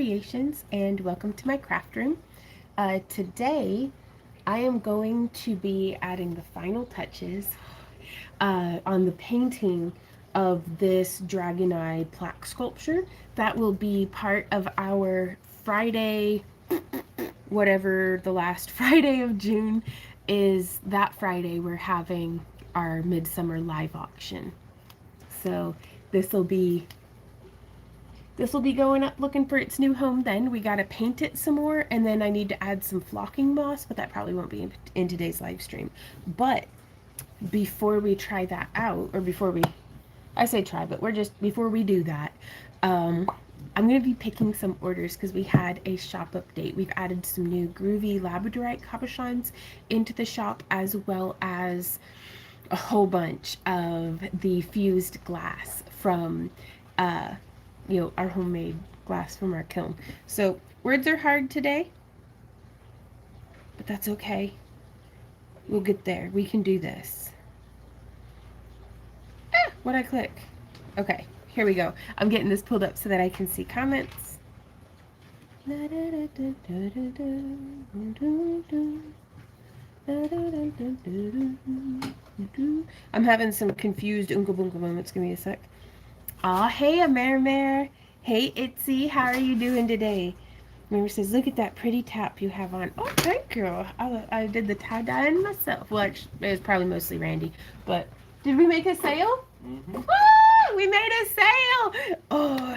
Creations and welcome to my craft room. Today I am going to be adding the final touches on the painting of this dragon eye plaque sculpture that will be part of our Friday, whatever the last Friday of June is. That Friday we're having our Midsummer live auction. So this will be going up looking for its new home then. We got to paint it some more, and then I need to add some flocking moss, but that probably won't be in today's live stream. But before we try that out, or I say try, but before we do that, I'm going to be picking some orders because we had a shop update. We've added some new groovy labradorite cabochons into the shop, as well as a whole bunch of the fused glass from our homemade glass from our kiln. So words are hard today, but that's okay. We'll get there. We can do this. What'd I click? Okay, here we go. I'm getting this pulled up so that I can see comments. I'm having some confused Oonka Boonka moments. Give me a sec. Aw, hey, Amer. Hey, Itzy, how are you doing today? Mary says, look at that pretty top you have on. Oh, thank you. I did the tie-dyeing myself. Well, actually, it was probably mostly Randy. But did we make a sale? Mm-hmm. Woo! We made a sale! Oh,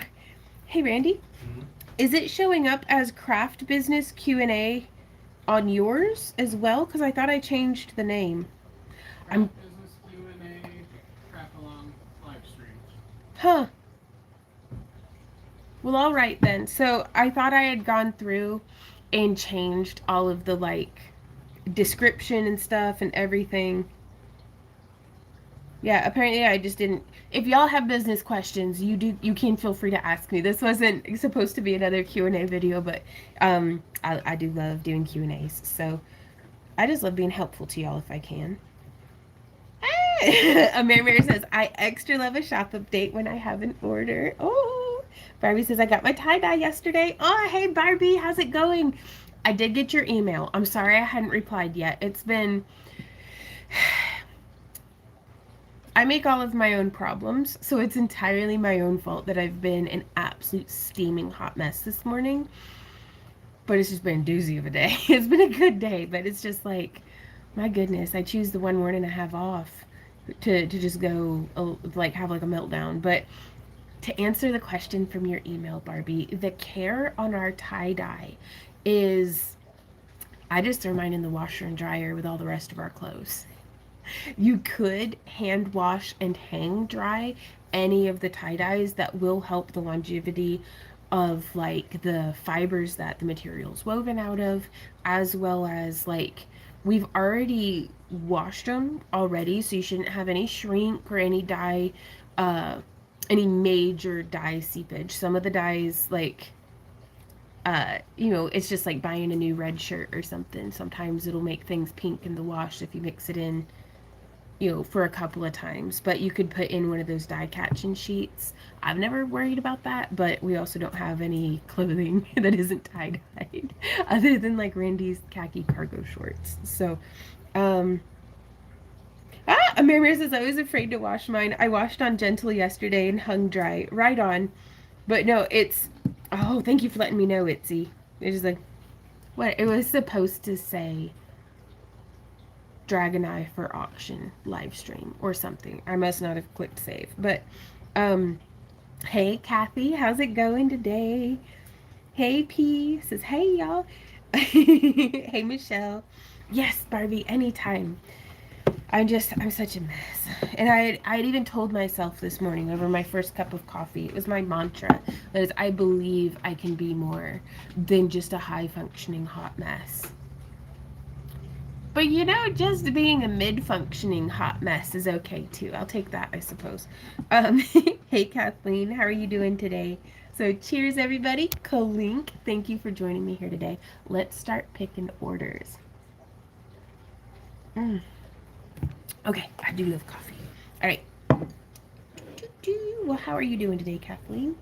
hey, Randy. Mm-hmm. Is it showing up as Craft Business Q&A on yours as well? Because I thought I changed the name. Craft Business Q&A, Craft Along live stream. Huh. Well, all right then. So I thought I had gone through and changed all of the description and stuff and everything. Yeah, apparently I just didn't. If y'all have business questions, you can feel free to ask me. This wasn't supposed to be another Q&A video, but I do love doing Q&As. So I just love being helpful to y'all if I can. Mary says, I extra love a shop update when I have an order. Oh, Barbie says, I got my tie-dye yesterday. Oh, hey, Barbie, how's it going? I did get your email. I'm sorry I hadn't replied yet. It's been... I make all of my own problems, so it's entirely my own fault that I've been an absolute steaming hot mess this morning. But it's just been a doozy of a day. It's been a good day, but it's just like, my goodness, I choose the one morning I have off to just go have a meltdown. But to answer the question from your email, Barbie, the care on our tie-dye is I just throw mine in the washer and dryer with all the rest of our clothes. You could hand wash and hang dry any of the tie-dyes. That will help the longevity of the fibers that the material is woven out of, as well as we've already washed them already, so you shouldn't have any shrink or any dye, any major dye seepage. Some of the dyes, it's just like buying a new red shirt or something. Sometimes it'll make things pink in the wash if you mix it in, for a couple of times. But you could put in one of those dye catching sheets. I've never worried about that, but we also don't have any clothing that isn't tie-dyed other than Randy's khaki cargo shorts. So, Amir says, I was afraid to wash mine. I washed on gentle yesterday and hung dry. Right on. But no, oh, thank you for letting me know, Itzy. It's just what? It was supposed to say Dragon Eye for auction live stream or something. I must not have clicked save. But, hey, Kathy, how's it going today? Hey, P says, hey, y'all. Hey, Michelle. Yes, Barbie, anytime. I'm such a mess. And I had even told myself this morning over my first cup of coffee, it was my mantra, that is, I believe I can be more than just a high-functioning hot mess. But just being a mid-functioning hot mess is okay too. I'll take that, I suppose. Hey, Kathleen, how are you doing today? So cheers, everybody. Kalink, thank you for joining me here today. Let's start picking orders. Okay, I do love coffee. All right. Well, how are you doing today, Kathleen?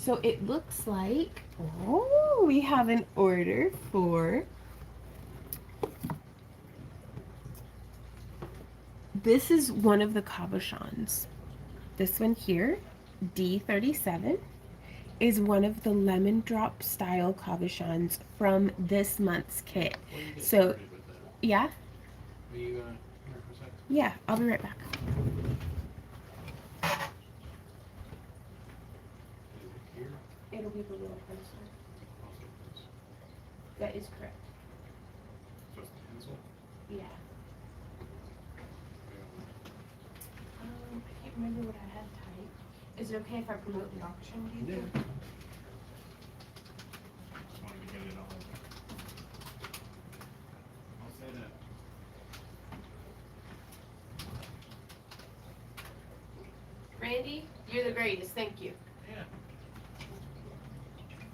So it looks like, oh, we have an order for, this is one of the cabochons. This one here, D37, is one of the lemon drop style cabochons from this month's kit. So, yeah? Are you here for a second? Yeah, I'll be right back. Is it here? It'll be the little pencil. Also, it's That is correct. just a pencil. Yeah. I can't remember what I had typed. Is it okay if I promote the auction? Do you think? Just wanted to get it all. I'll say that. Randy, you're the greatest. Thank you. Yeah.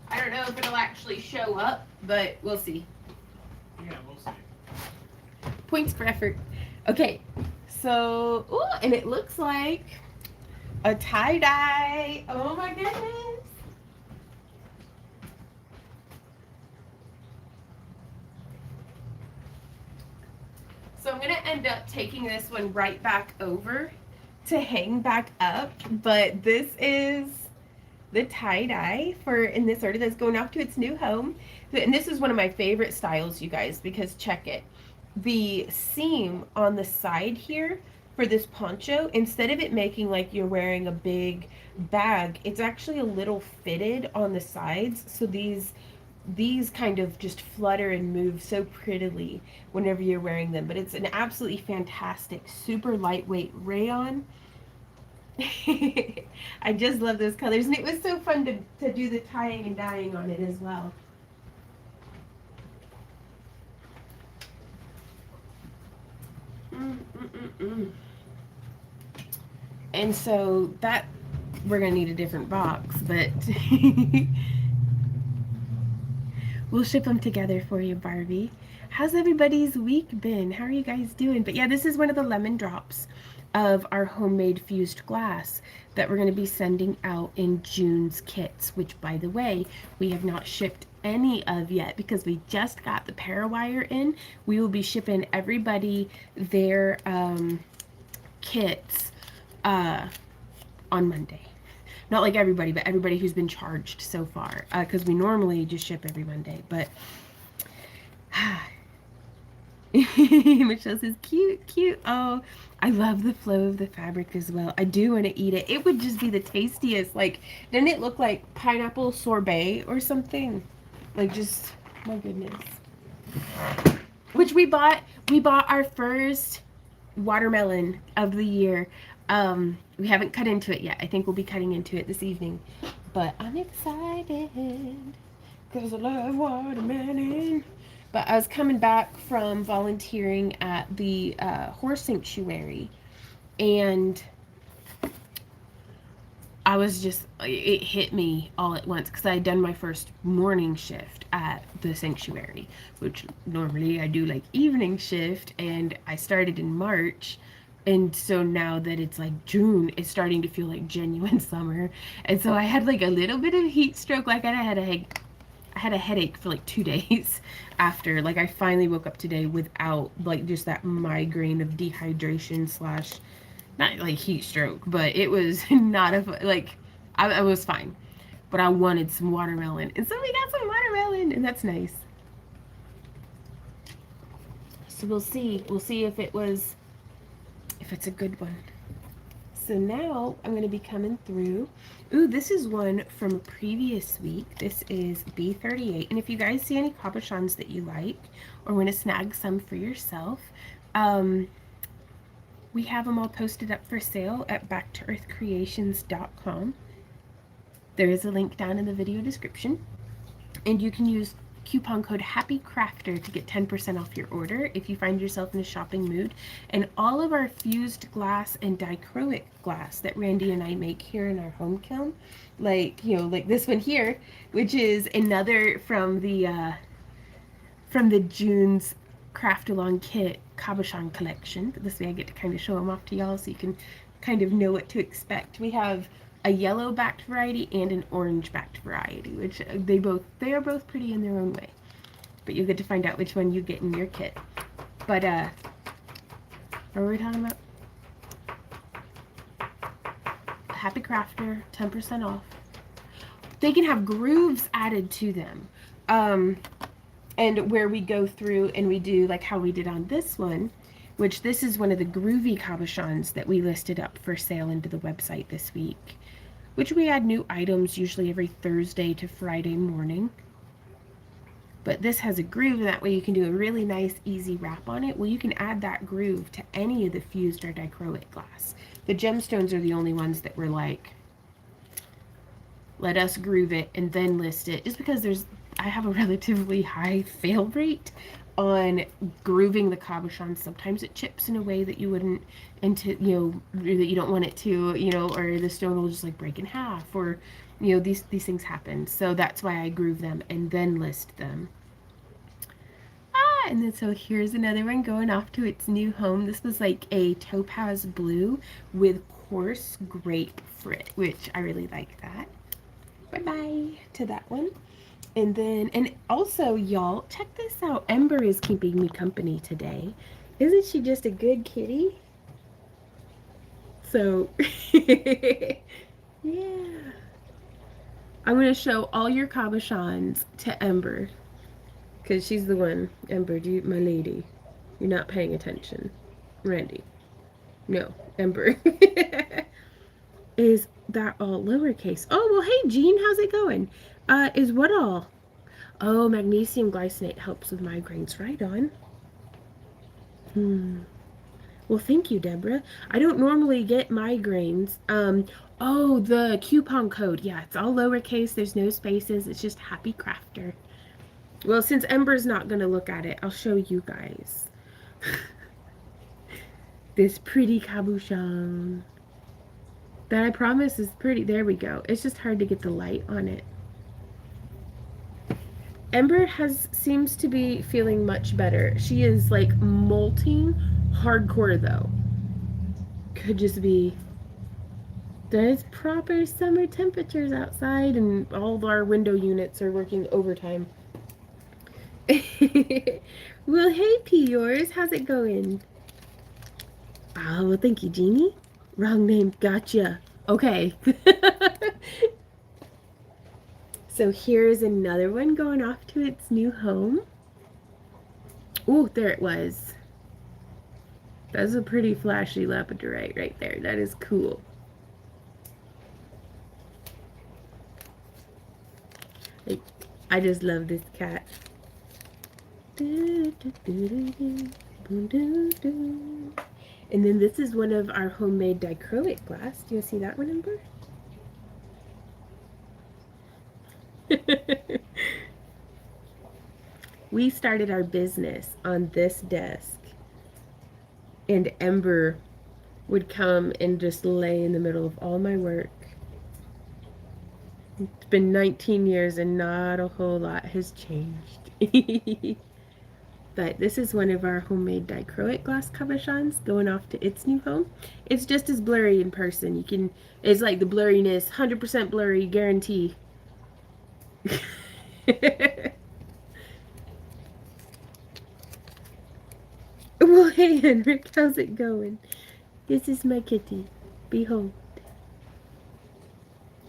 I don't know if it'll actually show up, but we'll see. Yeah, we'll see. Points for effort. Okay, so, ooh, and it looks like a tie-dye. Oh my goodness. So I'm going to end up taking this one right back over to hang back up, but this is the tie-dye for in this order that's going off to its new home. And this is one of my favorite styles, you guys, because check it. The seam on the side here for this poncho, instead of it making like you're wearing a big bag, it's actually a little fitted on the sides. So these kind of just flutter and move so prettily whenever you're wearing them. But it's an absolutely fantastic, super lightweight rayon. I just love those colors, and it was so fun to do the tying and dyeing on it as well. And so that, we're gonna need a different box, but we'll ship them together for you, Barbie. How's everybody's week been? How are you guys doing? But yeah, this is one of the lemon drops of our homemade fused glass that we're going to be sending out in June's kits, which, by the way, we have not shipped any of yet because we just got the Parawire in. We will be shipping everybody their kits on Monday. Not like everybody, but everybody who's been charged so far, because we normally just ship every Monday. But Michelle says, cute, cute. Oh, I love the flow of the fabric as well. I do want to eat it. It would just be the tastiest. Like, doesn't it look like pineapple sorbet or something? Like, just, my goodness. Which we bought our first watermelon of the year. We haven't cut into it yet. I think we'll be cutting into it this evening. But I'm excited because I love watermelon. But I was coming back from volunteering at the horse sanctuary, and I was just, it hit me all at once because I had done my first morning shift at the sanctuary, which normally I do like evening shift, and I started in March. And so now that it's like June, it's starting to feel like genuine summer. And so I had like a little bit of heat stroke. Like I had a headache for like 2 days after. Like I finally woke up today without like just that migraine of dehydration slash, not like heat stroke, but it was not a, like, I was fine. But I wanted some watermelon. And so we got some watermelon, and that's nice. So we'll see. We'll see if it's a good one. So now I'm going to be coming through. Ooh, this is one from a previous week. This is B38. And if you guys see any cabochons that you like or want to snag some for yourself, we have them all posted up for sale at backtoearthcreations.com. There is a link down in the video description. And you can use coupon code HAPPYCRAFTER to get 10% off your order if you find yourself in a shopping mood. And all of our fused glass and dichroic glass that Randy and I make here in our home kiln, like, you know, like this one here, which is another from the June's Craft Along Kit cabochon collection. But this way I get to kind of show them off to y'all so you can kind of know what to expect. We have a yellow backed variety and an orange backed variety, which they are both pretty in their own way. But you'll get to find out which one you get in your kit. But what were we talking about? Happy Crafter, 10% off. They can have grooves added to them. And where we go through and we do like how we did on this one, which this is one of the groovy cabochons that we listed up for sale into the website this week, which we add new items usually every Thursday to Friday morning. But this has a groove, and that way you can do a really nice, easy wrap on it. Well, you can add that groove to any of the fused or dichroic glass. The gemstones are the only ones that were like, let us groove it and then list it, just because I have a relatively high fail rate on grooving the cabochon. Sometimes it chips in a way that you wouldn't, into that you don't want it to, or the stone will just like break in half, or these things happen. So that's why I groove them and then list them. And then so here's another one going off to its new home. This was like a topaz blue with coarse grapefruit, which I really like that. Bye-bye to that one. And also, y'all, check this out. Ember is keeping me company today. Isn't she just a good kitty? So, yeah. I'm going to show all your cabochons to Ember. Because she's the one. Ember, my lady. You're not paying attention. Randy. No, Ember. Is that all lowercase? Oh, well, hey, Jean, how's it going? Is what all? Oh, magnesium glycinate helps with migraines. Right on. Well, thank you, Deborah. I don't normally get migraines. Oh, the coupon code. Yeah, it's all lowercase. There's no spaces. It's just Happy Crafter. Well, since Ember's not going to look at it, I'll show you guys. This pretty cabochon. That I promise is pretty. There we go. It's just hard to get the light on it. Ember seems to be feeling much better. She is like molting hardcore though. Could just be there's proper summer temperatures outside and all of our window units are working overtime. Well, hey P-yours, how's it going? Oh, well, thank you, Jeannie. Wrong name, gotcha. Okay. So here's another one going off to its new home. Oh, there it was. That's a pretty flashy labradorite right there. That is cool. I just love this cat. And then this is one of our homemade dichroic glass. Do you see that one, Ember? We started our business on this desk, and Ember would come and just lay in the middle of all my work. It's been 19 years and not a whole lot has changed. But this is one of our homemade dichroic glass cabochons going off to its new home. It's just as blurry in person. It's like the blurriness, 100% blurry, guarantee. Well, hey, Henrik, how's it going? This is my kitty. Behold.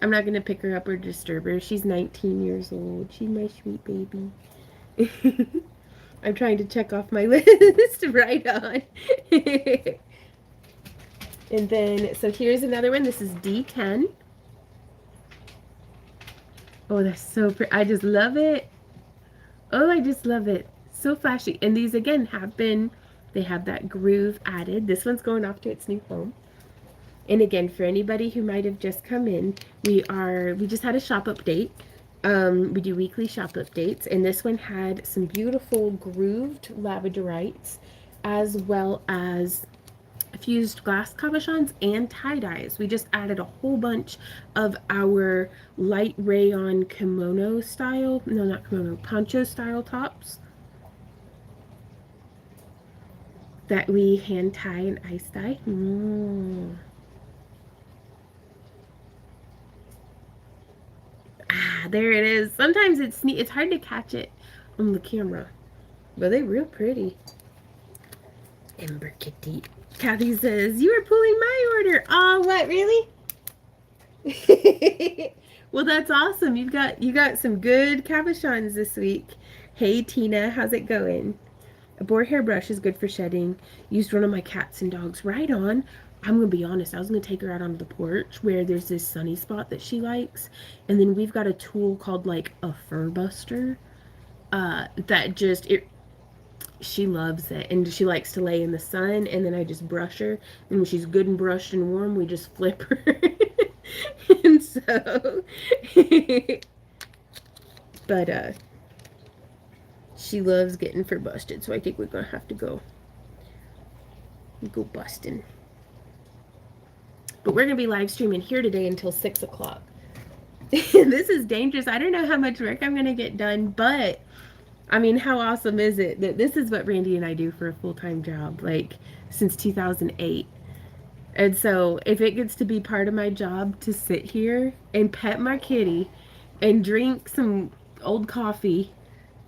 I'm not going to pick her up or disturb her. She's 19 years old. She's my sweet baby. I'm trying to check off my list. Right on. And then, so here's another one. This is D10. Oh, that's so pretty. I just love it. Oh, I just love it. So flashy. And these, again, they have that groove added. This one's going off to its new home. And again, for anybody who might have just come in, we just had a shop update. We do weekly shop updates, and this one had some beautiful grooved labradorites, as well as fused glass cabochons and tie-dyes. We just added a whole bunch of our light rayon kimono style, no, not kimono, poncho style tops that we hand tie and ice dye. There it is. Sometimes it's hard to catch it on the camera, but they're real pretty. Ember Kitty. Kathy says, you are pulling my order. Oh, what, really? Well, that's awesome. You got some good cabochons this week. Hey Tina, how's it going? A boar hairbrush is good for shedding. Used one of my cats and dogs. Right on. I'm gonna be honest. I was gonna take her out onto the porch where there's this sunny spot that she likes, and then we've got a tool called like a fur buster. That just it. She loves it, and she likes to lay in the sun. And then I just brush her, and when she's good and brushed and warm, we just flip her. And so, but she loves getting fur busted. So I think we're gonna have to go busting. But we're going to be live streaming here today until 6 o'clock. This is dangerous. I don't know how much work I'm going to get done, but I mean, how awesome is it that this is what Randy and I do for a full-time job, like since 2008. And so if it gets to be part of my job to sit here and pet my kitty and drink some old coffee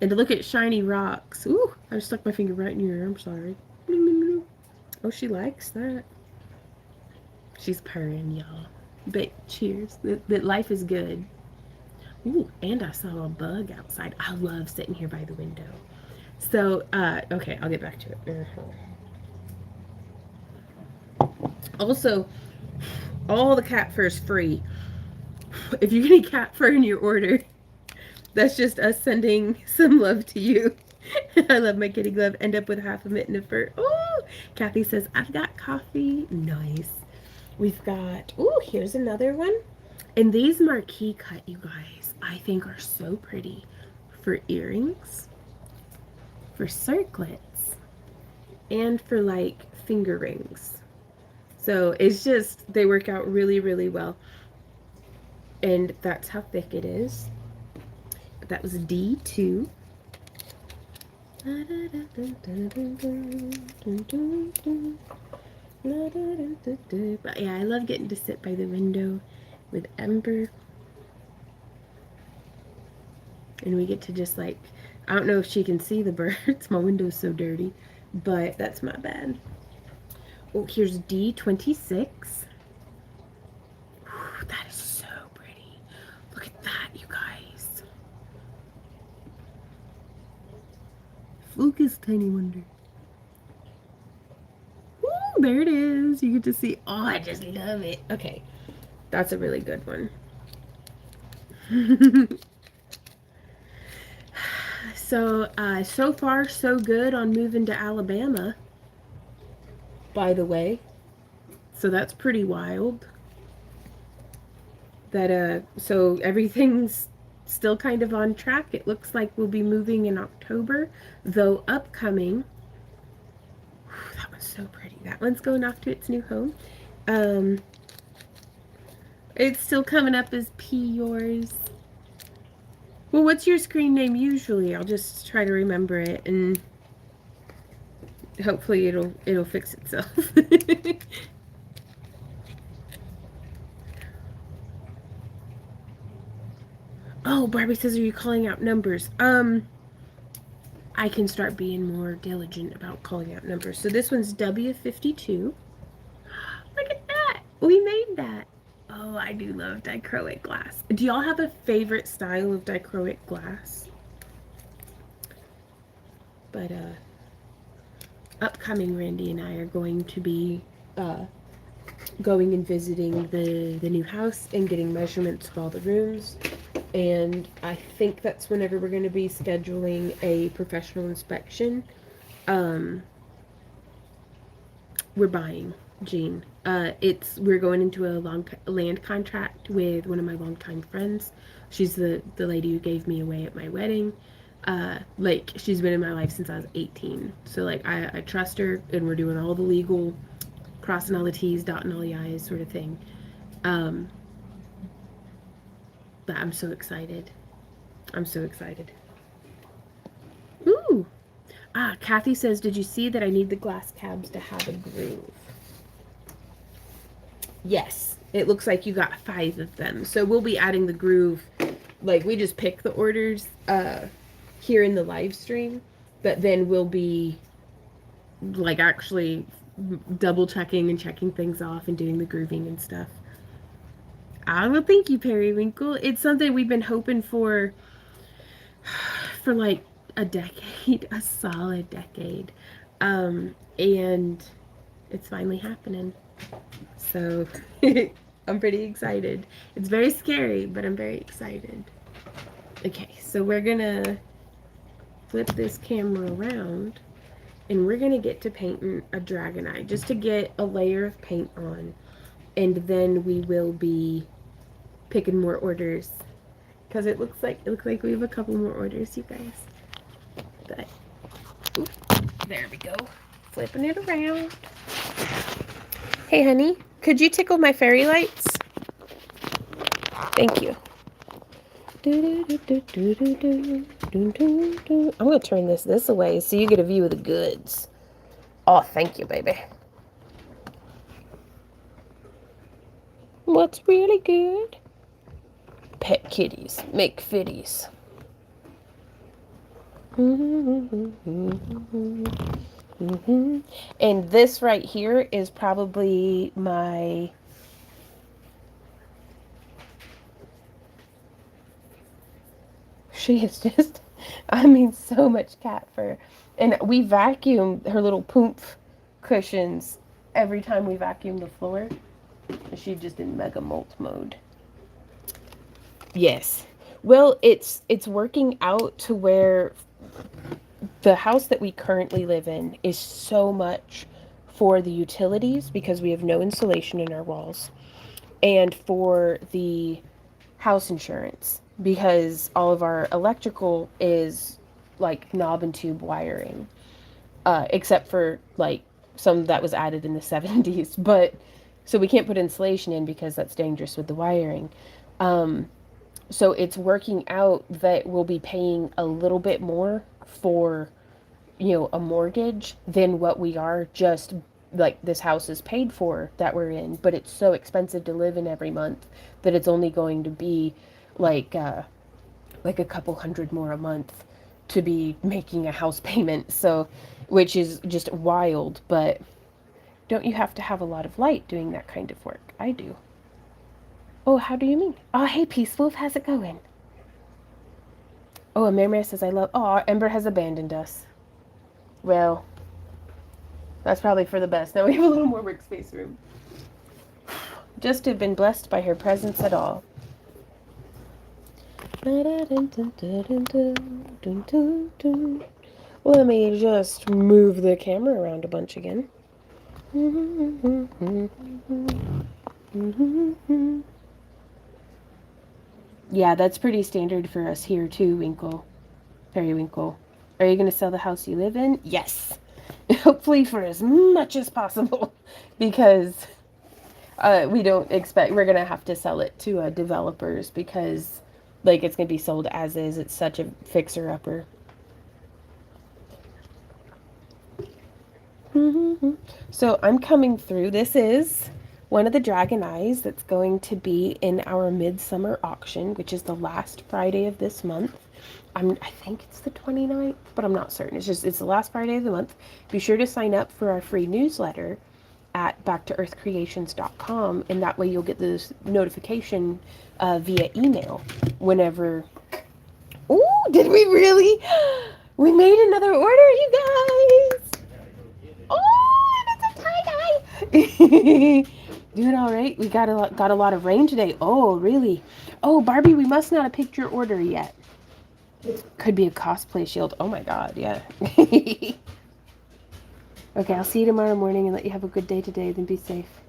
and to look at shiny rocks. Ooh, I just stuck my finger right in your ear. I'm sorry. Oh, she likes that. She's purring, y'all. But cheers. That life is good. Ooh, and I saw a bug outside. I love sitting here by the window. So, okay, I'll get back to it. Also, all the cat fur is free. If you get any cat fur in your order, that's just us sending some love to you. I love my kitty glove. End up with half a mitten of fur. Oh, Kathy says, I've got coffee. Nice. We've got, ooh, here's another one. And these marquee cut, you guys, I think are so pretty for earrings, for circlets, and for like finger rings. So it's just, they work out really, really well. And that's how thick it is. That was D2. But yeah, I love getting to sit by the window with Ember. And we get to just like, I don't know if she can see the birds. My window's so dirty, but that's my bad. Oh, here's D26. Whew, that is so pretty. Look at that, you guys. Focus, tiny wonder. Ooh, there it is. You get to see. Oh, I just love it. Okay, that's a really good one. So, so far, so good on moving to Alabama, by the way. So that's pretty wild. That, so everything's still kind of on track. It looks like we'll be moving in October, though upcoming. Whew, that one's so pretty. That one's going off to its new home. It's still coming up as P yours. Well, what's your screen name usually? I'll just try to remember it, and hopefully it'll fix itself. Oh, Barbie says, are you calling out numbers? I can start being more diligent about calling out numbers. So this one's W52. Look at that. We made that. Oh, I do love dichroic glass. Do y'all have a favorite style of dichroic glass? But upcoming, Randy and I are going to be going and visiting the new house and getting measurements of all the rooms. And I think that's whenever we're going to be scheduling a professional inspection. We're buying, Jean. We're going into a land contract with one of my longtime friends. She's the lady who gave me away at my wedding. Like, she's been in my life since I was 18. So like I trust her, and we're doing all the legal, crossing all the T's, dotting all the I's sort of thing. But I'm so excited. I'm so excited. Ooh. Kathy says, did you see that I need the glass cabs to have a groove? Yes. It looks like you got 5 of them. So we'll be adding the groove like we just pick the orders here in the live stream, but then we'll be like actually double checking and checking things off and doing the grooving and stuff. Ah, well, thank you, Periwinkle. It's something we've been hoping for like a decade, a solid decade. And it's finally happening. So I'm pretty excited. It's very scary, but I'm very excited. Okay, so we're gonna flip this camera around and we're gonna get to painting a dragon eye just to get a layer of paint on, and then we will be picking more orders because it looks like we have a couple more orders, you guys. But ooh, there we go, flipping it around. Hey honey, could you tickle my fairy lights? Thank you. I'm gonna turn this away so you get a view of the goods. Oh, thank you, baby. What's really good? Pet kitties make fitties. And this right here is probably my... She is just, I mean, so much cat fur. And we vacuum her little poomph cushions every time we vacuum the floor. She's just in mega molt mode. Yes. Well, it's working out to where the house that we currently live in is so much for the utilities because we have no insulation in our walls, and for the house insurance because all of our electrical is like knob and tube wiring, except for like some that was added in the 70s. But so we can't put insulation in because that's dangerous with the wiring. So it's working out that we'll be paying a little bit more for, a mortgage than what we are just like this house is paid for that we're in, but it's so expensive to live in every month that it's only going to be like a couple hundred more a month to be making a house payment. So, which is just wild, but don't you have to have a lot of light doing that kind of work? I do. Oh, how do you mean? Oh, hey, Peace Wolf, how's it going? Oh, and Mary says, I love... Oh, Ember has abandoned us. Well, that's probably for the best. Now we have a little more workspace room. Just to have been blessed by her presence at all. Well, let me just move the camera around a bunch again. Yeah, that's pretty standard for us here too, Winkle. Periwinkle. Are you going to sell the house you live in? Yes. Hopefully for as much as possible. Because we don't expect... We're going to have to sell it to developers because, like, it's going to be sold as is. It's such a fixer-upper. So I'm coming through. This is one of the dragon eyes that's going to be in our Midsummer auction, which is the last Friday of this month. I think it's the 29th, but I'm not certain. It's the last Friday of the month. Be sure to sign up for our free newsletter at backtoearthcreations.com, and that way you'll get this notification via email whenever... Ooh, did we really? We made another order, you guys! Oh, that's a tie-dye! Doing all right. We got a lot of rain today. Oh, really? Oh, Barbie, we must not have picked your order yet. Could be a cosplay shield. Oh my god, yeah. Okay, I'll see you tomorrow morning and let you have a good day today. Then be safe.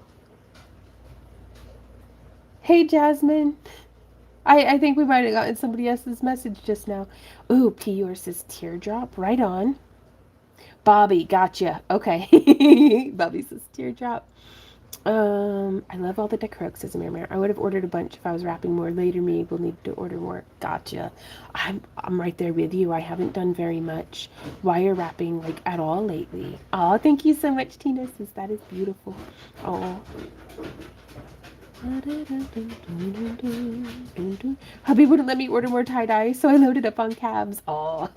Hey, Jasmine. I think we might have gotten somebody else's message just now. Ooh, P.U.R. says teardrop. Right on. Bobby, gotcha. Okay. Bobby says teardrop. I love all the decor, says Mirror. I would have ordered a bunch if I was wrapping more. Later, me will need to order more. Gotcha. I'm right there with you. I haven't done very much wire wrapping like at all lately. Oh, thank you so much, Tina. Says that is beautiful. Oh. Hubby wouldn't let me order more tie-dye, so I loaded up on cabs. Oh.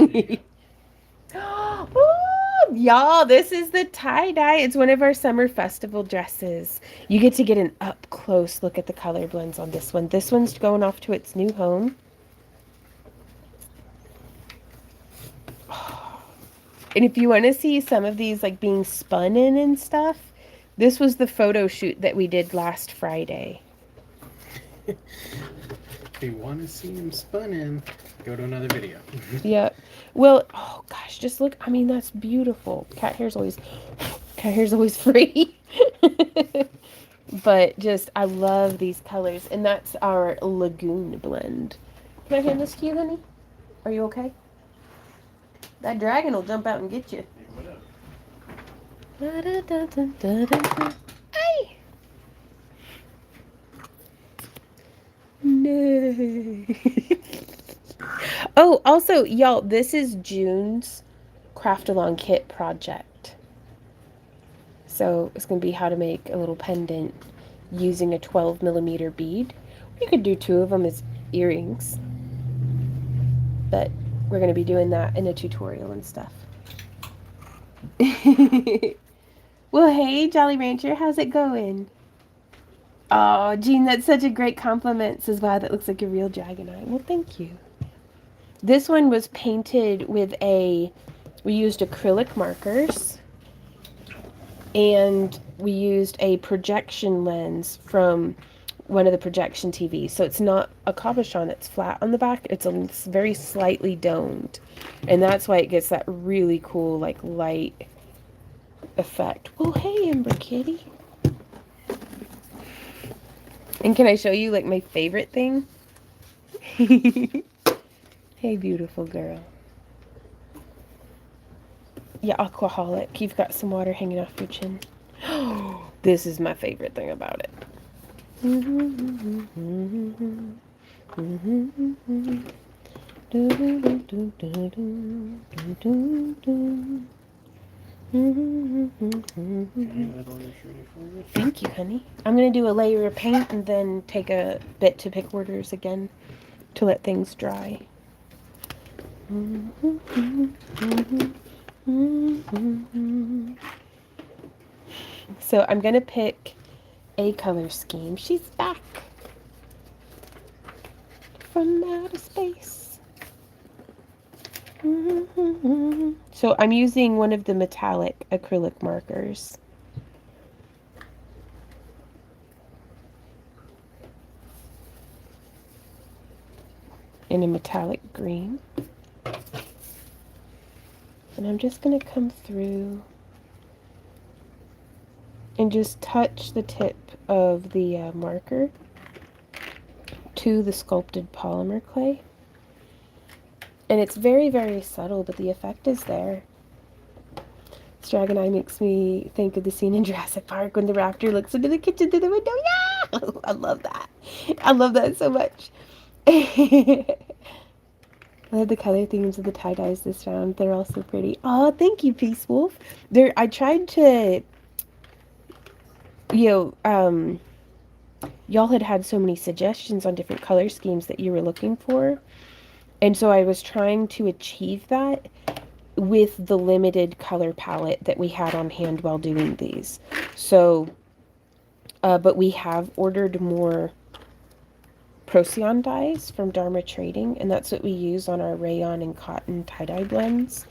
Y'all, this is the tie-dye. It's one of our summer festival dresses. You get to get an up-close look at the color blends on this one. This one's going off to its new home. And if you want to see some of these like being spun in and stuff, this was the photo shoot that we did last Friday. If you want to see him spun in, go to another video. Yeah. Well, oh gosh, just look. I mean, that's beautiful. Cat hair's always free. But just, I love these colors. And that's our Lagoon blend. Can I hand this to you, honey? Are you okay? That dragon will jump out and get you. Hey! No. Oh, also, y'all, this is June's craft along kit project. So it's going to be how to make a little pendant using a 12mm bead. You could do 2 of them as earrings. But we're going to be doing that in a tutorial and stuff. Well, hey, Jolly Rancher, how's it going? Oh, Jean, that's such a great compliment. Says, wow, that looks like a real dragonite. Well, thank you. This one was painted with we used acrylic markers, and we used a projection lens from one of the projection TVs. So it's not a cabochon, it's flat on the back. It's very slightly domed. And that's why it gets that really cool, like, light effect. Well, hey, Ember Kitty. And can I show you, like, my favorite thing? Hey, beautiful girl. Yeah, aquaholic. You've got some water hanging off your chin. This is my favorite thing about it. Thank you, honey. I'm going to do a layer of paint and then take a bit to pick orders again to let things dry. So I'm going to pick a color scheme. She's back from outer space. So I'm using one of the metallic acrylic markers. In a metallic green. And I'm just going to come through and just touch the tip of the marker to the sculpted polymer clay. And it's very, very subtle, but the effect is there. This dragon eye makes me think of the scene in Jurassic Park when the raptor looks into the kitchen through the window. Yeah! I love that. I love that so much. I love the color themes of the tie-dyes this round. They're all so pretty. Oh, thank you, Peace Wolf. I tried to, y'all had so many suggestions on different color schemes that you were looking for. And so I was trying to achieve that with the limited color palette that we had on hand while doing these. So, but we have ordered more Procyon dyes from Dharma Trading, and that's what we use on our rayon and cotton tie-dye blends.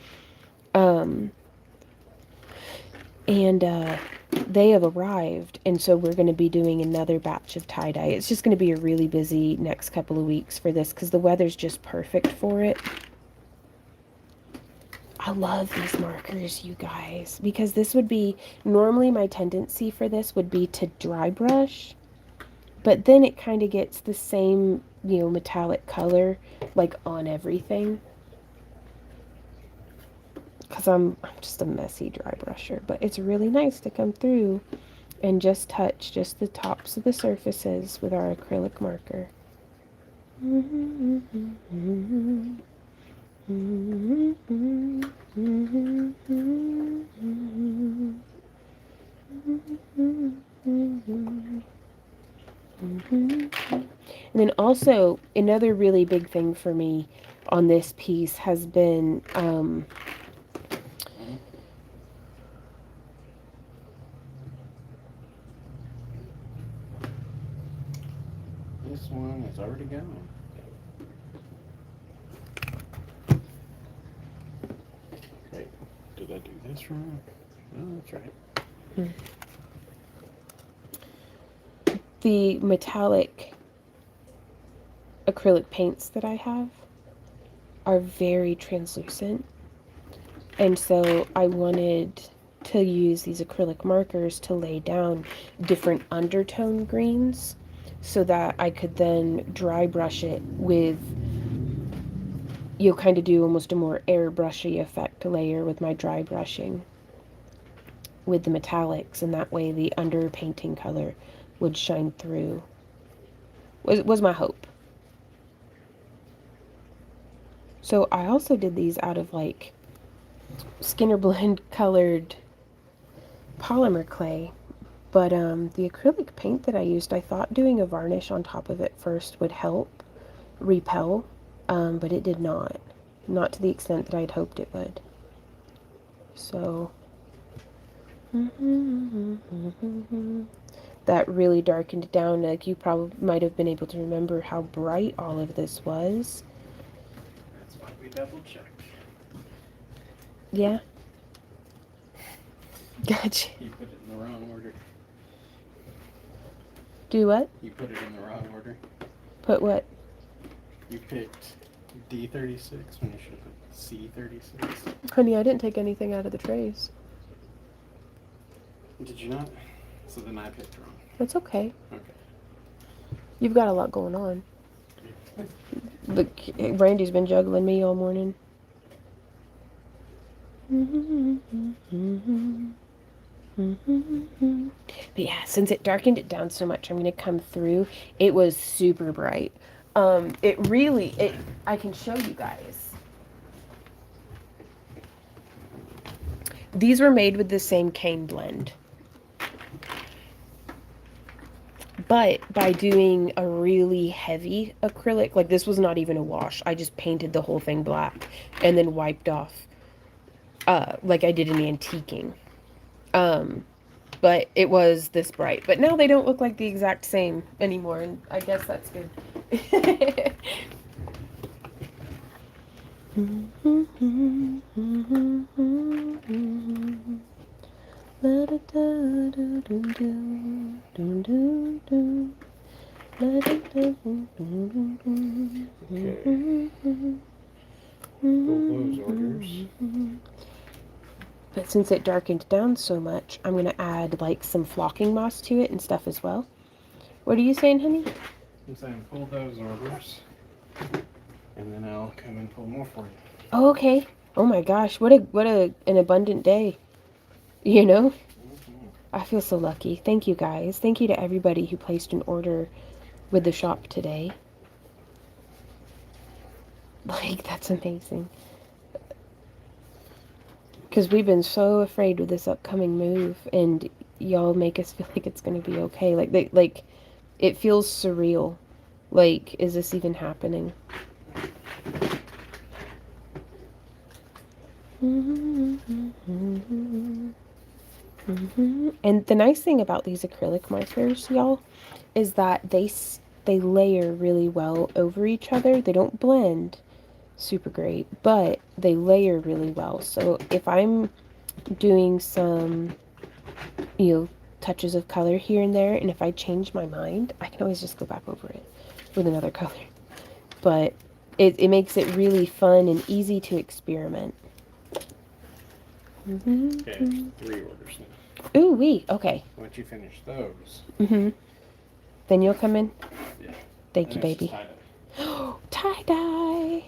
They have arrived, and so we're going to be doing another batch of tie-dye. It's just going to be a really busy next couple of weeks for this because the weather's just perfect for it. I love these markers, you guys, because this would be, normally my tendency for this would be to dry brush, but then it kind of gets the same, metallic color, like, on everything. Because I'm just a messy dry brusher, but it's really nice to come through and just touch just the tops of the surfaces with our acrylic marker. also, another really big thing for me on this piece has been this one is already gone. Wait, did I do this wrong? No, that's right. the metallic acrylic paints that I have are very translucent. And so I wanted to use these acrylic markers to lay down different undertone greens so that I could then dry brush it with, you'll kind of do almost a more airbrushy effect layer with my dry brushing with the metallics, and that way the underpainting color would shine through. Was my hope. So I also did these out of like Skinner Blend colored polymer clay, but the acrylic paint that I used, I thought doing a varnish on top of it first would help repel, but it did not to the extent that I'd hoped it would. So that really darkened it down. Like, you probably might have been able to remember how bright all of this was. That's why we double checked. Yeah. Gotcha. You put it in the wrong order. Do what? You put it in the wrong order. Put what? You picked D36 when you should have put C36. Honey, I didn't take anything out of the trays. Did you not? So then I picked wrong. That's okay. Okay. You've got a lot going on. But Randy's been juggling me all morning. But yeah, since it darkened it down so much, I'm going to come through. It was super bright. I can show you guys. These were made with the same cane blend. But by doing a really heavy acrylic, like this was not even a wash. I just painted the whole thing black and then wiped off, like I did in antiquing. But it was this bright. But now they don't look like the exact same anymore, and I guess that's good. Those orders. But since it darkened down so much, I'm going to add like some flocking moss to it and stuff as well. What are you saying, honey? I'm saying pull those orders, and then I'll come and pull more for you. Oh, okay. Oh my gosh, what an abundant day. You know? I feel so lucky. Thank you guys. Thank you to everybody who placed an order with the shop today. Like, that's amazing. Because we've been so afraid with this upcoming move, and y'all make us feel like it's going to be okay. Like, it feels surreal. Like, is this even happening? And the nice thing about these acrylic markers, y'all, is that they layer really well over each other. They don't blend super great, but they layer really well. So if I'm doing some, touches of color here and there, and if I change my mind, I can always just go back over it with another color. But it makes it really fun and easy to experiment. Okay, 3 orders now. Ooh, okay. Once you finish those. Then you'll come in? Yeah. Thank you, baby. Tie-dye.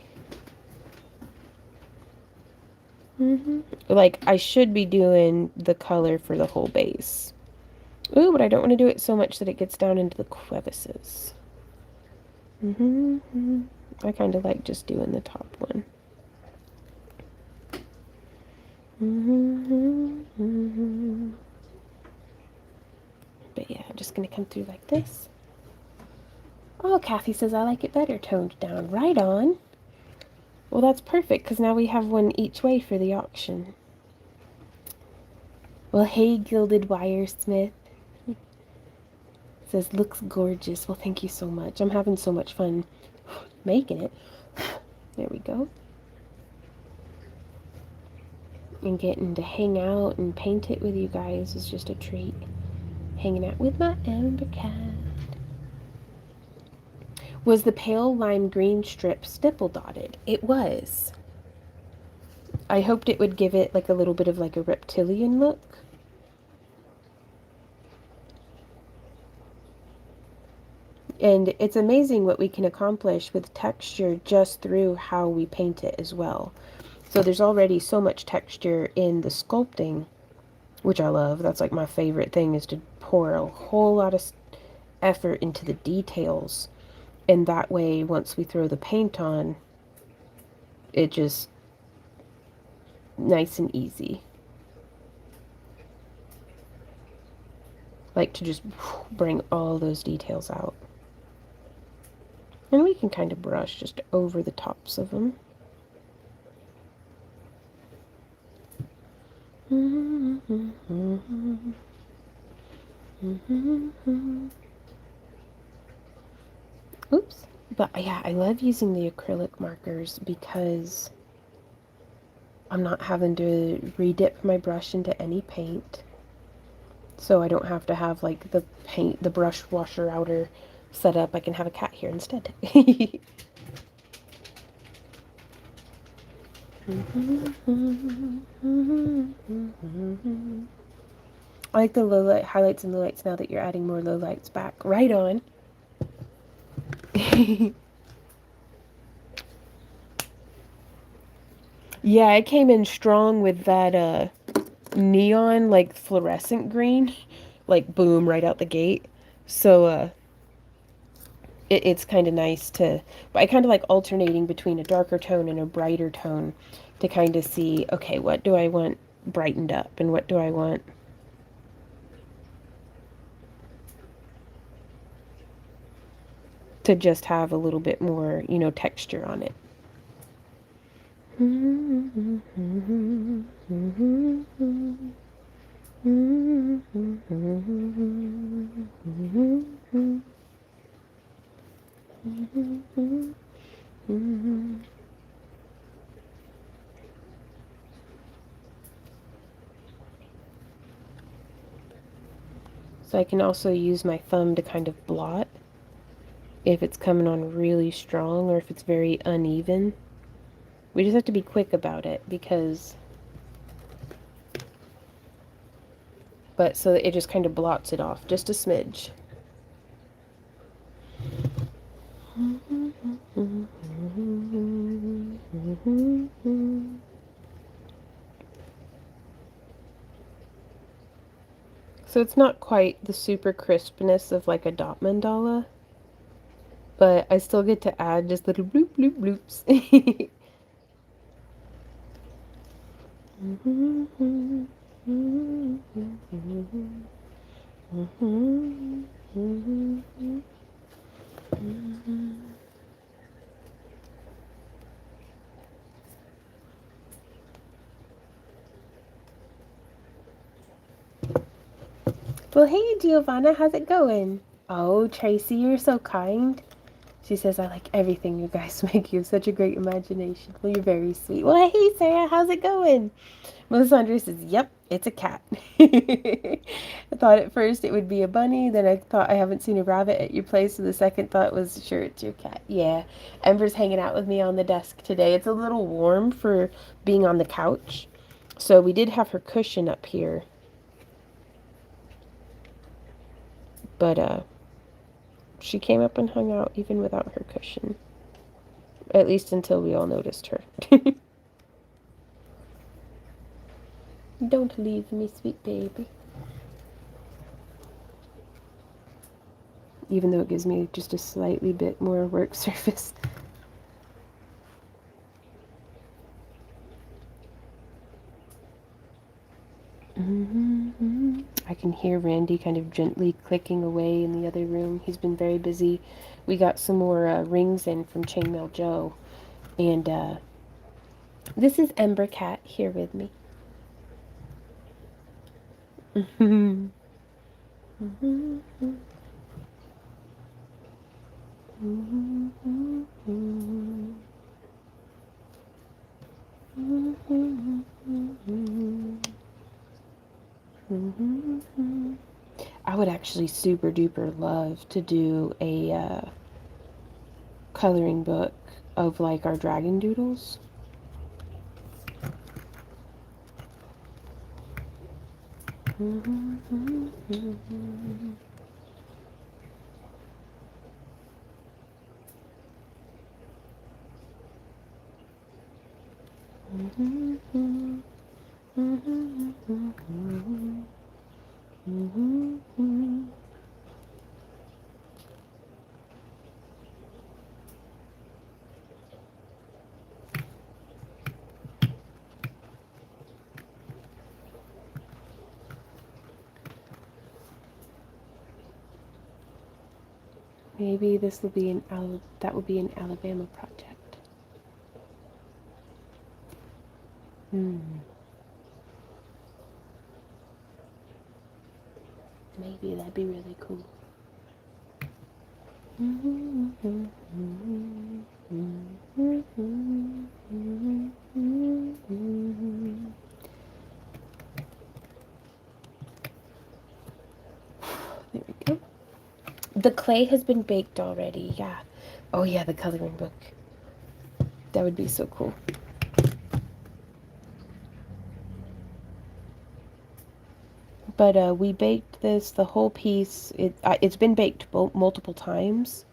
Like, I should be doing the color for the whole base. Ooh, but I don't want to do it so much that it gets down into the crevices. I kind of like just doing the top one. But yeah, I'm just going to come through like this. Oh, Kathy says I like it better toned down. Right on. Well, that's perfect, because now we have one each way for the auction. Well, hey, Gilded Wiresmith. Says, looks gorgeous. Well, thank you so much. I'm having so much fun making it. There we go. And getting to hang out and paint it with you guys is just a treat. Hanging out with my Amber Cat. Was the pale lime green strip stipple dotted? It was. I hoped it would give it like a little bit of like a reptilian look. And it's amazing what we can accomplish with texture just through how we paint it as well. So there's already so much texture in the sculpting, which I love. That's like my favorite thing, is to pour a whole lot of effort into the details. And that way, once we throw the paint on, it just nice and easy. Like to just bring all those details out. And we can kind of brush just over the tops of them. Oops. But yeah, I love using the acrylic markers because I'm not having to re-dip my brush into any paint. So I don't have to have like the brush washer outer set up. I can have a cat here instead. I like the low light highlights and lowlights now that you're adding more lowlights back. Right on. Yeah, I came in strong with that neon like fluorescent green, like boom right out the gate. So it's kind of nice to, but I kind of like alternating between a darker tone and a brighter tone to kind of see, okay, what do I want brightened up and what do I want to just have a little bit more, texture on it. So I can also use my thumb to kind of blot if it's coming on really strong or if it's very uneven. We just have to be quick about it but so that it just kind of blots it off just a smidge. So it's not quite the super crispness of like a dot mandala, but I still get to add just little bloop bloop bloops. Well, hey, Giovanna, how's it going? Oh, Tracy, you're so kind. She says, I like everything you guys make. You have such a great imagination. Well, you're very sweet. Well, hey, Sarah, how's it going? Melisandre says, yep, it's a cat. I thought at first it would be a bunny. Then I thought I haven't seen a rabbit at your place. So the second thought was, sure, it's your cat. Yeah, Ember's hanging out with me on the desk today. It's a little warm for being on the couch. So we did have her cushion up here. But she came up and hung out even without her cushion. At least until we all noticed her. Don't leave me, sweet baby. Even though it gives me just a slightly bit more work surface. I can hear Randy kind of gently clicking away in the other room. He's been very busy. We got some more rings in from Chainmail Joe. And this is Ember Cat here with me. I would actually super duper love to do a coloring book of like our dragon doodles. Maybe this will be that will be an Alabama project. Maybe that'd be really cool. There we go. The clay has been baked already, yeah. Oh yeah, the coloring book. That would be so cool. But we baked this, the whole piece. It's been baked multiple times.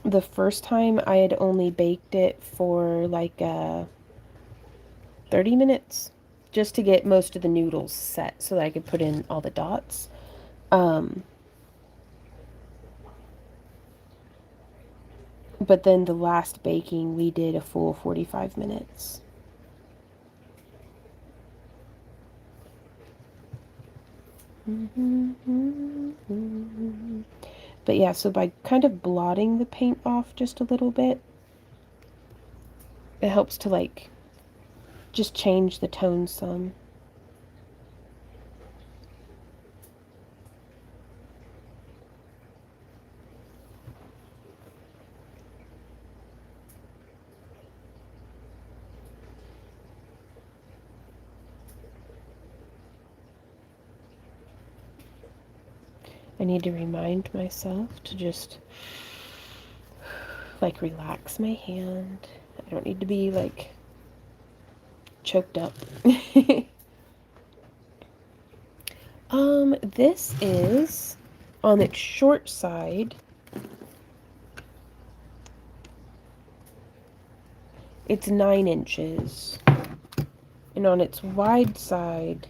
The first time I had only baked it for like 30 minutes just to get most of the noodles set so that I could put in all the dots. But then the last baking, we did a full 45 minutes. But yeah, so by kind of blotting the paint off just a little bit, it helps to like just change the tone some. I need to remind myself to just like relax my hand. I don't need to be like choked up. This is on its short side. It's 9 inches. And on its wide side,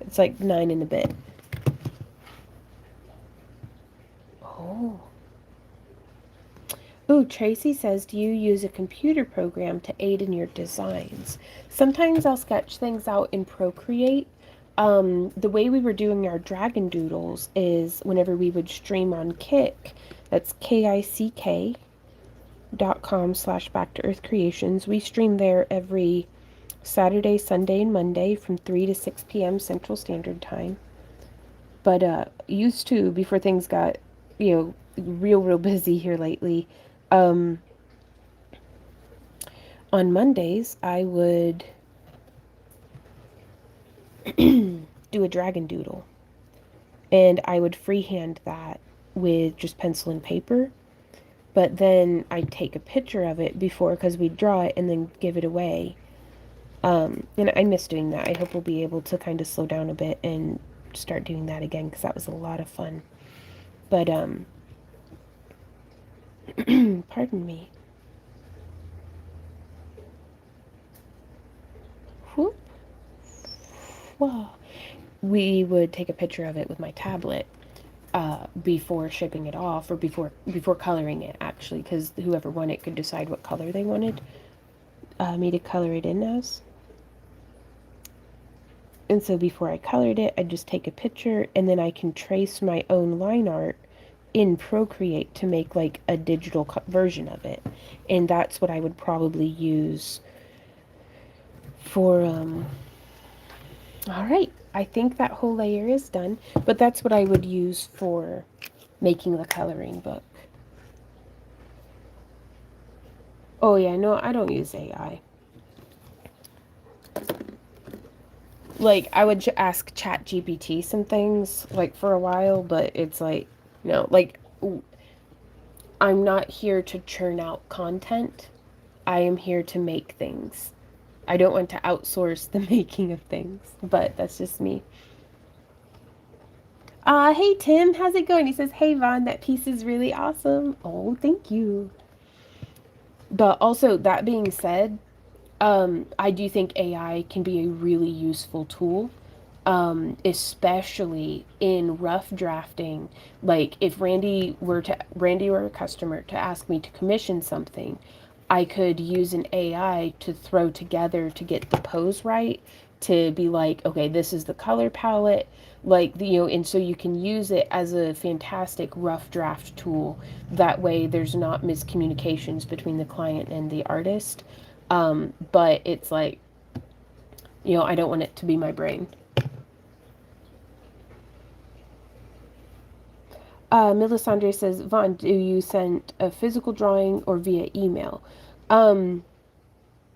it's like 9 and a bit. Oh. Ooh, Tracy says, do you use a computer program to aid in your designs? Sometimes I'll sketch things out in Procreate. The way we were doing our dragon doodles is whenever we would stream on Kick, that's kick.com/Back to Earth Creations. We stream there every Saturday, Sunday, and Monday from 3 to 6 p.m. Central Standard Time. But used to, before things got, real busy here lately, on Mondays, I would do a dragon doodle. And I would freehand that with just pencil and paper. But then I'd take a picture of it before, because we'd draw it and then give it away. And I miss doing that. I hope we'll be able to kind of slow down a bit and start doing that again, because that was a lot of fun. But, pardon me. Whoop. Wow. We would take a picture of it with my tablet before shipping it off, or before coloring it, actually, because whoever won it could decide what color they wanted me to color it in as. And so before I colored it, I just take a picture and then I can trace my own line art in Procreate to make like a digital version of it. And that's what I would probably use for all right, I think that whole layer is done, but that's what I would use for making the coloring book. Oh yeah, no, I don't use AI. Like I would ask ChatGPT some things like for a while, but it's like no, like I'm not here to churn out content. I am here to make things. I don't want to outsource the making of things, but that's just me. Hey Tim, how's it going? He says, "Hey Vaughn, that piece is really awesome." Oh, thank you. But also, that being said, I do think AI can be a really useful tool, especially in rough drafting. Like if Randy were a customer to ask me to commission something, I could use an AI to throw together to get the pose right, to be like, okay, this is the color palette, like and so you can use it as a fantastic rough draft tool. That way, there's not miscommunications between the client and the artist. But it's like, I don't want it to be my brain. Melisandre says, Vaughn, do you send a physical drawing or via email? Um,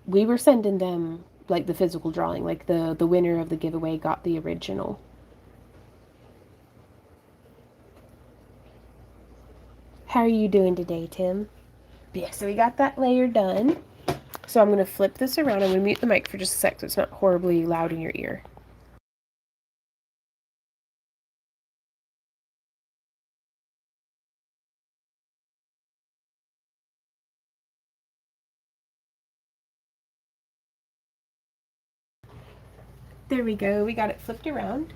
we were sending them like the physical drawing, like the winner of the giveaway got the original. How are you doing today, Tim? Yeah, so we got that layer done. So I'm going to flip this around. I'm going to mute the mic for just a sec so it's not horribly loud in your ear. There we go. We got it flipped around.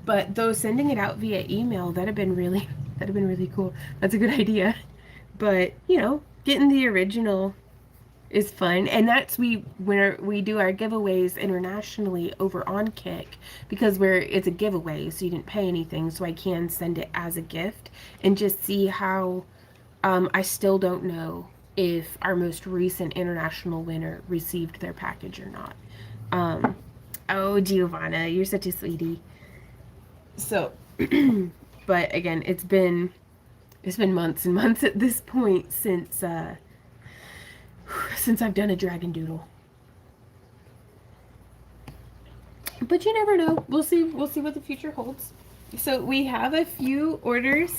But though sending it out via email, that'd have been really cool. That's a good idea. But, getting the original is fun. And that's when we do our giveaways internationally over on Kick, because it's a giveaway, so you didn't pay anything, so I can send it as a gift and just see how I still don't know if our most recent international winner received their package or not. Oh, Giovanna, you're such a sweetie. So, but again, it's been months and months at this point since I've done a dragon doodle. But you never know. We'll see what the future holds. So we have a few orders.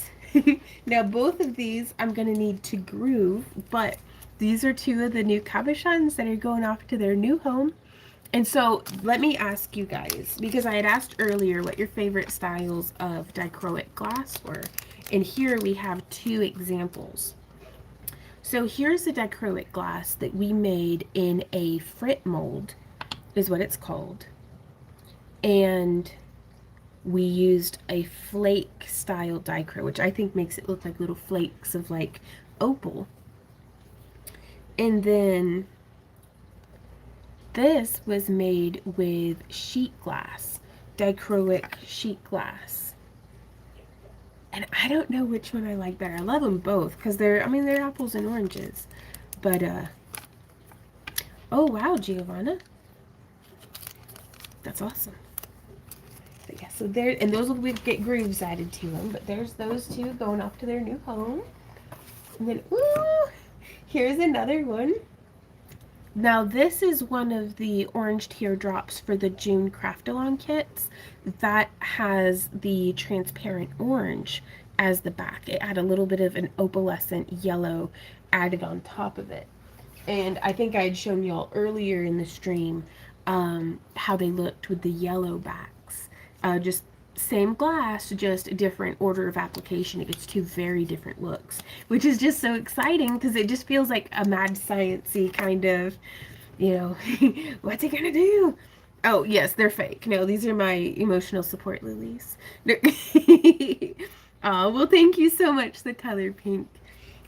Now both of these I'm gonna need to groove, but these are two of the new cabochons that are going off to their new home. And so let me ask you guys, because I had asked earlier what your favorite styles of dichroic glass were. And here we have two examples. So here's the dichroic glass that we made in a frit mold, is what it's called. And we used a flake style dichro, which I think makes it look like little flakes of like opal. And then this was made with sheet glass, dichroic sheet glass. And I don't know which one I like better. I love them both because they're apples and oranges. But oh wow, Giovanna. That's awesome. But yeah, so there, and those will get grooves added to them. But there's those two going off to their new home. And then, ooh, here's another one. Now this is one of the orange teardrops for the June craft along kits that has the transparent orange as the back. It had a little bit of an opalescent yellow added on top of it. And I think I had shown y'all earlier in the stream how they looked with the yellow backs. Just same glass, just a different order of application. It gets two very different looks, which is just so exciting because it just feels like a mad science-y kind of, what's it gonna do? Oh, yes, they're fake. No, these are my emotional support lilies. No. Oh, well, thank you so much, the color pink.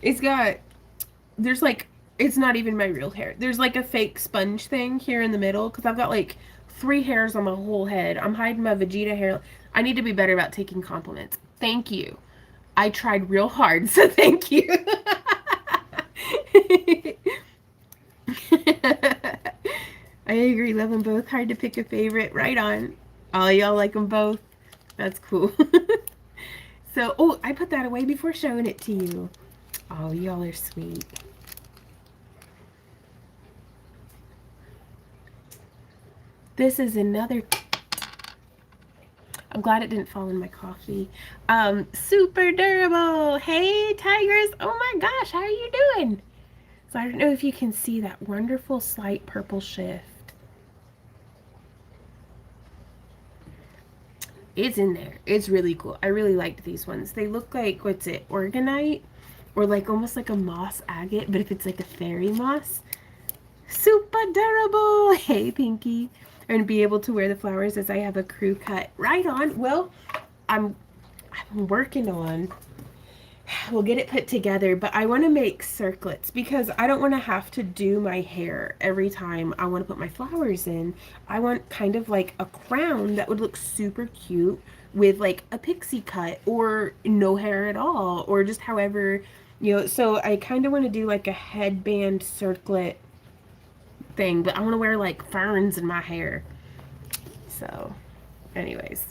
There's like It's not even my real hair. There's like a fake sponge thing here in the middle because I've got like 3 hairs on my whole head. I'm hiding my Vegeta hair. I need to be better about taking compliments. Thank you. I tried real hard, so thank you. I agree. Love them both. Hard to pick a favorite. Right on. Oh, y'all like them both. That's cool. So, oh, I put that away before showing it to you. Oh, y'all are sweet. This is another. I'm glad it didn't fall in my coffee. Super durable. Hey, tigers. Oh my gosh, how are you doing? So I don't know if you can see that wonderful slight purple shift. It's in there. It's really cool. I really liked these ones. They look like, what's it, organite? Or like almost like a moss agate, but if it's like a fairy moss. Super durable. Hey, Pinky. And be able to wear the flowers as I have a crew cut. Right on. Well, I'm working on. We'll get it put together, but I want to make circlets because I don't want to have to do my hair every time I want to put my flowers in. I want kind of like a crown that would look super cute with like a pixie cut or no hair at all or just however, so I kind of want to do like a headband circlet thing, but I want to wear like ferns in my hair. So, anyways.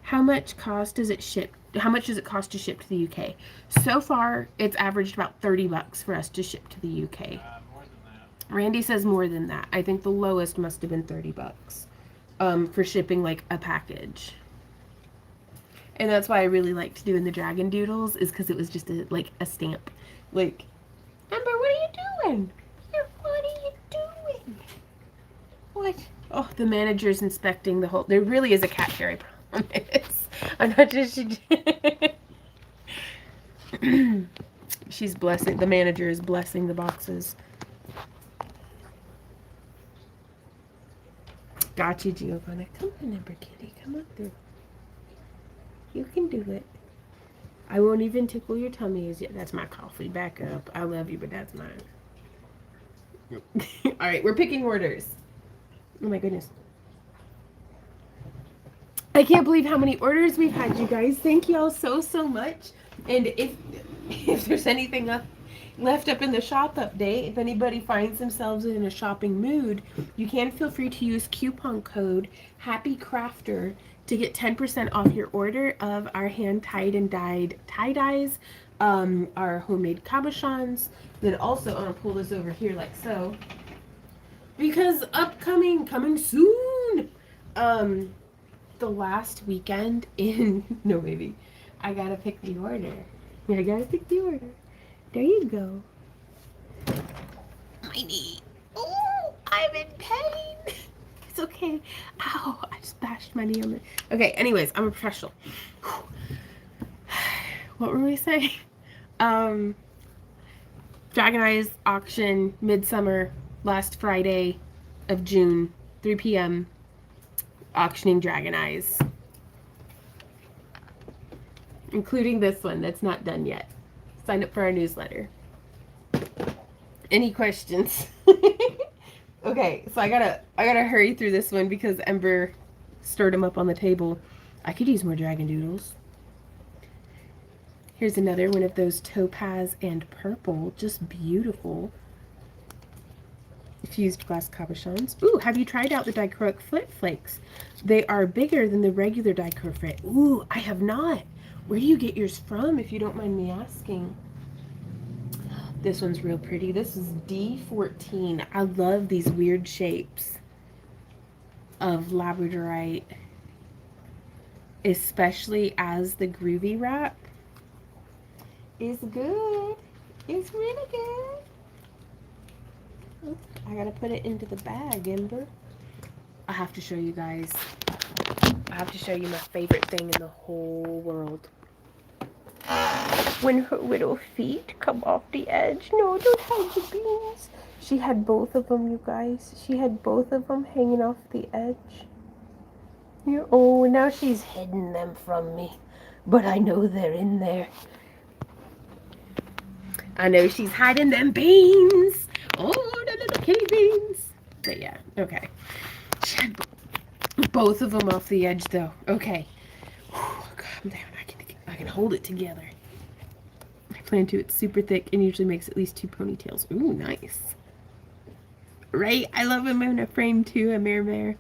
How much cost does it ship? How much does it cost to ship to the UK? So far, it's averaged about $30 for us to ship to the UK. More than that. Randy says more than that. I think the lowest must have been $30 for shipping like a package. And that's why I really liked doing the dragon doodles is because it was just a stamp. Like, Amber, what are you doing? What are you doing? What? Oh, the manager's inspecting the whole. There really is a cat hair, I promise. I'm not just. She's blessing. The manager is blessing the boxes. Got you, Giovanna. Come on, Amber Kitty. Come on through. You can do it. I won't even tickle your tummy. That's my coffee. Back up. I love you, but that's mine. Yep. All right, we're picking orders. Oh my goodness. I can't believe how many orders we've had, you guys. Thank you all so much. And if there's anything left up in the shop update, if anybody finds themselves in a shopping mood, you can feel free to use coupon code HAPPYCRAFTER to get 10% off your order of our hand-tied and dyed tie-dyes, our homemade cabochons. Then also, I'm going to pull this over here like so. Because coming soon, the last weekend in, no baby, I gotta pick the order. I gotta pick the order. There you go. My knee. Oh, I'm in pain. It's okay. Ow, I just bashed my knee on it. Okay, anyways, I'm a professional. What were we saying? Dragon Eyes auction, Midsummer, last Friday of June, 3 p.m. Auctioning Dragon Eyes. Including this one that's not done yet. Sign up for our newsletter. Any questions? Okay, so I gotta hurry through this one because Ember stirred them up on the table. I could use more dragon doodles. Here's another one of those topaz and purple, just beautiful fused glass cabochons. Ooh, have you tried out the dichroic foot flakes? They are bigger than the regular dichroic. Ooh, I have not. Where do you get yours from, if you don't mind me asking? This one's real pretty. This is D14. I love these weird shapes of labradorite, especially as the groovy wrap is good. It's really good. Oops, I gotta put it into the bag, Ember. I have to show you guys. I have to show you my favorite thing in the whole world. When her little feet come off the edge. No, don't hide the beans. She had both of them, you guys. She had both of them hanging off the edge. Yeah, oh, now she's hidden them from me. But I know they're in there. I know she's hiding them beans. Oh, the little kitty beans. But yeah, okay. She had both of them off the edge though. Okay. Calm down. I can hold it together. I plan to. It's super thick and usually makes at least 2 ponytails. Ooh, nice. Right? I love him in a frame too, a mare.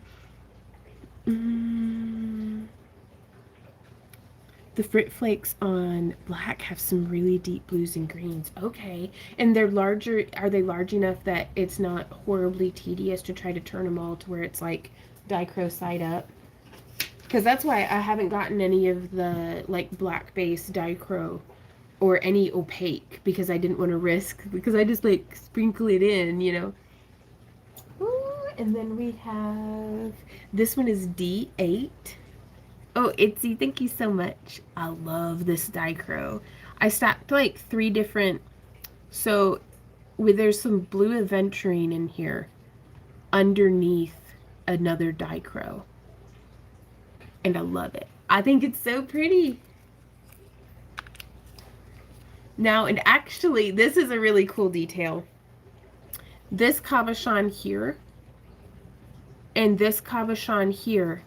The fruit flakes on black have some really deep blues and greens. Okay. And they're larger. Are they large enough that it's not horribly tedious to try to turn them all to where it's like dichro side up? Because that's why I haven't gotten any of the like black base dichro or any opaque, because I didn't want to risk, because I just like sprinkle it in, you know. Ooh, and then we have, this one is D8. Oh, Itzy, thank you so much. I love this dichro. I stacked like 3 different, so there's some blue aventurine in here underneath another dichro. And I love it. I think it's so pretty. Now, and actually, this is a really cool detail. This cabochon here and this cabochon here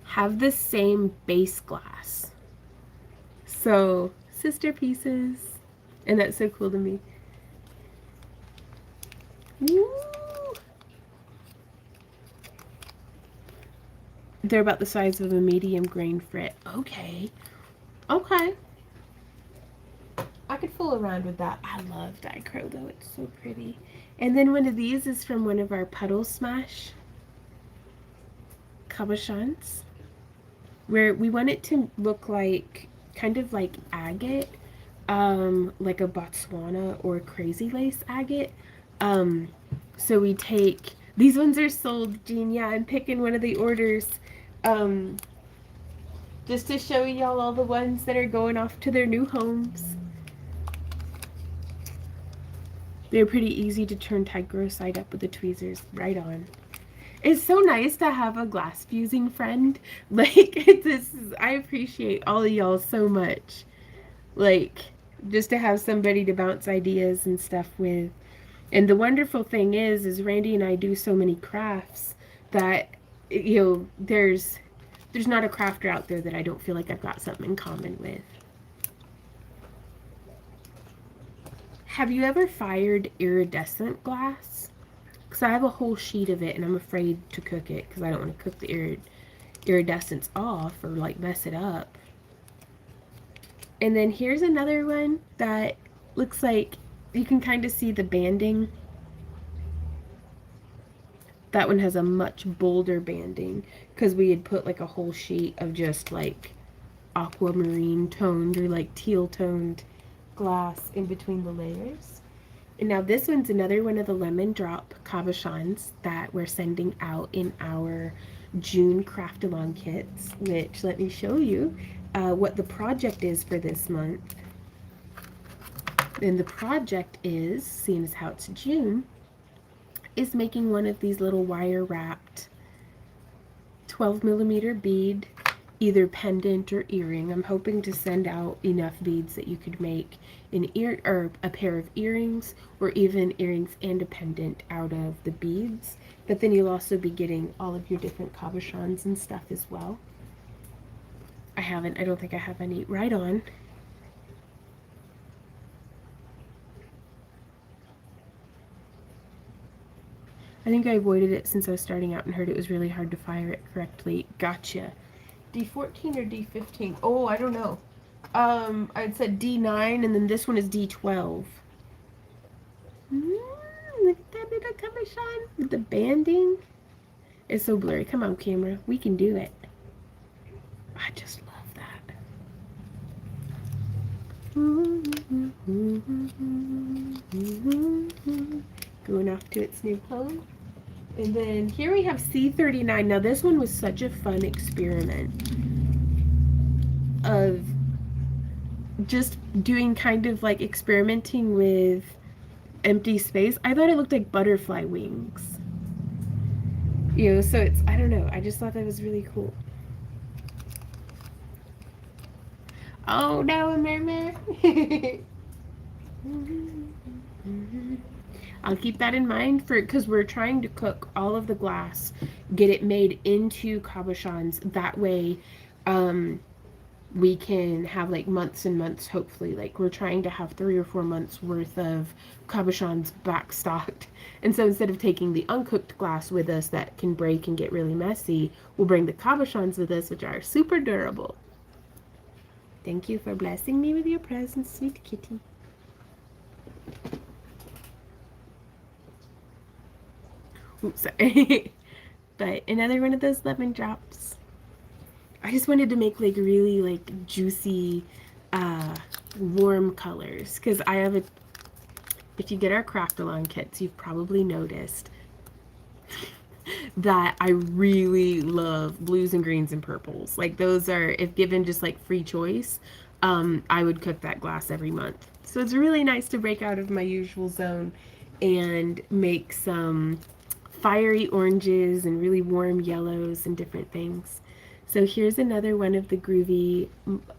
have the same base glass. So, sister pieces. And that's so cool to me. Woo! They're about the size of a medium grain frit. Okay. Okay. I could fool around with that. I love dichro though. It's so pretty. And then one of these is from one of our Puddle Smash cabochons, where we want it to look like kind of like agate, like a Botswana or crazy lace agate. So we take, these ones are sold, Jean. Yeah, I'm picking one of the orders. Just to show y'all all the ones that are going off to their new homes. They're pretty easy to turn dichro side up with the tweezers. Right on. It's so nice to have a glass fusing friend. Like, I appreciate all of y'all so much. Like, just to have somebody to bounce ideas and stuff with. And the wonderful thing is Randy and I do so many crafts that, you know, there's not a crafter out there that I don't feel like I've got something in common with. Have you ever fired iridescent glass? Because I have a whole sheet of it and I'm afraid to cook it because I don't want to cook the iridescence off or like mess it up. And then here's another one that looks like you can kind of see the banding. That one has a much bolder banding because we had put like a whole sheet of just like aquamarine toned or like teal toned glass in between the layers. And now this one's another one of the lemon drop cabochons that we're sending out in our June craft along kits, which let me show you what the project is for this month. And the project is, seeing as how it's June, is making one of these little wire wrapped 12mm bead, either pendant or earring. I'm hoping to send out enough beads that you could make an ear or a pair of earrings, or even earrings and a pendant out of the beads. But then you'll also be getting all of your different cabochons and stuff as well. I don't think I have any. Right on. I think I avoided it since I was starting out and heard it was really hard to fire it correctly. Gotcha. D14 or D15? Oh, I don't know. I'd said D9 and then this one is D12. Look at that little cabochon with the banding. It's so blurry. Come on, camera. We can do it. I just love that. Going off to its new home. And then here we have C39. Now this one was such a fun experiment of just doing kind of like experimenting with empty space. I thought it looked like butterfly wings. You know, so it's, I don't know. I just thought that was really cool. Oh no, a mermaid. I'll keep that in mind for because we're trying to cook all of the glass, get it made into cabochons. That way, we can have like months and months. Hopefully, like we're trying to have 3 or 4 months worth of cabochons back stocked. And so instead of taking the uncooked glass with us that can break and get really messy, we'll bring the cabochons with us, which are super durable. Thank you for blessing me with your presence, sweet kitty. Oops, sorry. But another one of those lemon drops. I just wanted to make like really like juicy, warm colors because I have a. If you get our craft along kits, you've probably noticed that I really love blues and greens and purples. Like those are, if given just like free choice, I would cook that glass every month. So it's really nice to break out of my usual zone and make some fiery oranges and really warm yellows and different things. So here's another one of the groovy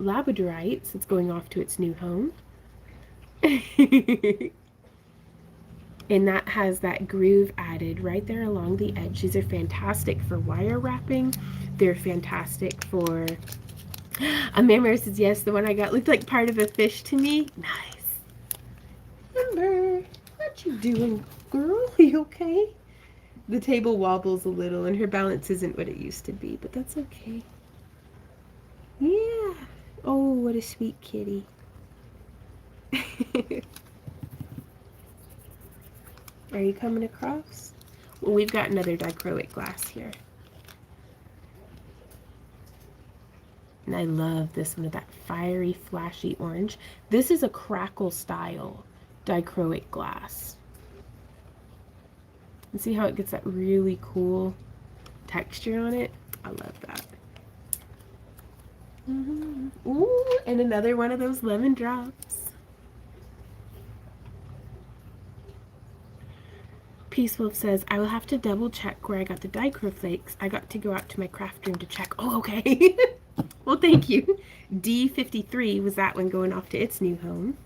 labradorites that's going off to its new home. And that has that groove added right there along the edge. These are fantastic for wire wrapping. They're fantastic for... Amber says, yes, the one I got looked like part of a fish to me. Nice. Amber, what you doing, girl? You okay? The table wobbles a little and her balance isn't what it used to be, but that's okay. Yeah. Oh, what a sweet kitty. Are you coming across? Well, we've got another dichroic glass here. And I love this one with that fiery, flashy orange. This is a crackle style dichroic glass. And see how it gets that really cool texture on it? I love that. Ooh, and another one of those lemon drops. Peace Wolf says, I will have to double check where I got the dichro flakes. I got to go out to my craft room to check. Oh, okay. Well, thank you. D53 was that one going off to its new home.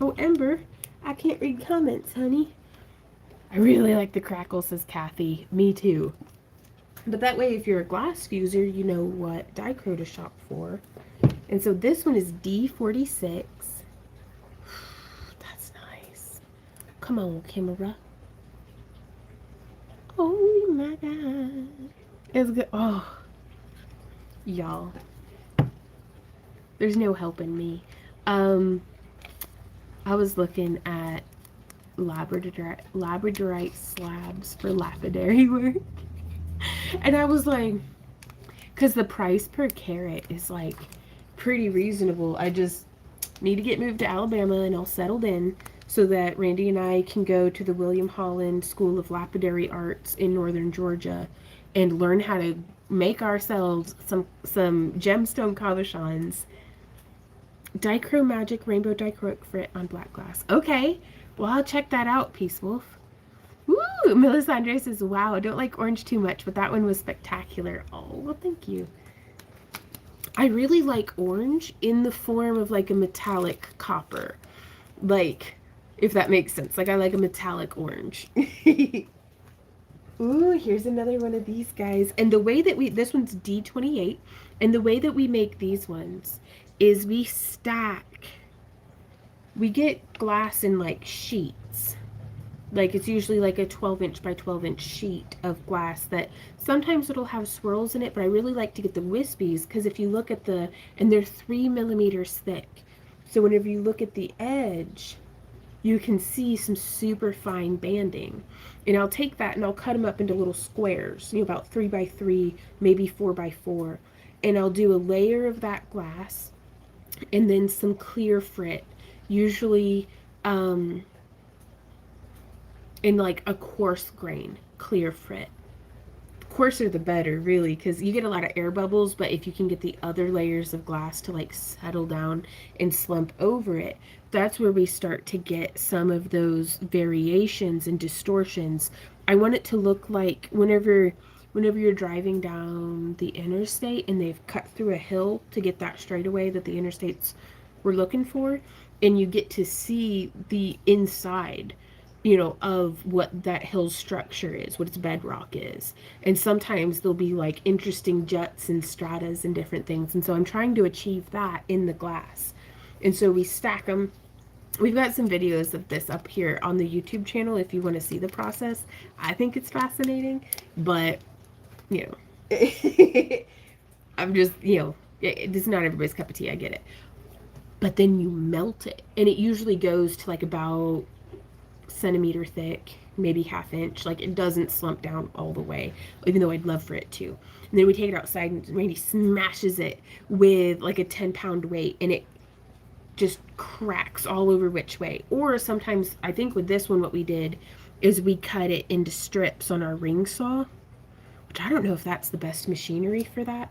Oh, Ember, I can't read comments, honey. I really like the crackle, says Kathy. Me too. But that way, if you're a glass fuser, you know what dichro to shop for. And so this one is D46. That's nice. Come on, camera. Oh my god. It's good. Oh. Y'all. There's no helping me. I was looking at labradorite slabs for lapidary work. And I was like, because the price per carat is like pretty reasonable. I just need to get moved to Alabama and all settled in so that Randy and I can go to the William Holland School of Lapidary Arts in northern Georgia and learn how to make ourselves some gemstone cabochons. Dichro Magic Rainbow Dichroic Frit on black glass. Okay, well I'll check that out, Peace Wolf. Woo! Melisandre says, wow, I don't like orange too much, but that one was spectacular. Oh, well, thank you. I really like orange in the form of like a metallic copper. Like, if that makes sense. Like, I like a metallic orange. Ooh, here's another one of these guys. And the way that this one's D28, and the way that we make these ones is we stack, we get glass in like sheets. Like it's usually like a 12-inch by 12-inch sheet of glass that sometimes it'll have swirls in it, but I really like to get the wispies because if you look at and they're 3 millimeters thick. So whenever you look at the edge, you can see some super fine banding. And I'll take that and I'll cut them up into little squares, about 3 by 3, maybe 4 by 4. And I'll do a layer of that glass and then some clear frit, usually in like a coarse grain clear frit. The coarser the better, really, because you get a lot of air bubbles, but if you can get the other layers of glass to like settle down and slump over it, that's where we start to get some of those variations and distortions. I want it to look like whenever you're driving down the interstate and they've cut through a hill to get that straightaway that the interstates were looking for, and you get to see the inside. of what that hill's structure is, what its bedrock is. And sometimes there'll be like interesting juts and stratas and different things. And so I'm trying to achieve that in the glass. And so we stack them. We've got some videos of this up here on the YouTube channel if you want to see the process. I think it's fascinating, but, I'm just, this is not everybody's cup of tea. I get it. But then you melt it, and it usually goes to like about centimeter thick, maybe half inch. Like it doesn't slump down all the way, even though I'd love for it to. And then we take it outside and Randy smashes it with like a 10-pound weight, and it just cracks all over which way. Or sometimes, I think with this one, what we did is we cut it into strips on our ring saw, which I don't know if that's the best machinery for that.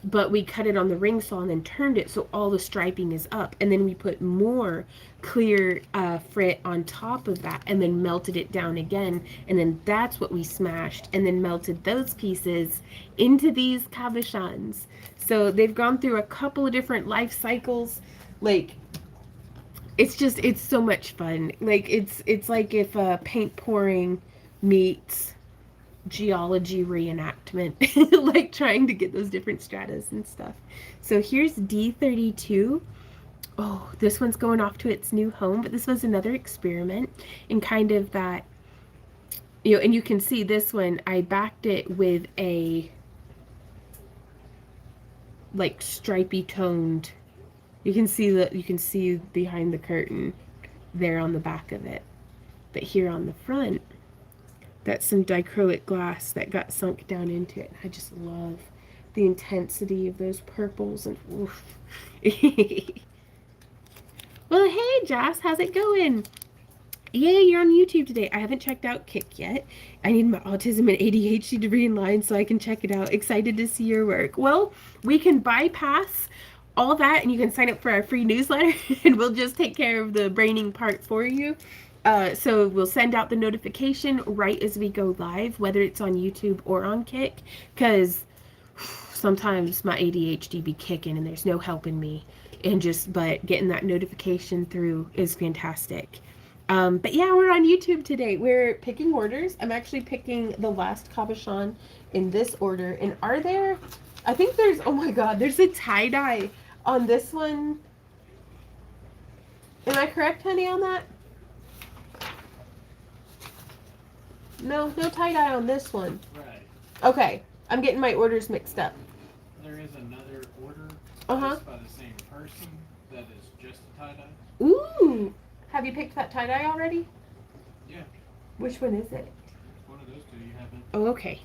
But we cut it on the ring saw and then turned it so all the striping is up, and then we put more clear frit on top of that and then melted it down again, and then that's what we smashed and then melted those pieces into these cabochons. So they've gone through a couple of different life cycles. Like it's so much fun. Like it's like if paint pouring meets geology reenactment, like trying to get those different stratas and stuff. So here's D32. Oh, this one's going off to its new home, but this was another experiment in kind of that, and you can see this one, I backed it with a like stripy toned, you can see behind the curtain there on the back of it. But here on the front, that's some dichroic glass that got sunk down into it. I just love the intensity of those purples and oof. Well, hey Joss, how's it going? Yay, you're on YouTube today. I haven't checked out Kick yet. I need my autism and ADHD degree in line so I can check it out. Excited to see your work. Well, we can bypass all that and you can sign up for our free newsletter and we'll just take care of the braining part for you. So we'll send out the notification right as we go live, whether it's on YouTube or on Kick, because sometimes my ADHD be kicking and there's no helping me. But getting that notification through is fantastic. But yeah, we're on YouTube today. We're picking orders. I'm actually picking the last cabochon in this order. And I think oh my God, there's a tie-dye on this one. Am I correct, honey, on that? No tie-dye on this one. Right. Okay, I'm getting my orders mixed up. There is another order Uh-huh. by the same person that is just a tie-dye. Ooh! Have you picked that tie-dye already? Yeah. Which one is it? One of those two you haven't. Oh, okay.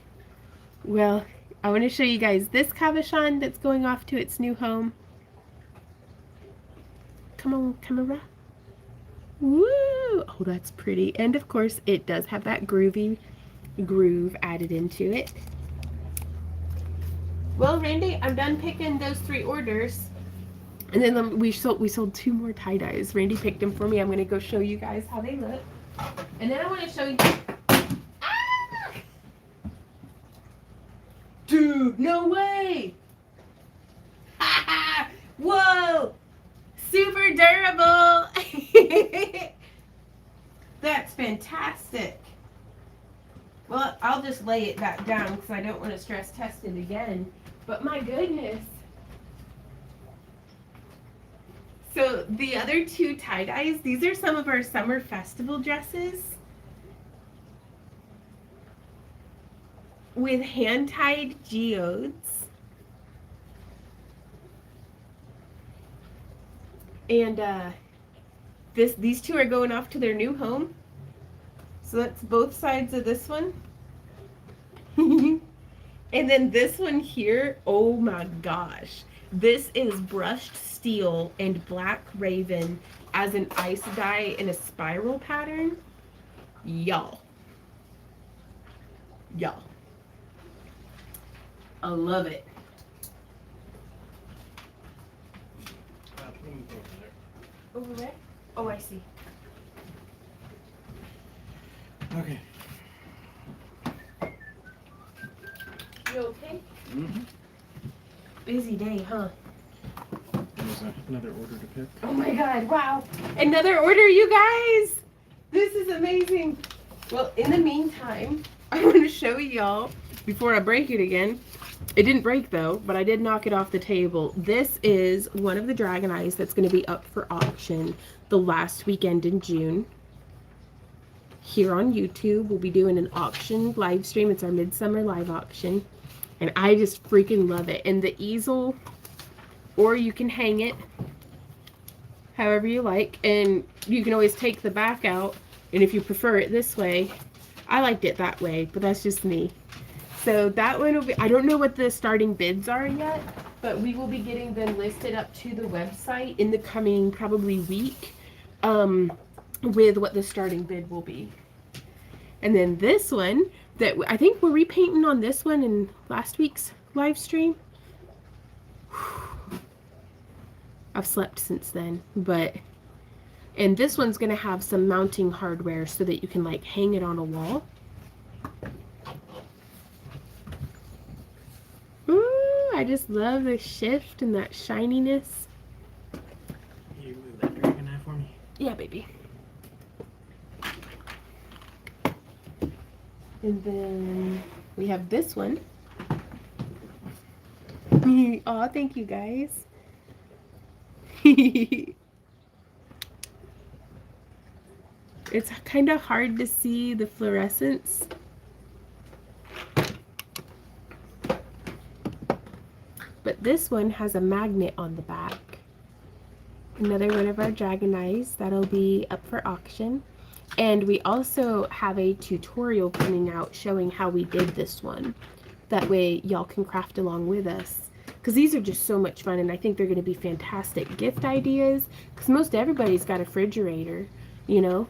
Well, I want to show you guys this cabochon that's going off to its new home. Come on, camera. Woo! Oh, that's pretty. And of course, it does have that groovy groove added into it. Well, Randy, I'm done picking those 3 orders. And then we sold 2 more tie-dyes. Randy picked them for me. I'm going to go show you guys how they look. And then I want to show you... Ah! Dude, no way! Whoa! Super durable! That's fantastic. Well, I'll just lay it back down because I don't want to stress test it again. But my goodness. So the other 2 tie-dyes, these are some of our summer festival dresses with hand-tied geodes. And these 2 are going off to their new home. So that's both sides of this one. And then this one here, oh my gosh. This is brushed steel and black raven as an ice dye in a spiral pattern. Y'all. I love it. Over there? Oh, I see. Okay. You okay? Mm-hmm. Busy day, huh? It was another order to pick. Oh my god, wow. Another order, you guys! This is amazing. Well, in the meantime, I want to show y'all, before I break it again. It didn't break though, but I did knock it off the table. This is one of the Dragon Eyes that's going to be up for auction the last weekend in June. Here on YouTube, we'll be doing an auction live stream. It's our Midsummer live auction. And I just freaking love it. And the easel, or you can hang it however you like. And you can always take the back out. And if you prefer it this way, I liked it that way, but that's just me. So that one will be, I don't know what the starting bids are yet, but we will be getting them listed up to the website in the coming probably week with what the starting bid will be. And then this one, that I think we're repainting on this one in last week's live stream. I've slept since then, and this one's going to have some mounting hardware so that you can like hang it on a wall. Ooh, I just love the shift and that shininess. You move that dragon eye for me? Yeah, baby. And then we have this one. Aw, thank you guys. It's kind of hard to see the fluorescence. But this one has a magnet on the back. Another one of our Dragon Eyes that'll be up for auction. And we also have a tutorial coming out showing how we did this one. That way y'all can craft along with us. Because these are just so much fun, and I think they're going to be fantastic gift ideas. Because most everybody's got a refrigerator, you know?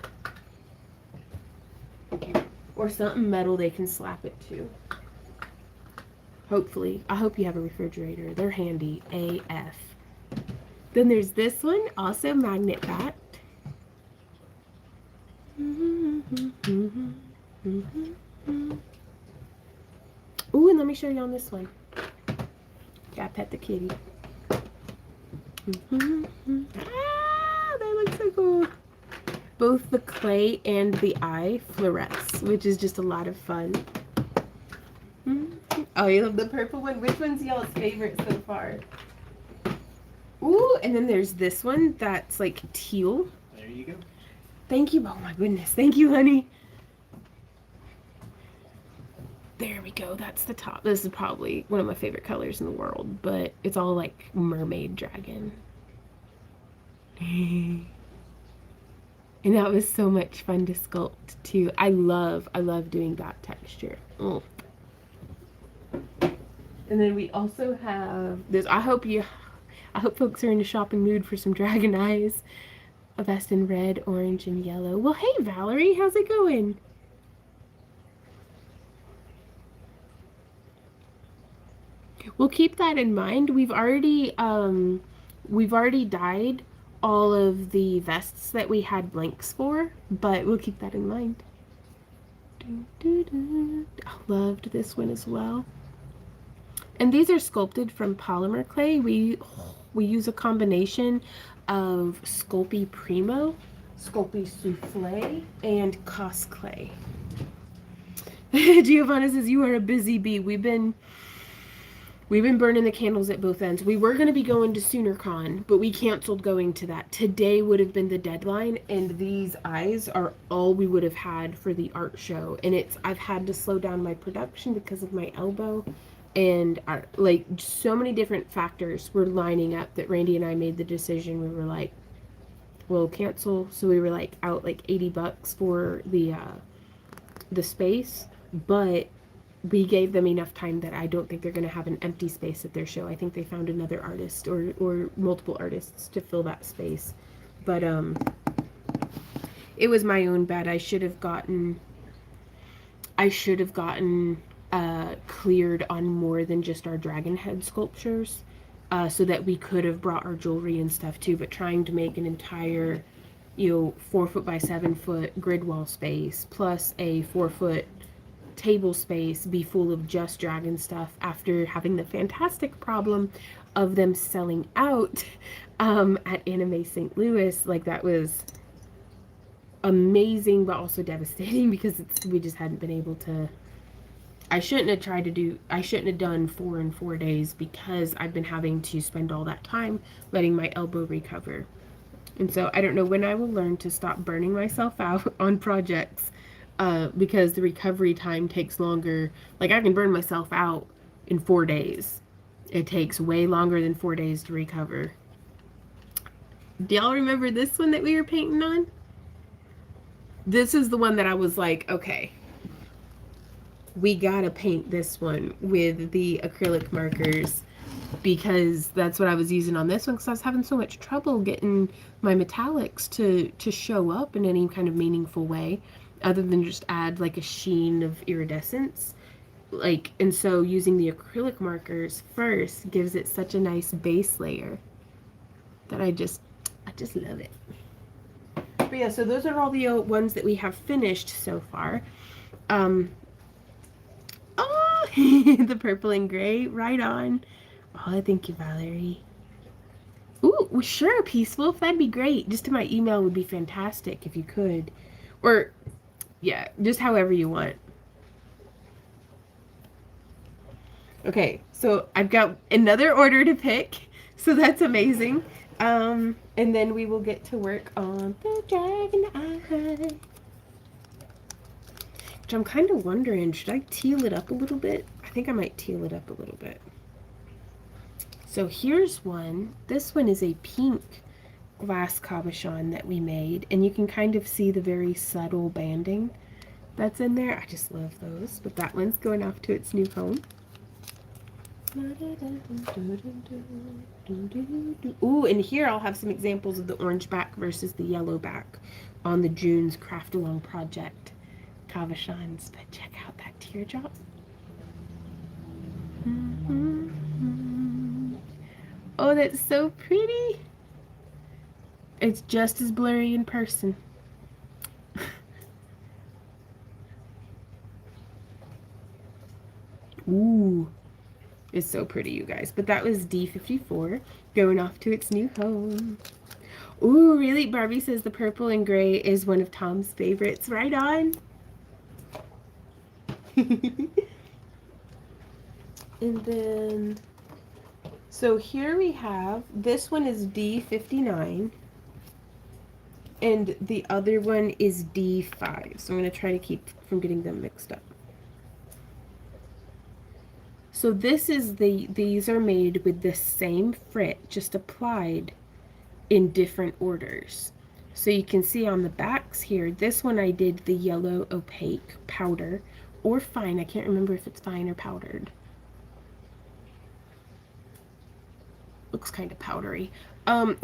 Or something metal they can slap it to. Hopefully. I hope you have a refrigerator. They're handy AF. Then there's this one, also magnet backed. Ooh, and let me show you on this one. Gotta pet the kitty. Ah, they look so cool. Both the clay and the eye fluoresce, which is just a lot of fun. Oh, you love the purple one? Which one's y'all's favorite so far? Ooh, and then there's this one that's like teal. There you go. Thank you. Oh my goodness. Thank you, honey. There we go. That's the top. This is probably one of my favorite colors in the world, but it's all like mermaid dragon. And that was so much fun to sculpt too. I love doing that texture. Mm. And then we also have this. I hope folks are in a shopping mood for some Dragon Eyes. A vest in red, orange, and yellow. Well, hey Valerie, how's it going? We'll keep that in mind. We've already dyed all of the vests that we had blanks for, but we'll keep that in mind. I loved this one as well. And these are sculpted from polymer clay. We use a combination of Sculpey Primo, Sculpey Souffle, and Cos Clay. Giovanna says, you are a busy bee. We've been burning the candles at both ends. We were going to be going to SoonerCon, but we canceled going to that. Today would have been the deadline, and these eyes are all we would have had for the art show. And I've had to slow down my production because of my elbow. And like so many different factors were lining up that Randy and I made the decision. We were like, well, cancel. So we were like out like $80 for the space, but we gave them enough time that I don't think they're going to have an empty space at their show. I think they found another artist or multiple artists to fill that space. But it was my own bad. I should have gotten cleared on more than just our dragon head sculptures, so that we could have brought our jewelry and stuff too. But trying to make an entire 4 foot by 7 foot grid wall space plus a 4 foot table space be full of just dragon stuff after having the fantastic problem of them selling out at Anime St. Louis, like that was amazing, but also devastating because we just hadn't been able to. I shouldn't have done 4 in 4 days because I've been having to spend all that time letting my elbow recover. And so I don't know when I will learn to stop burning myself out on projects because the recovery time takes longer. Like I can burn myself out in 4 days. It takes way longer than 4 days to recover. Do y'all remember this one that we were painting on? This is the one that I was like, okay, we gotta paint this one with the acrylic markers because that's what I was using on this one because I was having so much trouble getting my metallics to show up in any kind of meaningful way other than just add like a sheen of iridescence. Like, and so using the acrylic markers first gives it such a nice base layer that I just love it. But yeah, so those are all the ones that we have finished so far. Oh, the purple and gray, right on. Oh, thank you, Valerie. Ooh, well, sure, Peaceful. That'd be great. Just to my email would be fantastic if you could. Or, yeah, just however you want. Okay, so I've got another order to pick, so that's amazing. And then we will get to work on the dragon eye. Which I'm kind of wondering, should I teal it up a little bit? I think I might teal it up a little bit. So here's one. This one is a pink glass cabochon that we made, and you can kind of see the very subtle banding that's in there. I just love those. But that one's going off to its new home. Ooh, and here I'll have some examples of the orange back versus the yellow back on the June's Craft Along project cabochons. But check out that teardrop. Oh, that's so pretty. It's just as blurry in person. Ooh. It's so pretty, you guys. But that was D54 going off to its new home. Ooh, really? Barbie says the purple and gray is one of Tom's favorites. Right on. And then, so here we have, this one is D59. And the other one is D5. So I'm going to try to keep from getting them mixed up. So this is these are made with the same frit, just applied in different orders. So you can see on the backs here, this one I did the yellow opaque powder or fine. I can't remember if it's fine or powdered. Looks kind of powdery. And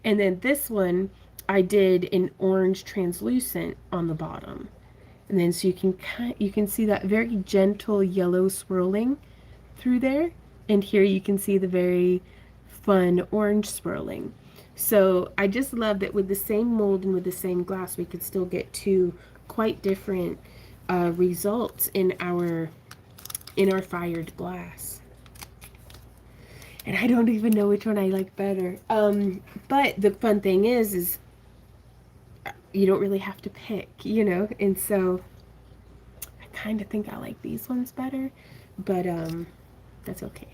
then this one I did an orange translucent on the bottom. And then so you can see that very gentle yellow swirling through there. And here you can see the very fun orange swirling. So I just love that with the same mold and with the same glass, we could still get two quite different results in our fired glass. And I don't even know which one I like better. But the fun thing is you don't really have to pick, you know? And so I kind of think I like these ones better, but that's okay.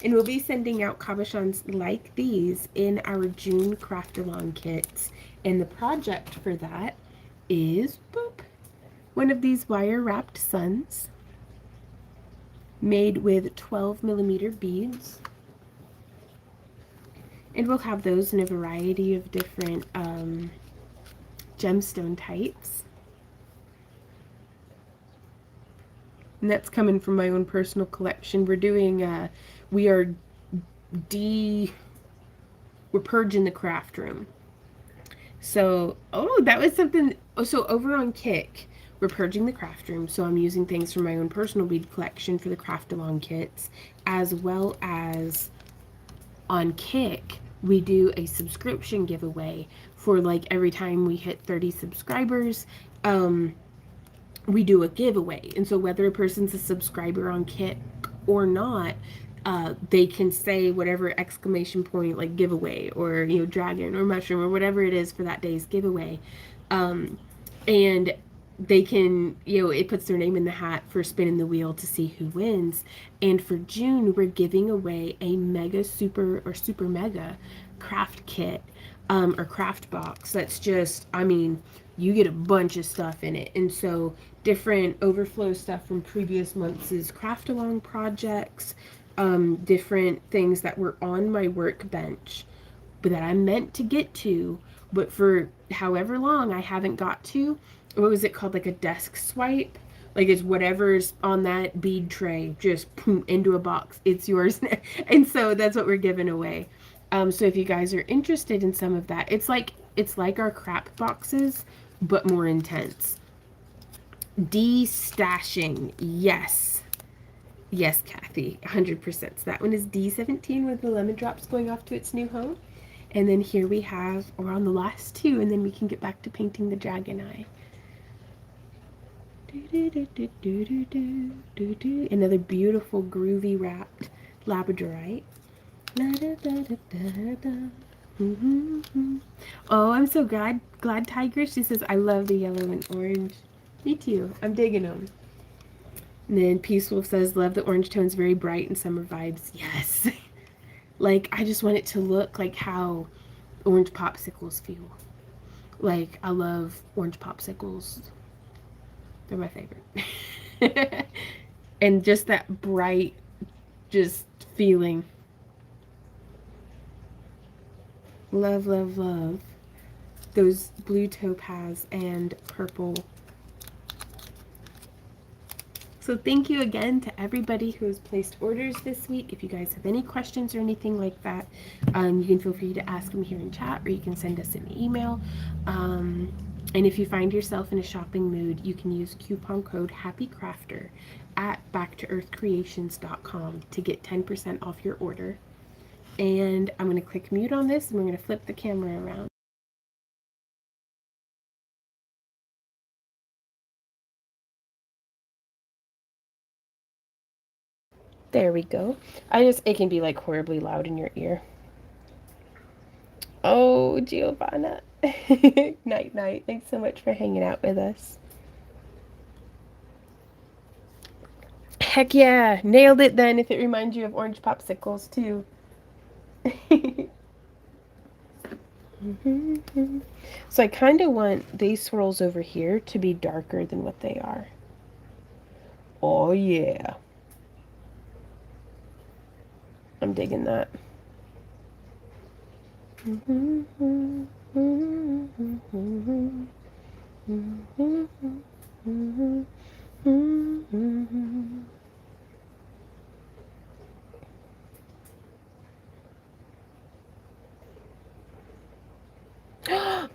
And we'll be sending out cabochons like these in our June Craft Along kits. And the project for that is, boop, one of these wire wrapped suns made with 12mm beads. And we'll have those in a variety of different gemstone types. And that's coming from my own personal collection. We're doing, we're purging the craft room. So, oh, that was something, so over on Kick, we're purging the craft room. So I'm using things from my own personal bead collection for the Craft Along kits, as well as on Kick, we do a subscription giveaway for like every time we hit 30 subscribers, we do a giveaway. And so whether a person's a subscriber on Kick or not, they can say whatever exclamation point, like giveaway, or dragon or mushroom or whatever it is for that day's giveaway, and they can, it puts their name in the hat for spinning the wheel to see who wins. And for June, we're giving away a mega super or super mega craft kit, or craft box. That's just, I mean, you get a bunch of stuff in it. And so different overflow stuff from previous months' craft along projects, different things that were on my workbench but that I meant to get to, but for however long I haven't got to. What was it called? Like a desk swipe? Like it's whatever's on that bead tray, just boom, into a box. It's yours. And so that's what we're giving away. So if you guys are interested in some of that, it's like our crap boxes, but more intense. De-stashing, yes. Yes, Kathy, 100%. So that one is D17 with the lemon drops going off to its new home. And then here we have, we're on the last two, and then we can get back to painting the dragon eye. Another beautiful groovy wrapped labradorite. Oh, I'm so glad Tiger. She says, I love the yellow and orange. Me too. I'm digging them. And then Peace Wolf says, love the orange tones, very bright and summer vibes. Yes. Like, I just want it to look like how orange popsicles feel. Like, I love orange popsicles. They're my favorite. And just that bright, just feeling. Love, love, love. Those blue topaz and purple. So thank you again to everybody who has placed orders this week. If you guys have any questions or anything like that, you can feel free to ask them here in chat, or you can send us an email. And if you find yourself in a shopping mood, you can use coupon code HAPPYCRAFTER at backtoearthcreations.com to get 10% off your order. And I'm going to click mute on this, and we're going to flip the camera around. There we go. It can be like horribly loud in your ear. Oh, Giovanna. Night, night. Thanks so much for hanging out with us. Heck yeah. Nailed it then, if it reminds you of orange popsicles, too. So I kind of want these swirls over here to be darker than what they are. Oh, yeah. I'm digging that.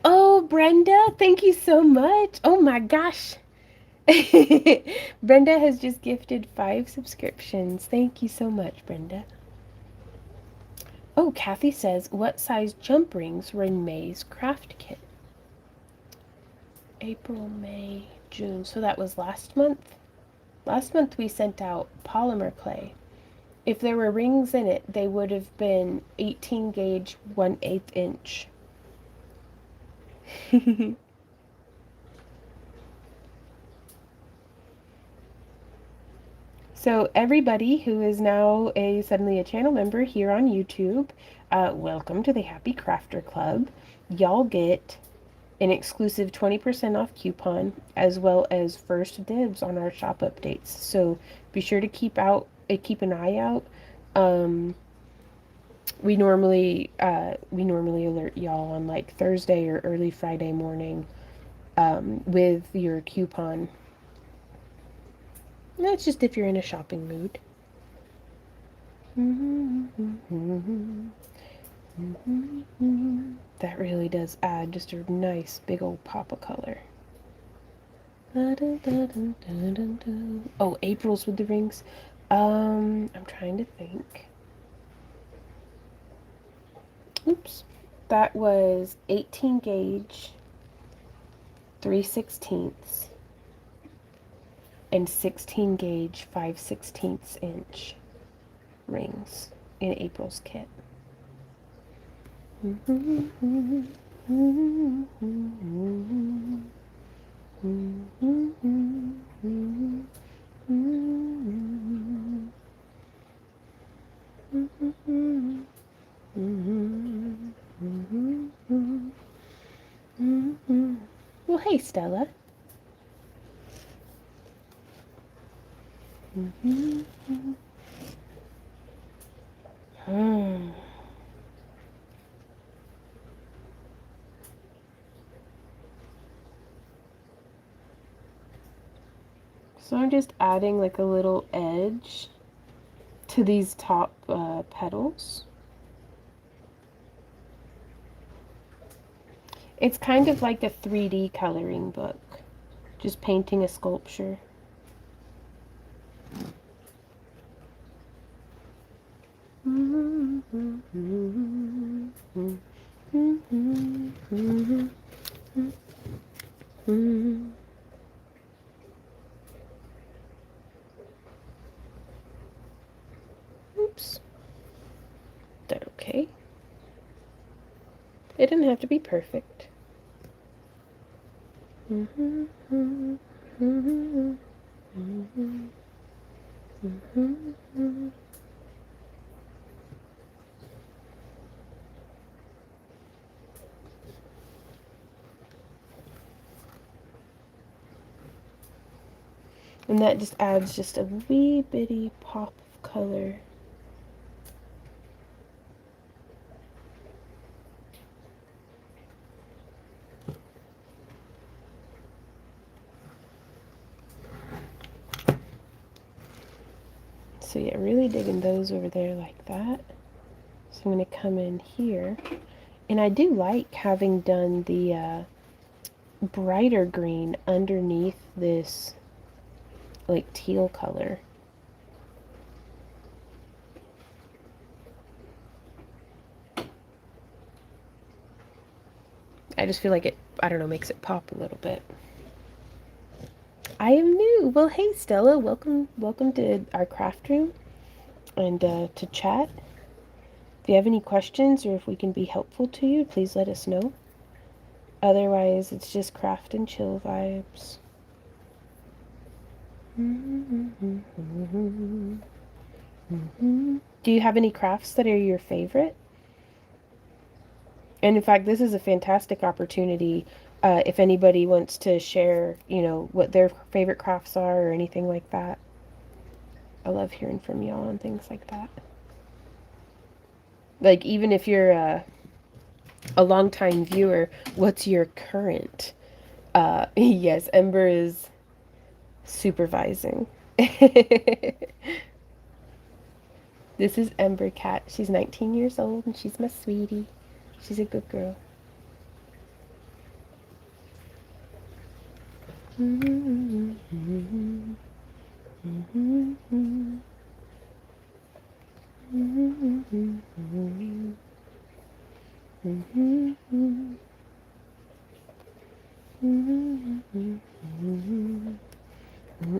Oh, Brenda, thank you so much. Oh my gosh. Brenda has just gifted 5 subscriptions. Thank you so much, Brenda. Oh, Kathy says, what size jump rings were in May's craft kit? April, May, June. So that was last month? Last month we sent out polymer clay. If there were rings in it, they would have been 18 gauge, 1/8 inch. So everybody who is now suddenly a channel member here on YouTube, welcome to the Happy Crafter Club. Y'all get an exclusive 20% off coupon, as well as first dibs on our shop updates. So be sure to keep an eye out. We normally alert y'all on like Thursday or early Friday morning, with your coupon. That's just if you're in a shopping mood. That really does add just a nice big old pop of color. Oh, April's with the rings. I'm trying to think. Oops. That was 18 gauge, 3/16 and 16 gauge, 5/16 inch. rings in April's kit. Well, hey, Stella. So I'm just adding like a little edge to these top petals. It's kind of like a 3D coloring book, just painting a sculpture. Oops. That okay? It didn't have to be perfect. And that just adds just a wee bitty pop of color. So yeah, really digging those over there like that. So I'm going to come in here. And I do like having done the brighter green underneath this like teal color. I just feel like it, I don't know, makes it pop a little bit. I am new. Well, hey Stella, welcome to our craft room and to chat. If you have any questions or if we can be helpful to you, please let us know. Otherwise, it's just craft and chill vibes. Do you have any crafts that are your favorite? And in fact, this is a fantastic opportunity if anybody wants to share, what their favorite crafts are or anything like that. I love hearing from y'all and things like that. Like, even if you're a longtime viewer, what's your current? Yes, Ember is supervising. This is Ember Cat. She's 19 years old and she's my sweetie. She's a good girl.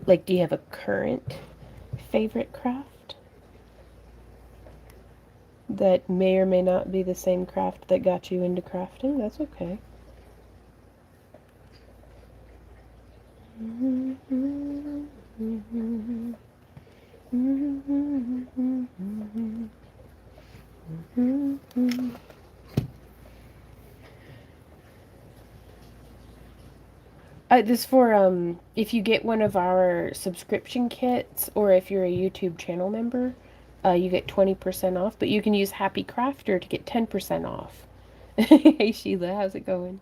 Like, do you have a current favorite craft that may or may not be the same craft that got you into crafting? That's okay. This for if you get one of our subscription kits or if you're a YouTube channel member, you get 20% off, but you can use Happy Crafter to get 10% off. Hey Sheila, how's it going?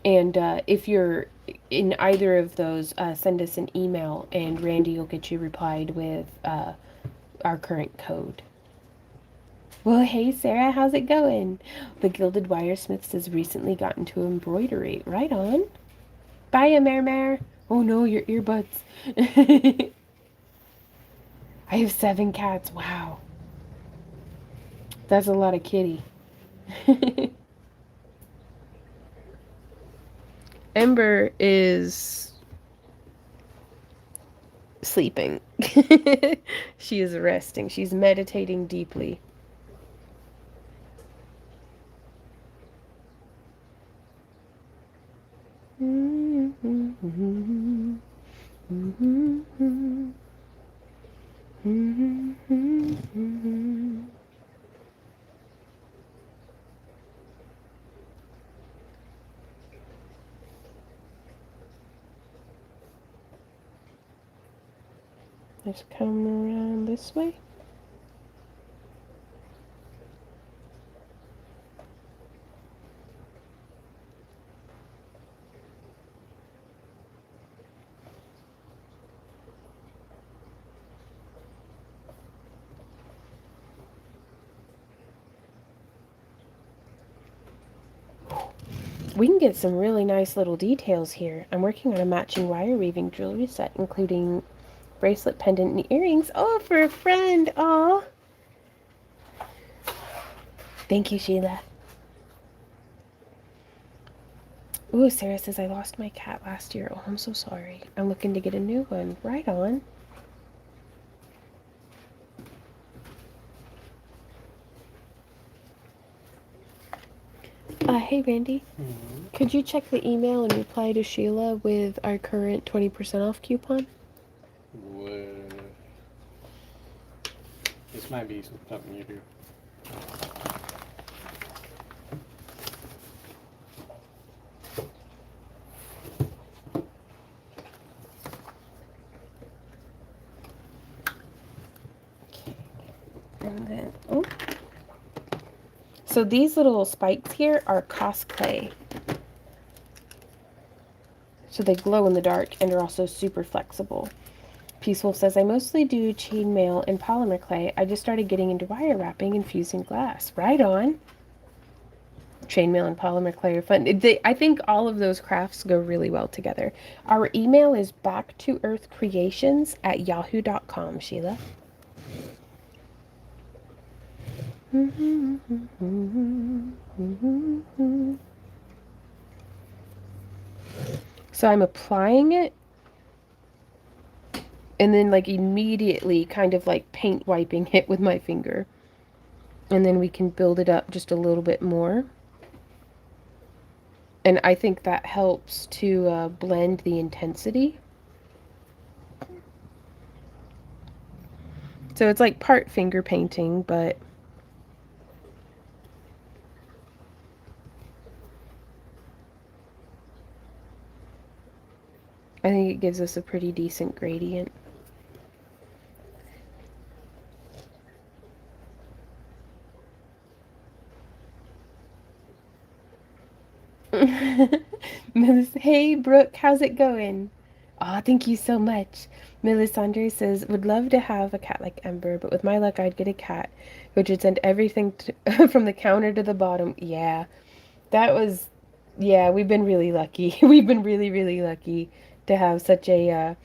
And if you're in either of those, send us an email and Randy will get you replied with our current code. Well, hey Sarah, how's it going? The Gilded Wiresmiths has recently gotten to embroidery. Right on. Bye, Mare. Oh no, your earbuds. I have 7 cats. Wow. That's a lot of kitty. Ember is sleeping. She is resting. She's meditating deeply. Let's come around this way. We can get some really nice little details here. I'm working on a matching wire weaving jewelry set, including bracelet, pendant, and earrings. Oh, for a friend. Aw. Thank you, Sheila. Ooh, Sarah says I lost my cat last year. Oh, I'm so sorry. I'm looking to get a new one. Right on. Hey, Randy. Mm-hmm. Could you check the email and reply to Sheila with our current 20% off coupon? This might be something you do. And then, oh. So these little spikes here are cosplay. So they glow in the dark and are also super flexible. Peace Wolf says, I mostly do chainmail and polymer clay. I just started getting into wire wrapping and fusing glass. Right on. Chainmail and polymer clay are fun. I think all of those crafts go really well together. Our email is backtoearthcreations@yahoo.com, Sheila. So I'm applying it and then like immediately kind of like paint wiping it with my finger. And then we can build it up just a little bit more. And I think that helps to blend the intensity. So it's like part finger painting, but I think it gives us a pretty decent gradient. Hey, Brooke, how's it going? Aw, thank you so much. Melisandre says, would love to have a cat like Ember, but with my luck, I'd get a cat, which would send everything from the counter to the bottom. Yeah, that was, yeah, we've been really lucky. We've been really, really lucky to have such a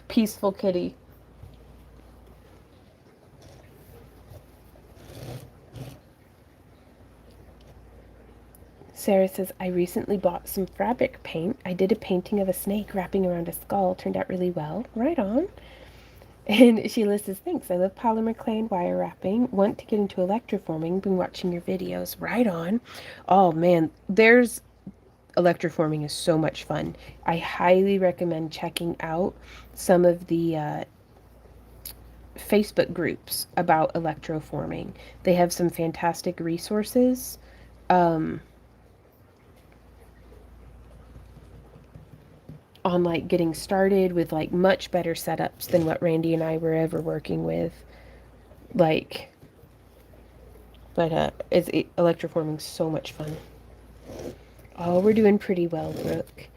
peaceful kitty. Sarah says, I recently bought some fabric paint. I did a painting of a snake wrapping around a skull. Turned out really well. Right on. And Sheila says, thanks. I love polymer clay and wire wrapping. Want to get into electroforming. Been watching your videos. Right on. Oh, man. Electroforming is so much fun. I highly recommend checking out some of the Facebook groups about electroforming. They have some fantastic resources. On like getting started with like much better setups than what Randy and I were ever working with. Like, but electroforming's so much fun. Oh, we're doing pretty well, Brooke.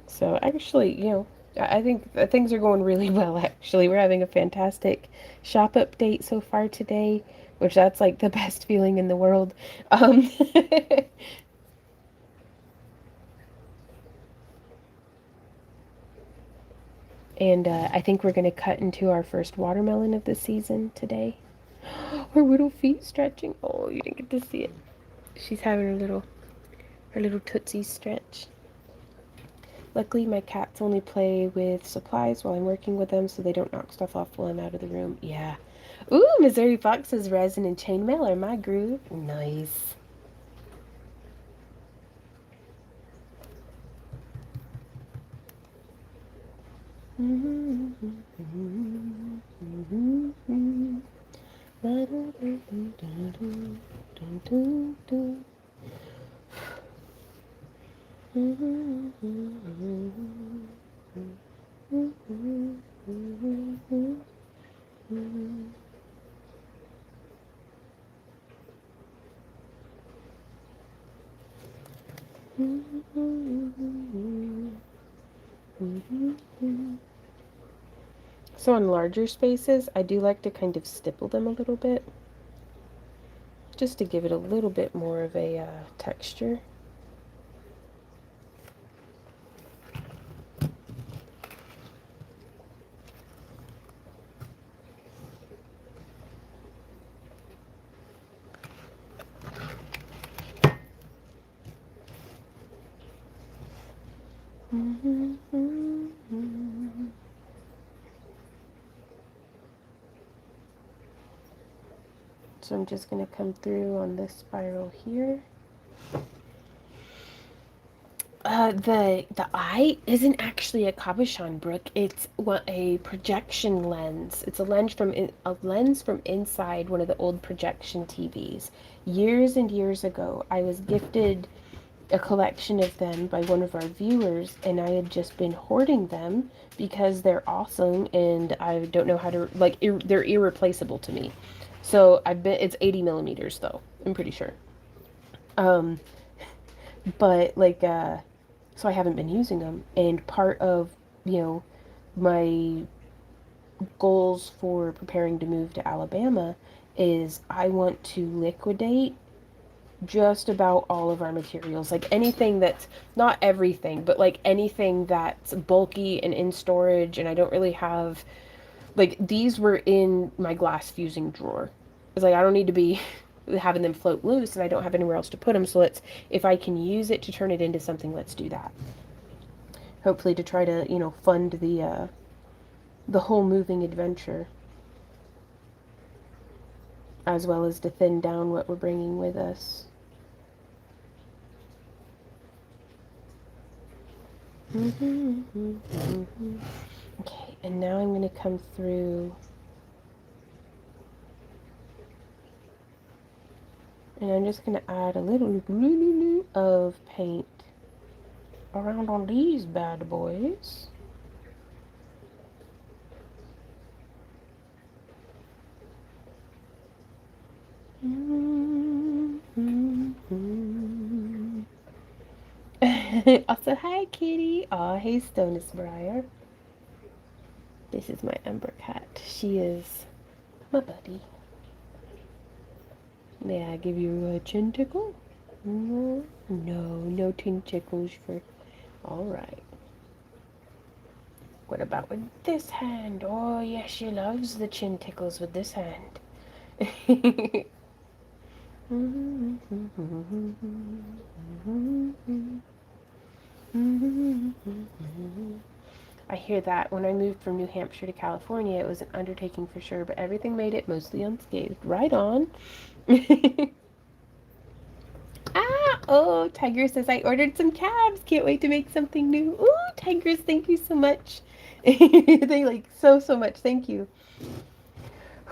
So actually, I think things are going really well. Actually, we're having a fantastic shop update so far today, which that's like the best feeling in the world. And I think we're going to cut into our first watermelon of the season today. Her little feet stretching. Oh, you didn't get to see it. She's having her little Her little tootsie stretch. Luckily, my cats only play with supplies while I'm working with them, so they don't knock stuff off while I'm out of the room. Yeah. Ooh, Missouri Fox's resin and chainmail are my groove. Nice. So on larger spaces, I do like to kind of stipple them a little bit, just to give it a little bit more of a texture. So I'm just going to come through on this spiral here. The eye isn't actually a cabochon, Brooke. It's a projection lens. It's a lens from inside one of the old projection TVs. Years and years ago, I was gifted a collection of them by one of our viewers, and I had just been hoarding them because they're awesome, and I don't know how to they're irreplaceable to me. So it's 80 millimeters though. I'm pretty sure. Um, but so I haven't been using them. And part of, my goals for preparing to move to Alabama is I want to liquidate just about all of our materials. Like anything that's not everything, but like anything that's bulky and in storage. And I don't really have, these were in my glass fusing drawer. It's like I don't need to be having them float loose, and I don't have anywhere else to put them. So if I can use it to turn it into something, let's do that. Hopefully to try to, fund the whole moving adventure, as well as to thin down what we're bringing with us. Okay, and now I'm going to come through, and I'm just going to add a little of paint around on these bad boys. Also, hi Kitty. Aw, hey Stonus Briar. This is my Ember cat. She is my buddy. May I give you a chin tickle? No, no chin tickles for... Alright. What about with this hand? Oh, yes, she loves the chin tickles with this hand. I hear that. When I moved from New Hampshire to California, it was an undertaking for sure, but everything made it mostly unscathed. Right on. Oh, Tiger says I ordered some cabs. Can't wait to make something new. Ooh, Tigers, thank you so much. They so much. Thank you.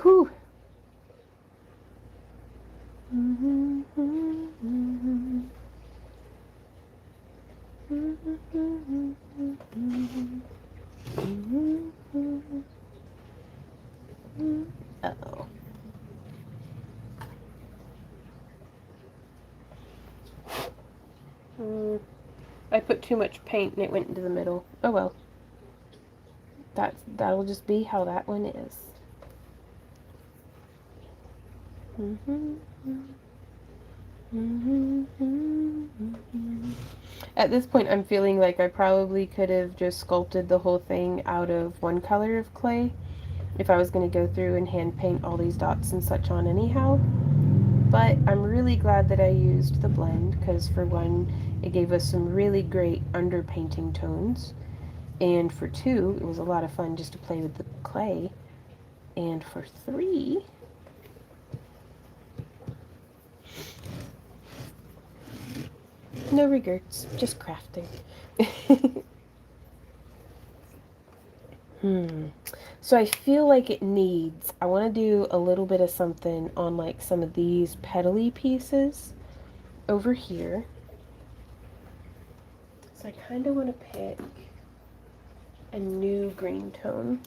Whew. Uh-oh. I put too much paint and it went into the middle. Oh well. That'll just be how that one is. At this point, I'm feeling like I probably could have just sculpted the whole thing out of one color of clay if I was going to go through and hand paint all these dots and such on anyhow. But I'm really glad that I used the blend because for one, it gave us some really great underpainting tones. And for two, it was a lot of fun just to play with the clay. And for three, no regrets, just crafting. So I feel like it needs, I want to do a little bit of something on like some of these petally pieces over here. So I kind of want to pick a new green tone.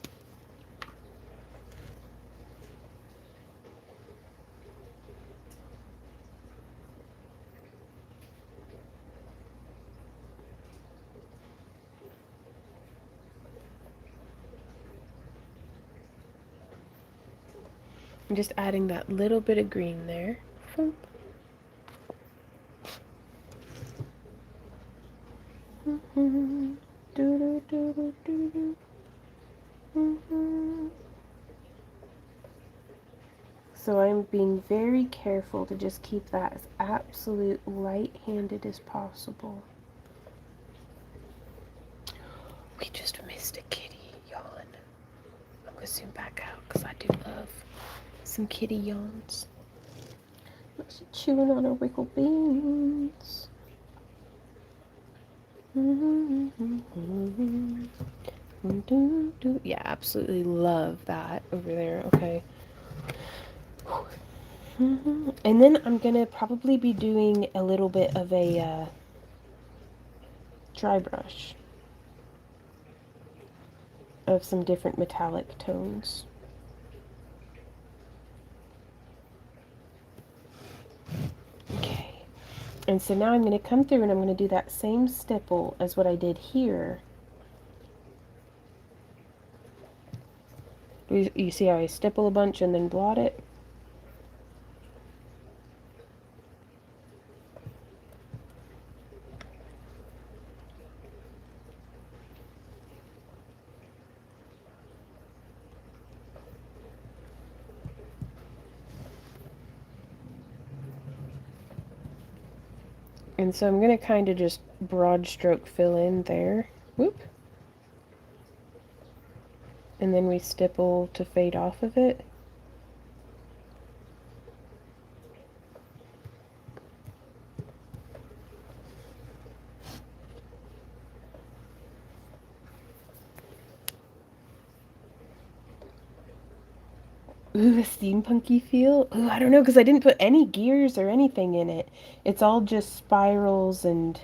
I'm just adding that little bit of green there. So I'm being very careful to just keep that as absolute light-handed as possible. We just missed a kitty yawn. I'm gonna zoom back out because I do love some kitty yawns. She's chewing on her wiggle beans. Yeah, absolutely love that over there. Okay. And then I'm gonna probably be doing a little bit of a dry brush of some different metallic tones. Okay. And so now I'm going to come through and I'm going to do that same stipple as what I did here. You see how I stipple a bunch and then blot it? And so I'm going to kind of just broad stroke fill in there. Whoop. And then we stipple to fade off of it. Ooh, a steampunky feel? Ooh, I don't know, because I didn't put any gears or anything in it. It's all just spirals and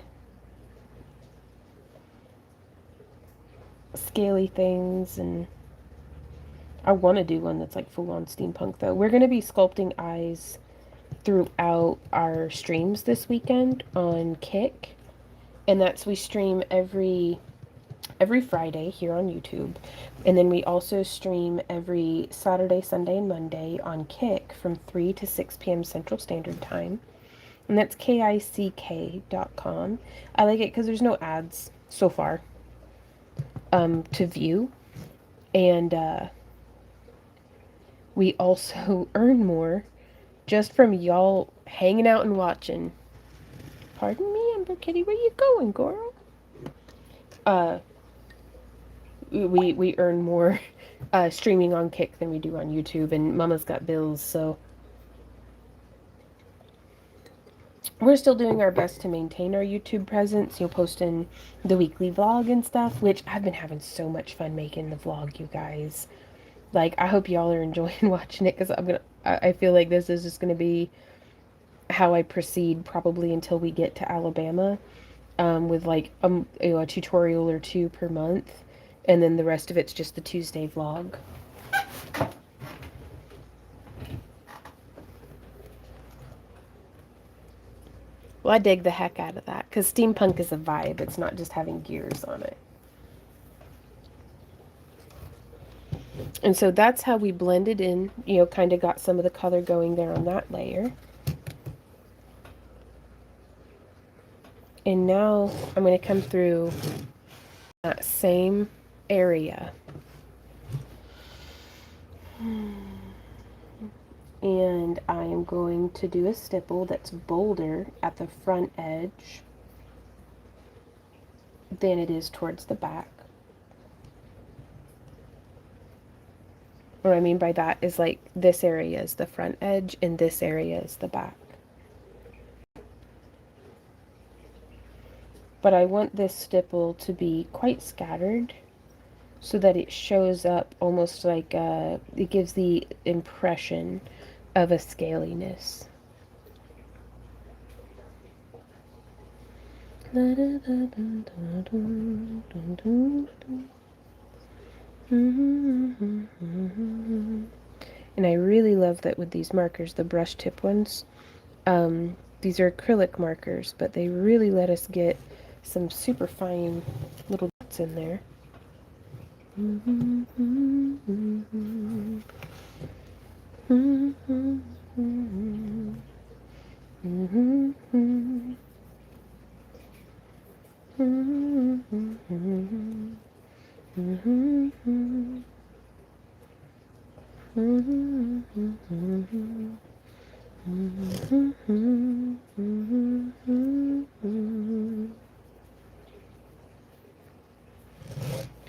scaly things, and I want to do one that's like full-on steampunk, though. We're going to be sculpting eyes throughout our streams this weekend on Kick, and that's we stream every Friday here on YouTube, and then we also stream every Saturday, Sunday, and Monday on Kick from 3 to 6 p.m. Central Standard Time, and that's kick.com. I like it because there's no ads so far to view, and we also earn more just from y'all hanging out and watching. Pardon me, Amber Kitty, where you going, girl? We earn more streaming on Kick than we do on YouTube, and Mama's got bills, so we're still doing our best to maintain our YouTube presence, posting the weekly vlog and stuff, which I've been having so much fun making the vlog, you guys. Like, I hope y'all are enjoying watching it, because I feel like this is just gonna be how I proceed probably until we get to Alabama, with like a tutorial or two per month, and then the rest of it's just the Tuesday vlog. Well, I dig the heck out of that, because steampunk is a vibe. It's not just having gears on it. And so that's how we blended in, kind of got some of the color going there on that layer. And now I'm going to come through that same area. And and I am going to do a stipple that's bolder at the front edge than it is towards the back. What I mean by that is like this area is the front edge and this area is the back. But I want this stipple to be quite scattered so that it shows up almost like it gives the impression of a scaliness. And I really love that with these markers, the brush tip ones. These are acrylic markers, but they really let us get some super fine little dots in there.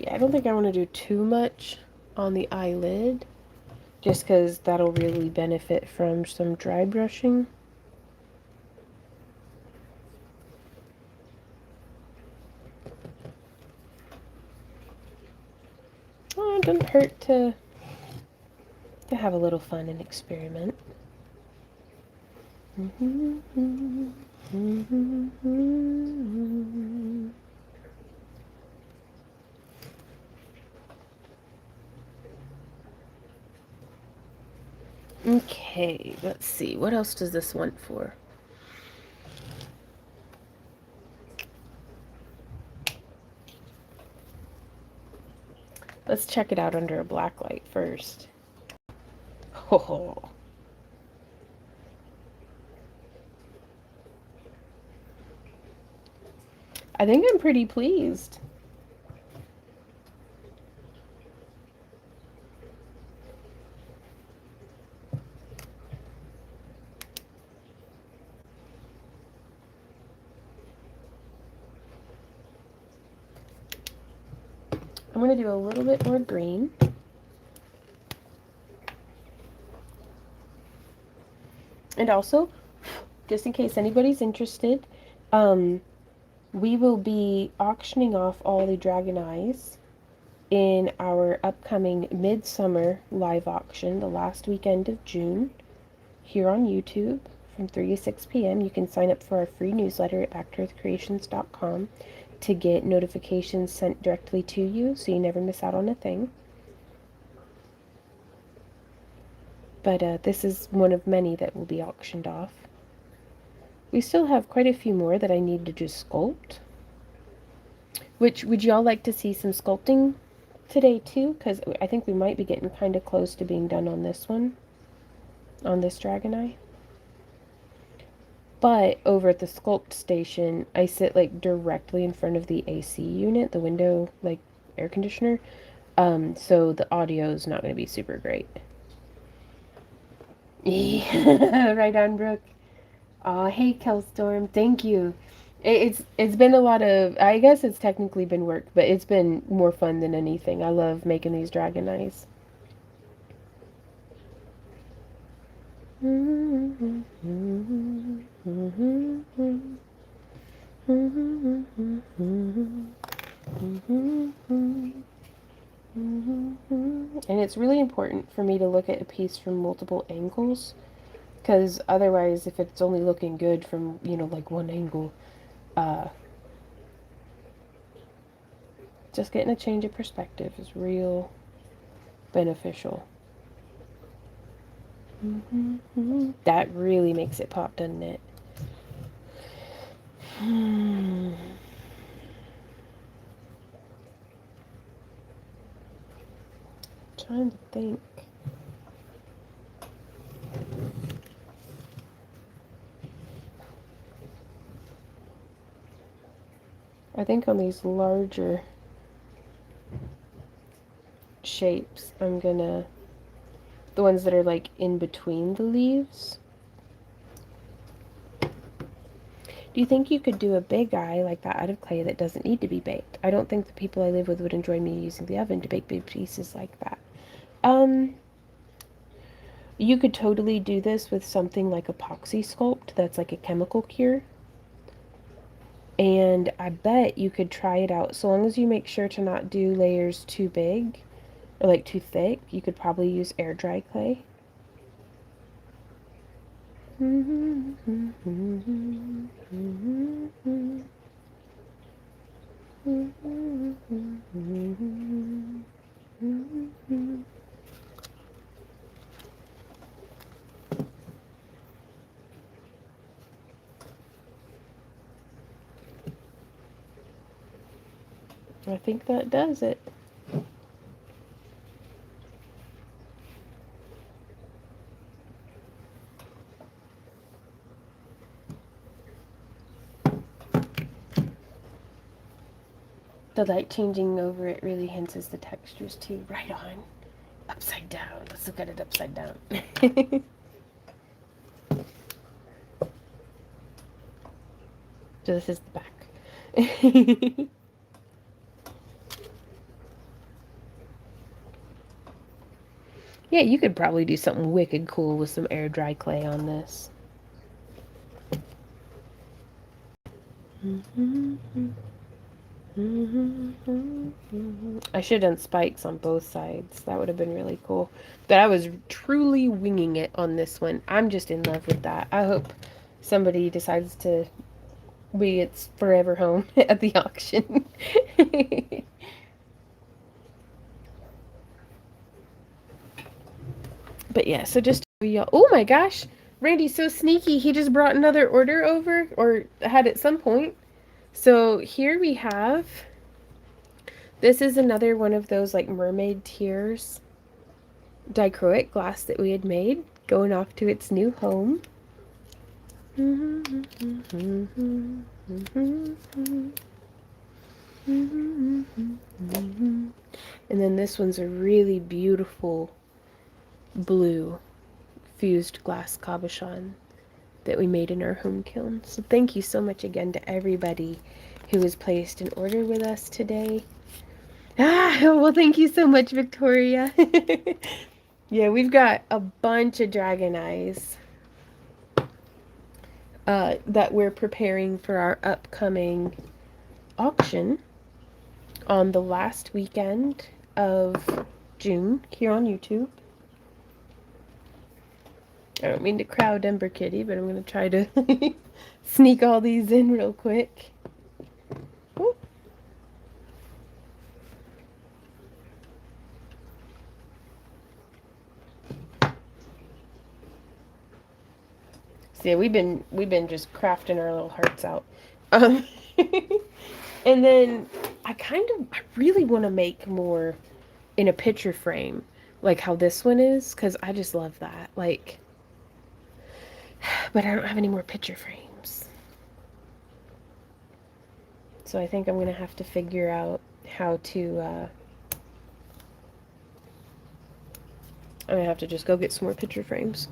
Yeah, I don't think I want to do too much on the eyelid, just because that'll really benefit from some dry brushing. Oh, it doesn't hurt to have a little fun and experiment. Okay, let's see. What else does this want for? Let's check it out under a black light first. Oh. I think I'm pretty pleased. I'm going to do a little bit more green. And also, just in case anybody's interested, we will be auctioning off all the dragon eyes in our upcoming Midsummer live auction the last weekend of June here on YouTube from 3 to 6 p.m. You can sign up for our free newsletter at backtoearthcreations.com to get notifications sent directly to you so you never miss out on a thing. But this is one of many that will be auctioned off. We still have quite a few more that I need to just sculpt. Which, would y'all like to see some sculpting today too? Because I think we might be getting kind of close to being done on this one. On this dragon eye. But over at the sculpt station, I sit like directly in front of the AC unit, the window like air conditioner. So the audio is not going to be super great. Right on, Brooke. Aw, hey, Kelstorm. Thank you. It's been a lot of, I guess it's technically been work, but it's been more fun than anything. I love making these dragon eyes. And it's really important for me to look at a piece from multiple angles, because otherwise, if it's only looking good from, like one angle, just getting a change of perspective is real beneficial. That really makes it pop, doesn't it? Trying to think. I think on these larger shapes, I'm gonna, the ones that are like in between the leaves. Do you think you could do a big eye like that out of clay that doesn't need to be baked? I don't think the people I live with would enjoy me using the oven to bake big pieces like that. You could totally do this with something like epoxy sculpt that's like a chemical cure. And I bet you could try it out. So long as you make sure to not do layers too big or like too thick, you could probably use air dry clay. I think that does it. The light changing over it really enhances the textures too. Right on. Upside down. Let's look at it upside down. So this is the back. Yeah, you could probably do something wicked cool with some air dry clay on this. I should have done spikes on both sides. That would have been really cool. But I was truly winging it on this one. I'm just in love with that. I hope somebody decides to be its forever home at the auction. But yeah, so just oh my gosh, Randy's so sneaky. He just brought another order over, or had at some point. So here we have, this is another one of those like mermaid tears dichroic glass that we had made, going off to its new home. And then this one's a really beautiful blue fused glass cabochon that we made in our home kiln. So thank you so much again to everybody who has placed an order with us today. Well, thank you so much, Victoria. Yeah, we've got a bunch of dragon eyes that we're preparing for our upcoming auction on the last weekend of June here on YouTube. I don't mean to crowd Ember Kitty, but I'm going to try to sneak all these in real quick. Ooh. So yeah, we've been just crafting our little hearts out. And then I really want to make more in a picture frame, like how this one is, because I just love that. Like, but I don't have any more picture frames. So I think I'm going to have to figure out how to, I'm going to have to just go get some more picture frames.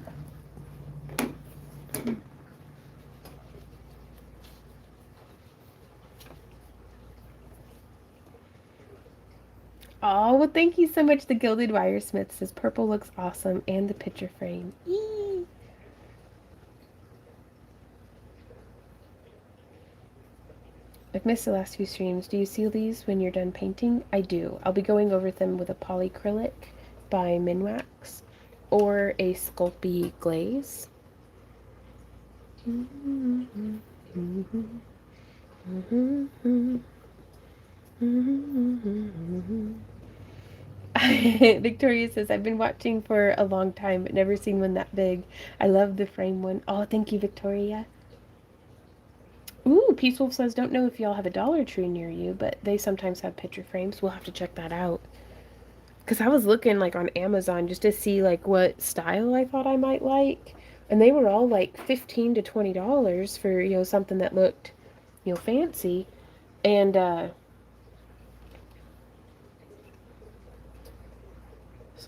Oh, well, thank you so much. The Gilded Wiresmith says purple looks awesome and the picture frame. Eee. I've missed the last few streams. Do you seal these when you're done painting? I do. I'll be going over them with a polyacrylic by Minwax or a Sculpey glaze. Victoria says, I've been watching for a long time, but never seen one that big. I love the frame one. Oh, thank you, Victoria. Ooh, Peace Wolf says, don't know if y'all have a Dollar Tree near you, but they sometimes have picture frames. We'll have to check that out. Because I was looking, like, on Amazon just to see, like, what style I thought I might like. And they were all, like, $15 to $20 for, you know, something that looked, you know, fancy. And, so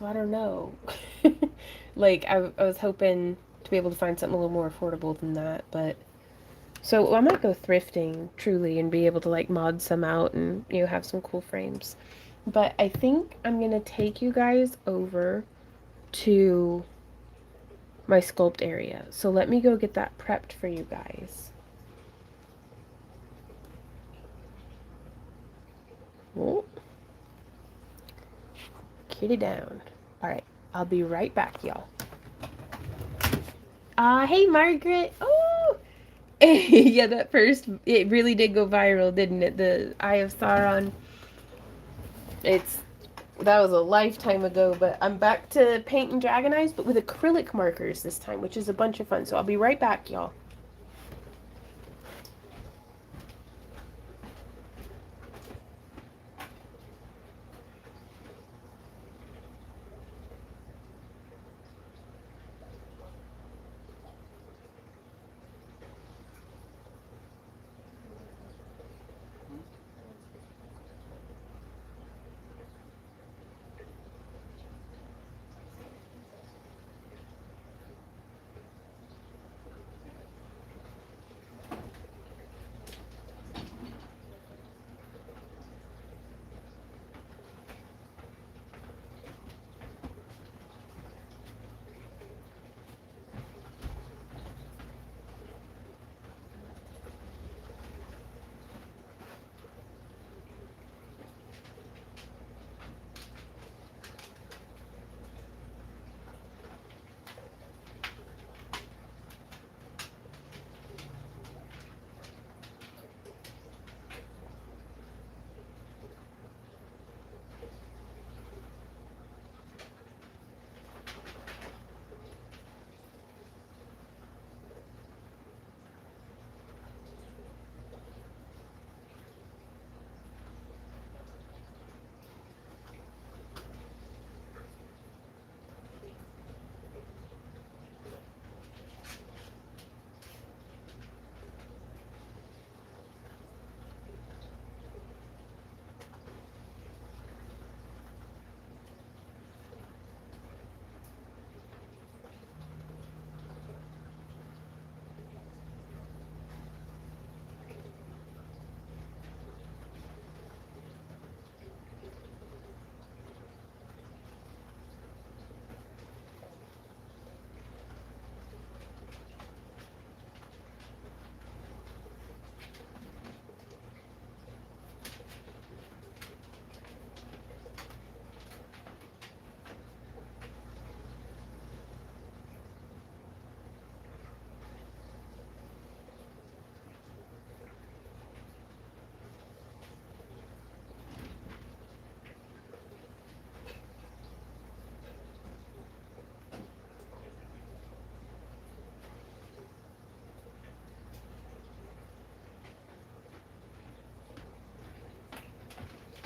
I don't know. Like, I was hoping to be able to find something a little more affordable than that, but so I might go thrifting truly and be able to like mod some out and have some cool frames. But I think I'm gonna take you guys over to my sculpt area. So let me go get that prepped for you guys. Oh, kitty down. All right, I'll be right back, y'all. Hey Margaret. Oh, yeah, that first it really did go viral, didn't it? The Eye of Sauron. It's That was a lifetime ago, but I'm back to painting dragon eyes, but with acrylic markers this time, which is a bunch of fun. So I'll be right back, y'all.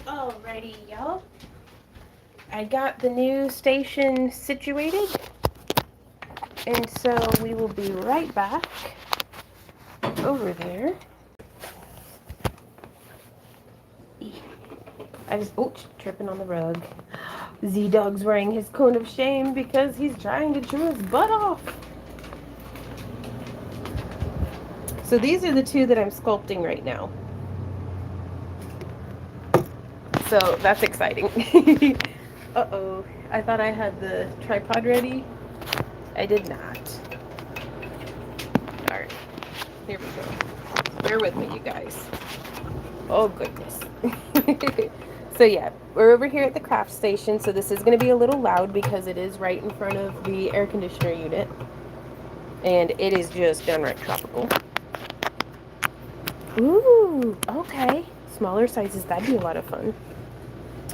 Alrighty, y'all. I got the new station situated, and so we will be right back over there. Tripping on the rug. Z-Dog's wearing his cone of shame because he's trying to chew his butt off. So these are the two that I'm sculpting right now. So that's exciting. Uh-oh. I thought I had the tripod ready. I did not. Darn. Here we go. Bear with me, you guys. Oh, goodness. So yeah, we're over here at the craft station, so this is going to be a little loud because it is right in front of the air conditioner unit. And it is just downright tropical. Ooh, okay. Smaller sizes, that'd be a lot of fun.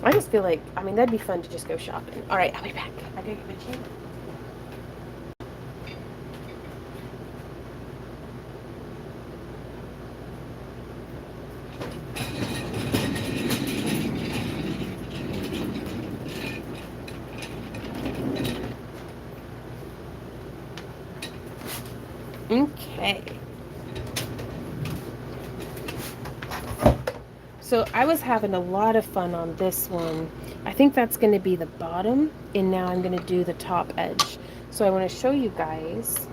I just feel like, that'd be fun to just go shopping. All right, I'll be back. I gotta get my chair. Okay. So I was having a lot of fun on this one. I think that's going to be the bottom, and now I'm going to do the top edge. So I want to show you guys.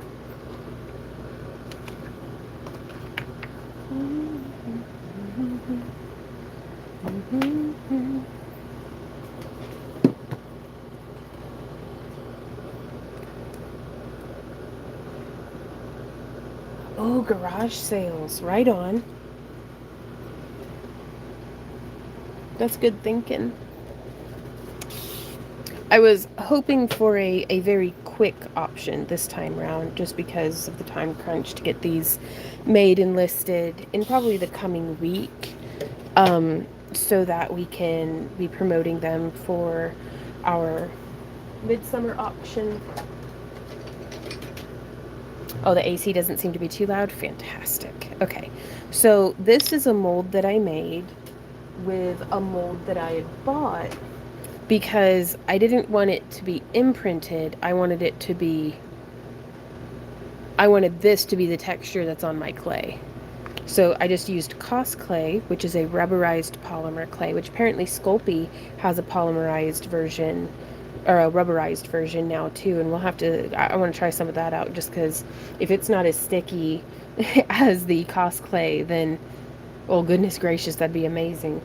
Oh, garage sales. Right on. That's good thinking. I was hoping for a very quick option this time around, just because of the time crunch to get these made and listed in probably the coming week, so that we can be promoting them for our Midsummer auction. Oh, the AC doesn't seem to be too loud. Fantastic. Okay, so this is a mold that I made with a mold that I had bought because I didn't want it to be imprinted. I wanted this to be the texture that's on my clay. So I just used Cos clay, which is a rubberized polymer clay, which apparently Sculpey has a polymerized version or a rubberized version now too, and we'll have to I want to try some of that out, just because if it's not as sticky as the Cos clay, then oh goodness gracious, that'd be amazing.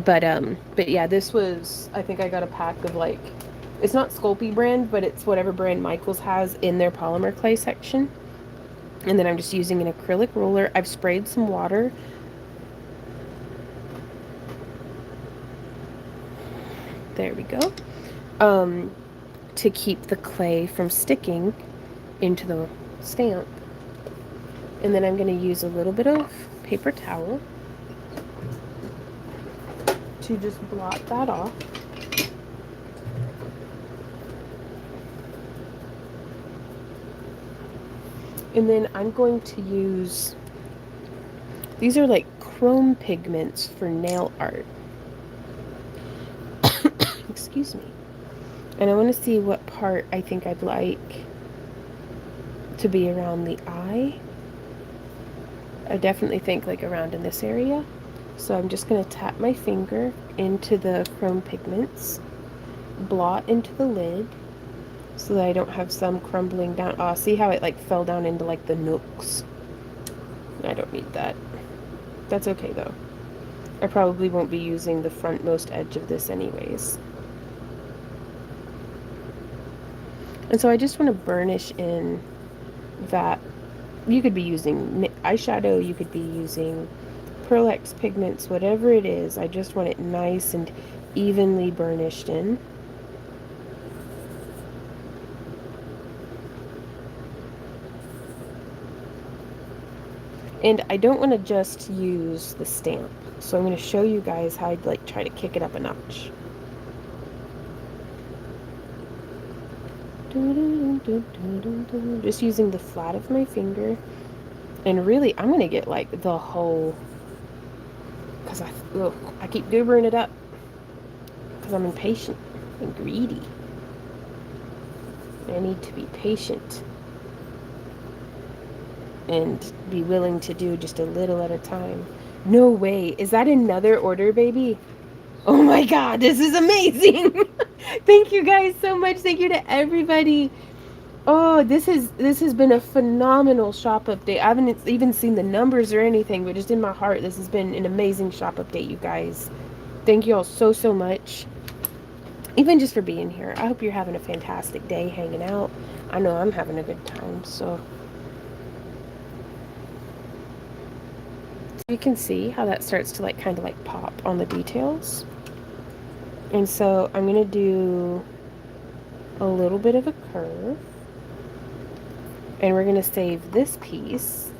But yeah, this was, I think I got a pack of like, it's not Sculpey brand, but it's whatever brand Michaels has in their polymer clay section. And then I'm just using an acrylic roller. I've sprayed some water. There we go. To keep the clay from sticking into the stamp. And then I'm going to use a little bit of paper towel to just blot that off. And then I'm going to use, these are like chrome pigments for nail art. Excuse me. And I want to see what part I think I'd like to be around the eye. I definitely think like around in this area. So I'm just going to tap my finger into the chrome pigments, blot into the lid so that I don't have some crumbling down. Oh, see how it like fell down into like the nooks? I don't need that. That's okay though. I probably won't be using the frontmost edge of this anyways. And so I just want to burnish in that. You could be using eyeshadow, you could be using Pearl X pigments, whatever it is. I just want it nice and evenly burnished in. And I don't want to just use the stamp, so I'm going to show you guys how I'd like try to kick it up a notch. Just using the flat of my finger, and really I'm going to get like the whole, because I keep goobering it up because I'm impatient and greedy. I need to be patient and be willing to do just a little at a time. No way. Is that another order, baby? Oh my god, this is amazing. Thank you guys so much. Thank you to everybody. Oh, this has been a phenomenal shop update. I haven't even seen the numbers or anything, but just in my heart, this has been an amazing shop update, you guys. Thank you all so, so much. Even just for being here. I hope you're having a fantastic day hanging out. I know I'm having a good time, so. You can see how that starts to like kind of like pop on the details. And so I'm going to do a little bit of a curve. And we're going to save this piece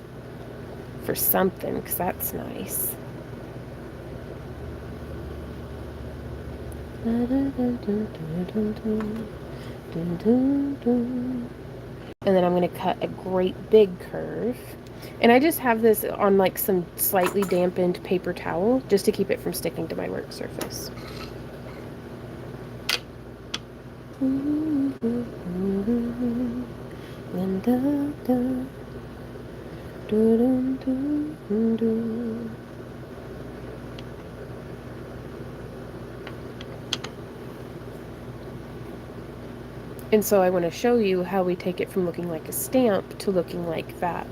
for something, because that's nice. And then I'm going to cut a great big curve. And I just have this on like some slightly dampened paper towel just to keep it from sticking to my work surface. And so I want to show you how we take it from looking like a stamp to looking like that.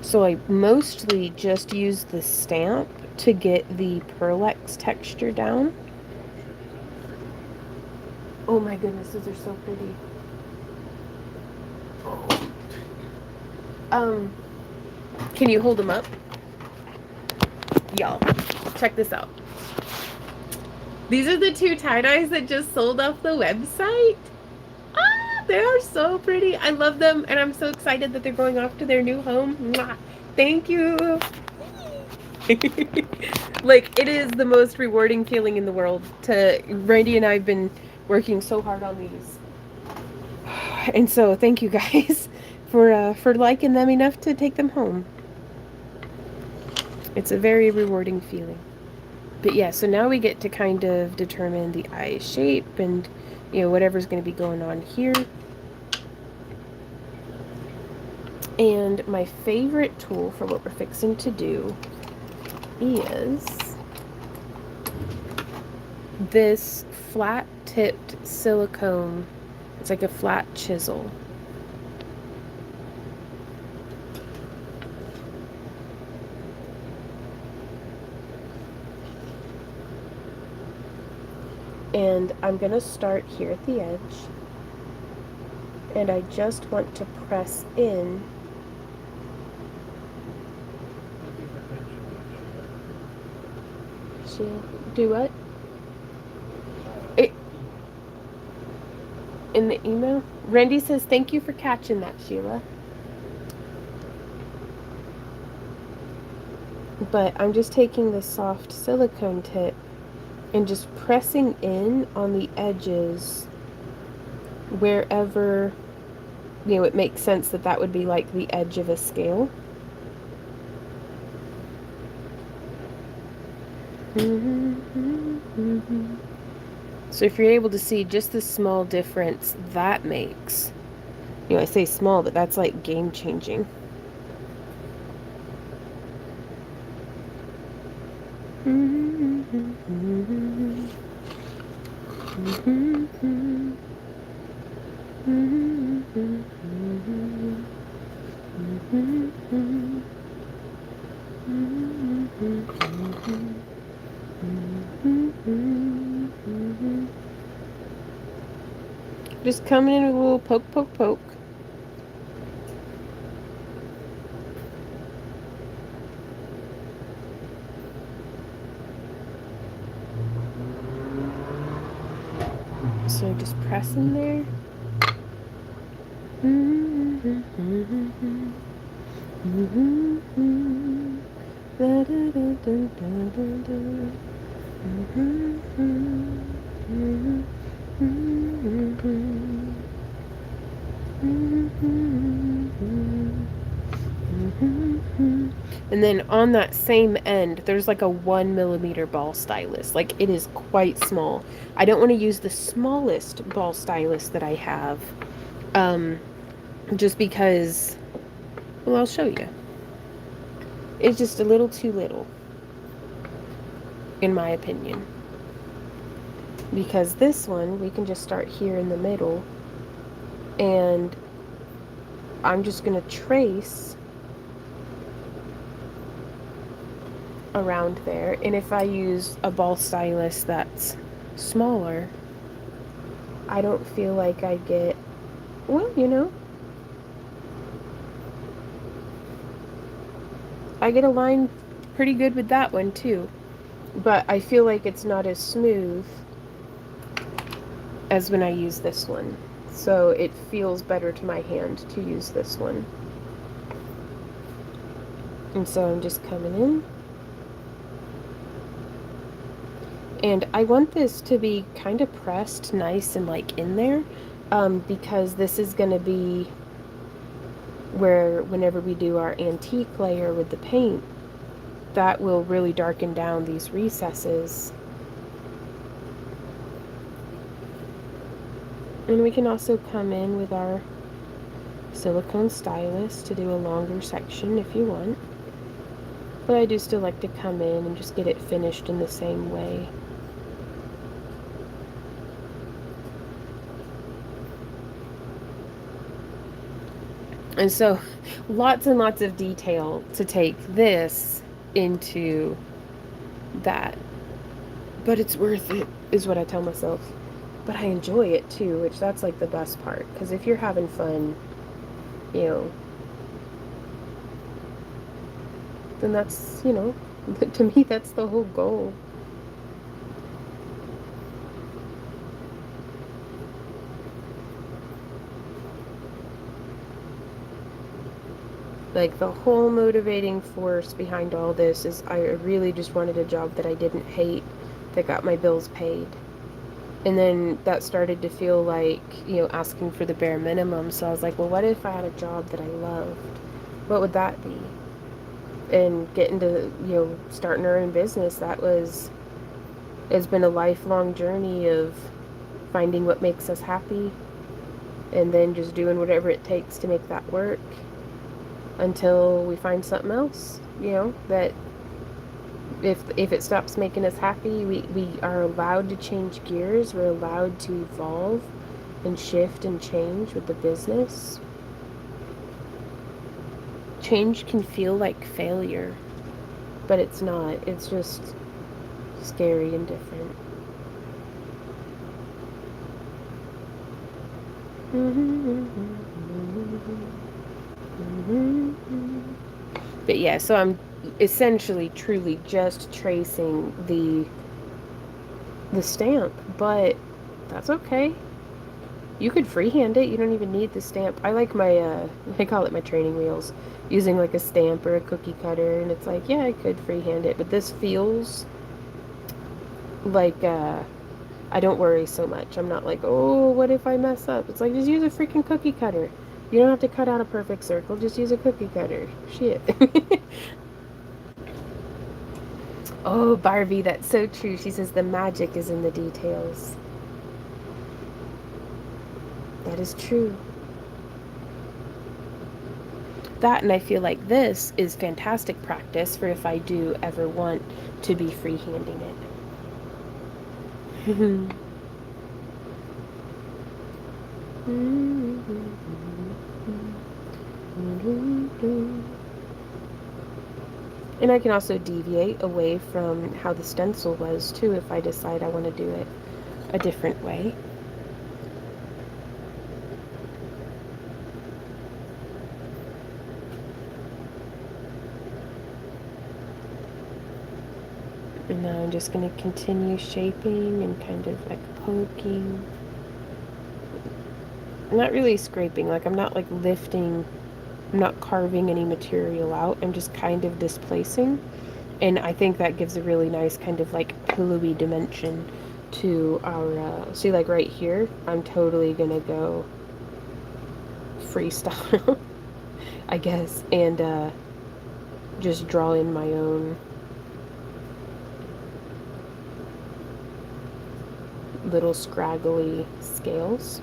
So I mostly just use the stamp to get the Pearlex texture down. Oh my goodness, those are so pretty. Can you hold them up? Y'all, check this out. These are the 2 tie-dyes that just sold off the website. Ah, they are so pretty. I love them, and I'm so excited that they're going off to their new home. Mwah. Thank you. Like, it is the most rewarding feeling in the world. Randy and I have been working so hard on these. And so thank you guys for liking them enough to take them home. It's a very rewarding feeling. But yeah, so now we get to kind of determine the eye shape and, you know, whatever's going to be going on here. And my favorite tool for what we're fixing to do is this flat-tipped silicone. It's like a flat chisel. And I'm going to start here at the edge. And I just want to press in. Do what? In the email? Randy says, thank you for catching that, Sheila. But I'm just taking the soft silicone tip and just pressing in on the edges wherever, you know, it makes sense that that would be like the edge of a scale. So if you're able to see just the small difference that makes, you know, I say small, but that's like game changing. Just coming in with a little poke, poke, poke. So just press in there. And then on that same end, there's like a 1 millimeter ball stylus. Like, it is quite small. I don't want to use the smallest ball stylus that I have. Just because, well, I'll show you. It's just a little too little, in my opinion. Because this one, we can just start here in the middle. And I'm just going to trace around there. And if I use a ball stylus that's smaller, I don't feel like I get, well, you know, I get a line pretty good with that one too. But I feel like it's not as smooth as when I use this one. So it feels better to my hand to use this one. And so I'm just coming in. And I want this to be kind of pressed nice and like in there, because this is going to be where whenever we do our antique layer with the paint, that will really darken down these recesses. And we can also come in with our silicone stylus to do a longer section if you want. But I do still like to come in and just get it finished in the same way. And so lots and lots of detail to take this into that. But it's worth it, is what I tell myself. But I enjoy it too, which that's like the best part. Because if you're having fun, you know, then that's, you know, to me, that's the whole goal. Like, the whole motivating force behind all this is I really just wanted a job that I didn't hate, that got my bills paid. And then that started to feel like, you know, asking for the bare minimum. So I was like, well, what if I had a job that I loved? What would that be? And getting to, you know, starting our own business, has been a lifelong journey of finding what makes us happy and then just doing whatever it takes to make that work until we find something else, you know, that if it stops making us happy, we are allowed to change gears. We're allowed to evolve and shift and change with the business. Change can feel like failure, but it's not. It's just scary and different. But yeah, so I'm essentially truly just tracing the stamp, but that's okay. You could freehand it. You don't even need the stamp. I like my I call it my training wheels, using like a stamp or a cookie cutter, and it's like, yeah, I could freehand it, but this feels like I don't worry so much. I'm not like, oh, what if I mess up? It's like, just use a freaking cookie cutter. You don't have to cut out a perfect circle. Just use a cookie cutter. Shit. Oh, Barbie, that's so true. She says the magic is in the details. That is true. That, and I feel like this is fantastic practice for if I do ever want to be freehanding it. And I can also deviate away from how the stencil was too if I decide I want to do it a different way. And now I'm just going to continue shaping and kind of like poking. I'm not really scraping, like I'm not like lifting, I'm not carving any material out. I'm just kind of displacing. And I think that gives a really nice kind of like pillowy dimension to our, see, like right here, I'm totally going to go freestyle, I guess, and just draw in my own little scraggly scales.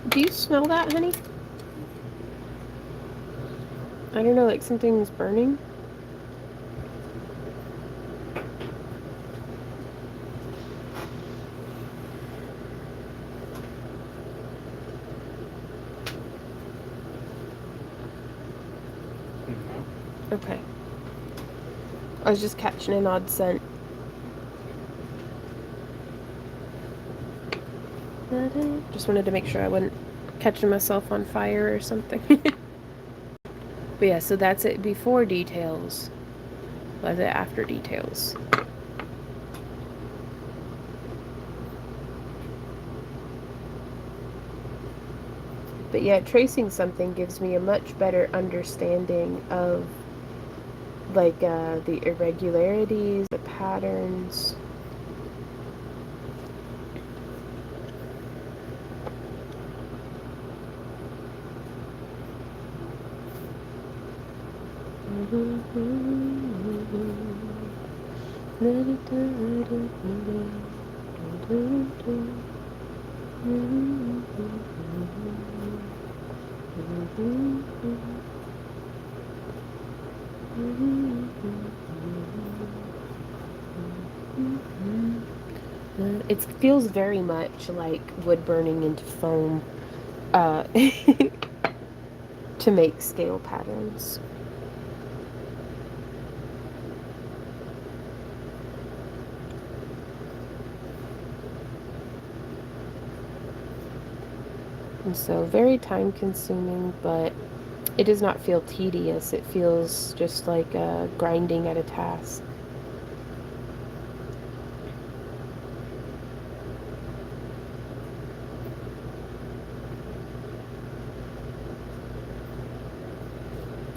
Do you smell that, honey? I don't know, like something's burning. No. Okay. I was just catching an odd scent. Just wanted to make sure I wasn't catching myself on fire or something. But yeah, so that's it before details. That's it after details. But yeah, tracing something gives me a much better understanding of like the irregularities, the patterns. It feels very much like wood burning into foam to make scale patterns. And so very time consuming, but it does not feel tedious. It feels just like grinding at a task.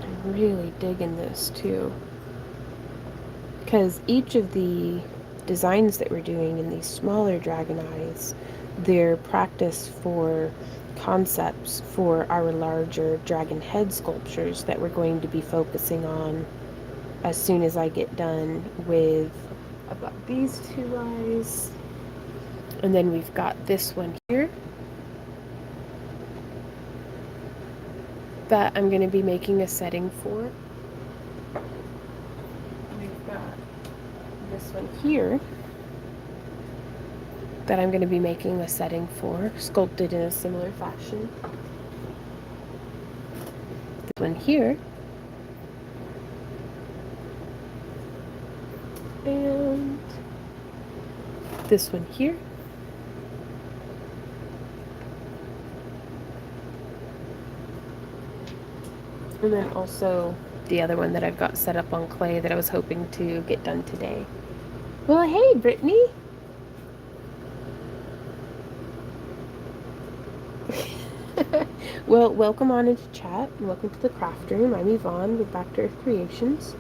I'm really digging this too. Because each of the designs that we're doing in these smaller dragon eyes, they're practice for concepts for our larger dragon head sculptures that we're going to be focusing on as soon as I get done with. I've got these two eyes, and then we've got this one here that I'm going to be making a setting for. We've got this one here that I'm going to be making a setting for, sculpted in a similar fashion. This one here. And this one here. And then also the other one that I've got set up on clay that I was hoping to get done today. Well, hey, Brittany. Well, welcome on into chat. Welcome to the craft room. I'm Yvonne with Back to Earth Creations.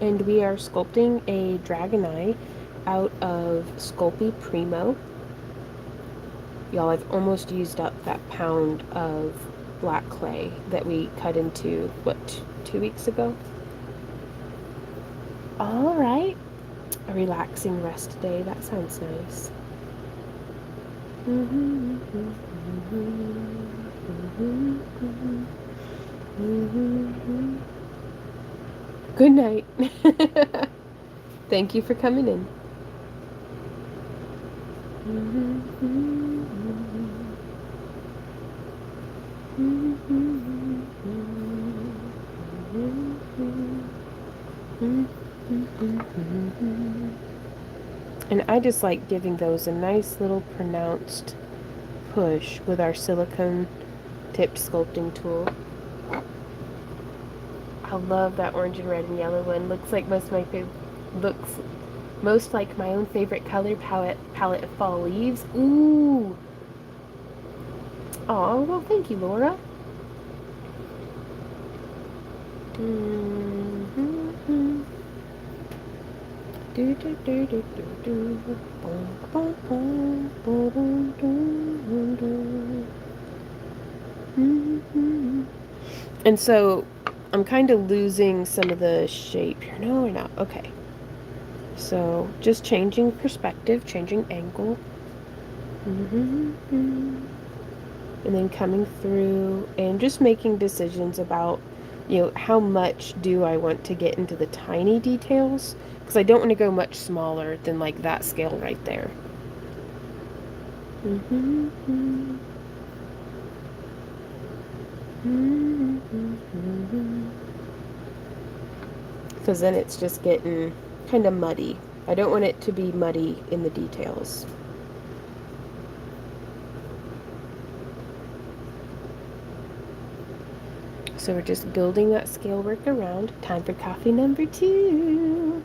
And we are sculpting a dragon eye out of Sculpey Primo. Y'all, I've almost used up that pound of black clay that we cut into, what, 2 weeks ago? All right. A relaxing rest day. That sounds nice. Good night. Thank you for coming in. And I just like giving those a nice little pronounced push with our silicone tipped sculpting tool. I love that orange and red and yellow one. Looks like most like my own favorite color palette of fall leaves. Ooh. Oh, well, thank you, Laura. And so I'm kind of losing some of the shape here. No, we're not. Okay. So just changing perspective, changing angle. And then coming through and just making decisions about, how much do I want to get into the tiny details? Because I don't want to go much smaller than like that scale right there. Because then it's just getting kind of muddy. I don't want it to be muddy in the details. So we're just building that scale work around. Time for coffee number 2.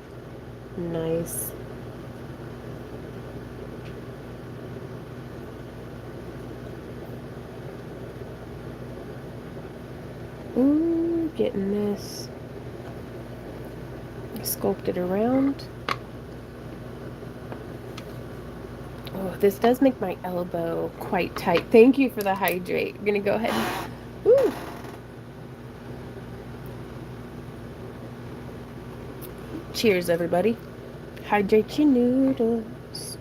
Nice. Ooh, getting this sculpted around. Oh, this does make my elbow quite tight. Thank you for the hydrate. I'm gonna go ahead and, ooh. Cheers, everybody. Hydrate your noodles.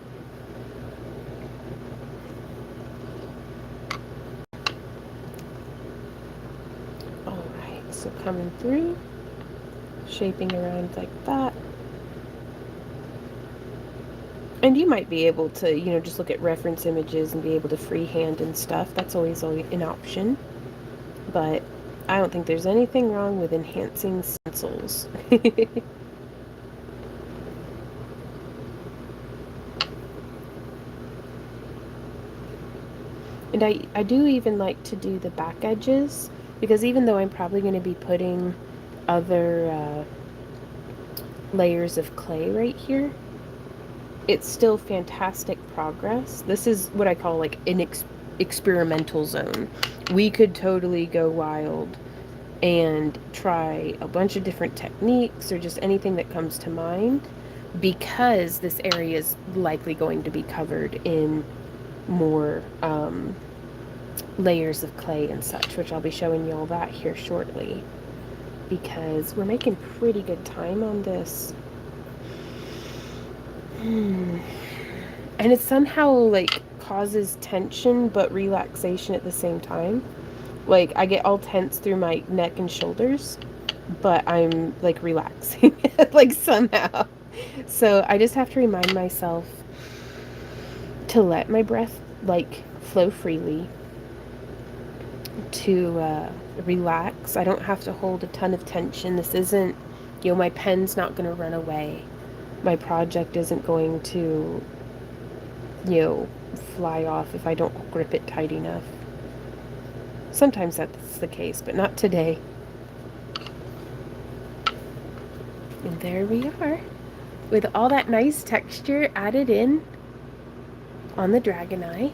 Alright, so coming through, shaping around like that. And you might be able to, just look at reference images and be able to freehand and stuff. That's always an option. But I don't think there's anything wrong with enhancing stencils. And I do even like to do the back edges, because even though I'm probably going to be putting other layers of clay right here, it's still fantastic progress. This is what I call like an experimental zone. We could totally go wild and try a bunch of different techniques or just anything that comes to mind, because this area is likely going to be covered in more layers of clay and such, which I'll be showing you all that here shortly, because we're making pretty good time on this. And it somehow like causes tension but relaxation at the same time. Like I get all tense through my neck and shoulders, but I'm like relaxing like somehow. So I just have to remind myself to let my breath like flow freely, to relax. I don't have to hold a ton of tension. This isn't, my pen's not going to run away. My project isn't going to, fly off if I don't grip it tight enough. Sometimes that's the case, but not today. And there we are, with all that nice texture added in on the dragon eye.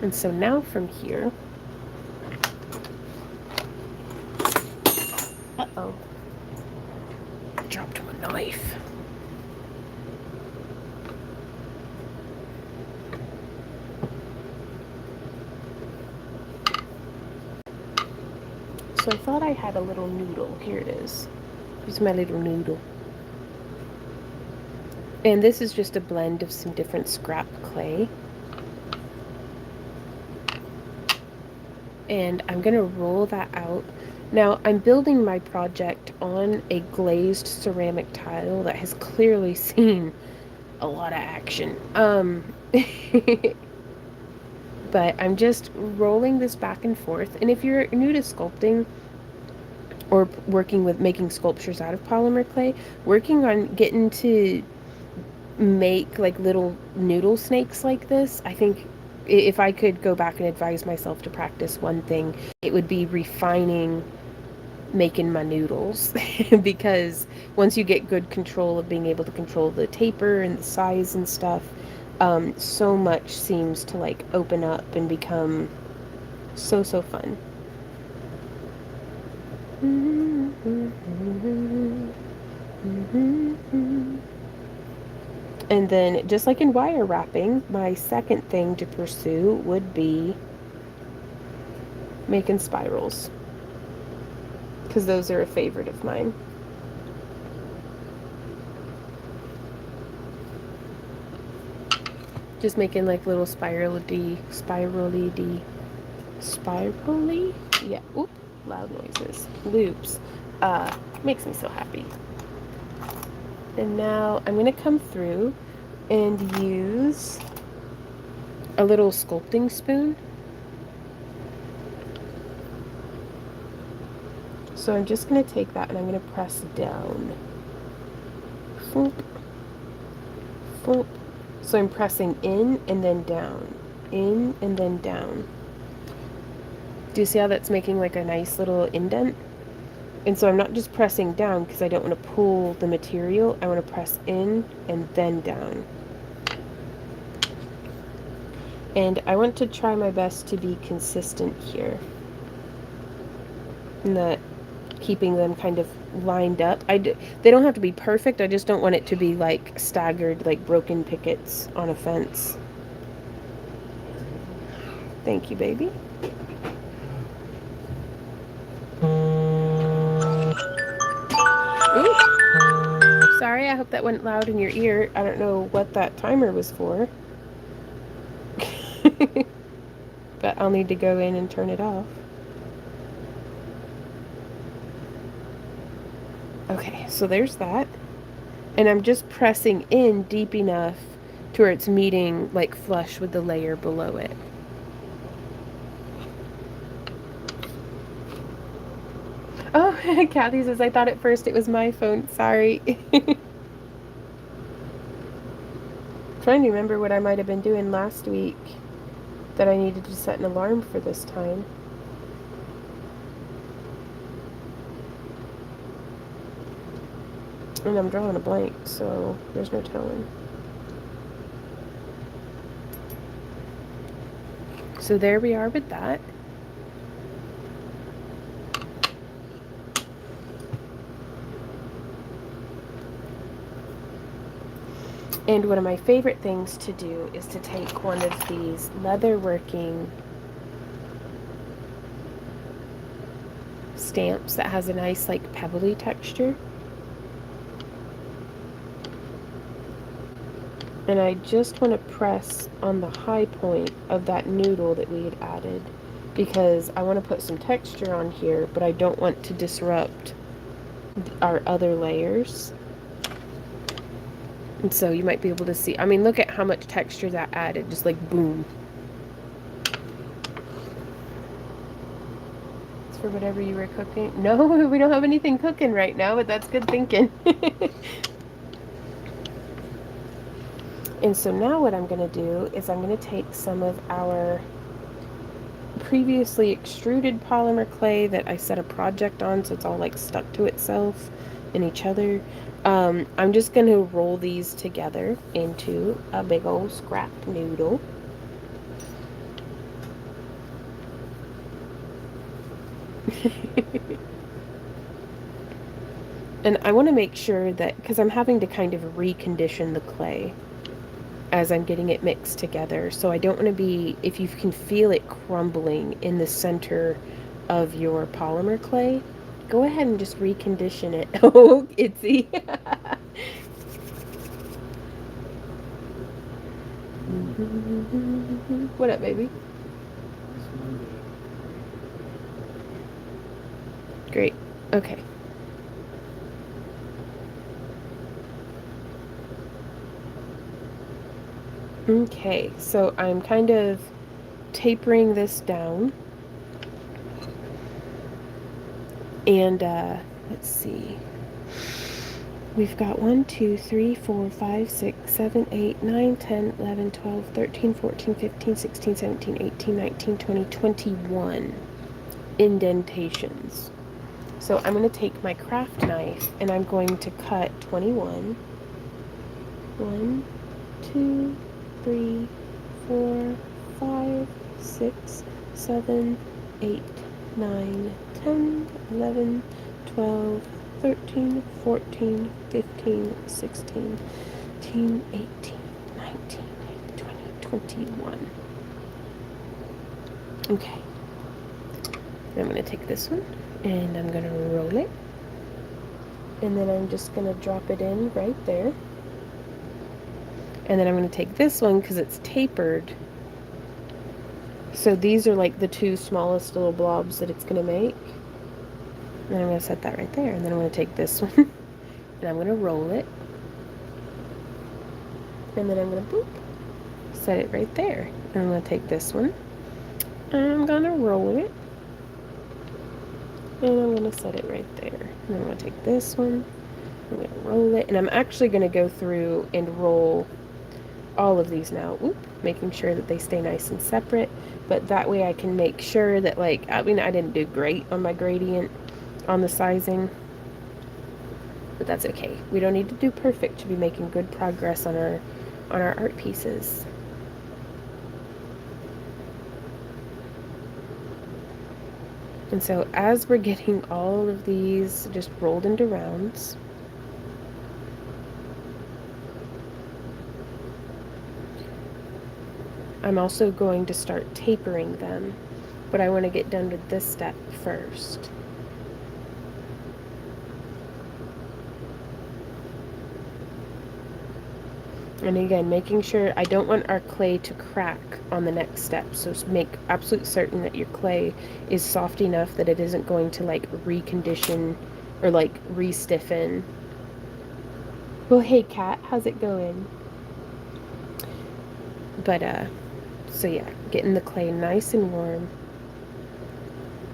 And so now from here, uh-oh, I dropped my knife. So I thought I had a little noodle. Here it is. Here's my little noodle. And this is just a blend of some different scrap clay. And I'm going to roll that out. Now, I'm building my project on a glazed ceramic tile that has clearly seen a lot of action. But I'm just rolling this back and forth. And if you're new to sculpting or working with making sculptures out of polymer clay, working on getting to make like little noodle snakes like this, I think if I could go back and advise myself to practice one thing, it would be refining making my noodles. Because once you get good control of being able to control the taper and the size and stuff, so much seems to like open up and become so fun. And then, just like in wire wrapping, my second thing to pursue would be making spirals, because those are a favorite of mine. Just making like little spirally, yeah, oop, loud noises, loops, makes me so happy. And now I'm going to come through and use a little sculpting spoon. So I'm just going to take that and I'm going to press down. Floop, floop. So I'm pressing in and then down, in and then down. Do you see how that's making like a nice little indent? And so I'm not just pressing down because I don't want to pull the material. I want to press in and then down. And I want to try my best to be consistent here, and that keeping them kind of lined up. They don't have to be perfect. I just don't want it to be like staggered, like broken pickets on a fence. Thank you, baby. Ooh. Sorry, I hope that went loud in your ear. I don't know what that timer was for. But I'll need to go in and turn it off. Okay, so there's that. And I'm just pressing in deep enough to where it's meeting like flush with the layer below it. Oh, Kathy says, I thought at first it was my phone. Sorry. Trying to remember what I might have been doing last week that I needed to set an alarm for this time. And I'm drawing a blank, so there's no telling. So there we are with that. And one of my favorite things to do is to take one of these leatherworking stamps that has a nice like pebbly texture. And I just want to press on the high point of that noodle that we had added because I want to put some texture on here, but I don't want to disrupt our other layers. And so you might be able to see, I mean, look at how much texture that added, just like boom. It's for whatever you were cooking. No, we don't have anything cooking right now, but that's good thinking. And so now what I'm going to do is I'm going to take some of our previously extruded polymer clay that I set a project on, so it's all like stuck to itself and each other. I'm just going to roll these together into a big old scrap noodle. And I want to make sure that, because I'm having to kind of recondition the clay as I'm getting it mixed together, so I don't want to be, if you can feel it crumbling in the center of your polymer clay, go ahead and just recondition it. Oh, Itsy. What up, baby? Great. Okay. Okay, so I'm kind of tapering this down. And let's see. We've got 1, 2, 3, 4, 5, 6, 7, 8, 9, 10, 11, 12, 13, 14, 15, 16, 17, 18, 19, 20, 21 indentations. So I'm going to take my craft knife and I'm going to cut 21. 1, 2, 3, 4, 5, 6, 7, 8, 9, 10, 11, 12, 13, 14, 15, 16, 18, 19, 20, 21. Okay. I'm going to take this one and I'm going to roll it. And then I'm just going to drop it in right there. And then I'm going to take this one because it's tapered. So these are like the two smallest little blobs that it's going to make. And I'm going to set that right there. And then I'm going to take this one and I'm going to roll it. And then I'm going to boop, set it right there. And I'm going to take this one and I'm going to roll it. And I'm going to set it right there. And then I'm going to take this one, I'm going to roll it. And I'm actually going to go through and roll all of these now, making sure that they stay nice and separate, but that way I can make sure that, like, I mean, I didn't do great on my gradient on the sizing, but that's okay. We don't need to do perfect to be making good progress on our art pieces. And so as we're getting all of these just rolled into rounds, I'm also going to start tapering them, but I want to get done with this step first. And again, making sure I don't want our clay to crack on the next step. So make absolute certain that your clay is soft enough that it isn't going to like recondition or like re-stiffen. Well, hey Kat, how's it going? But so yeah, getting the clay nice and warm.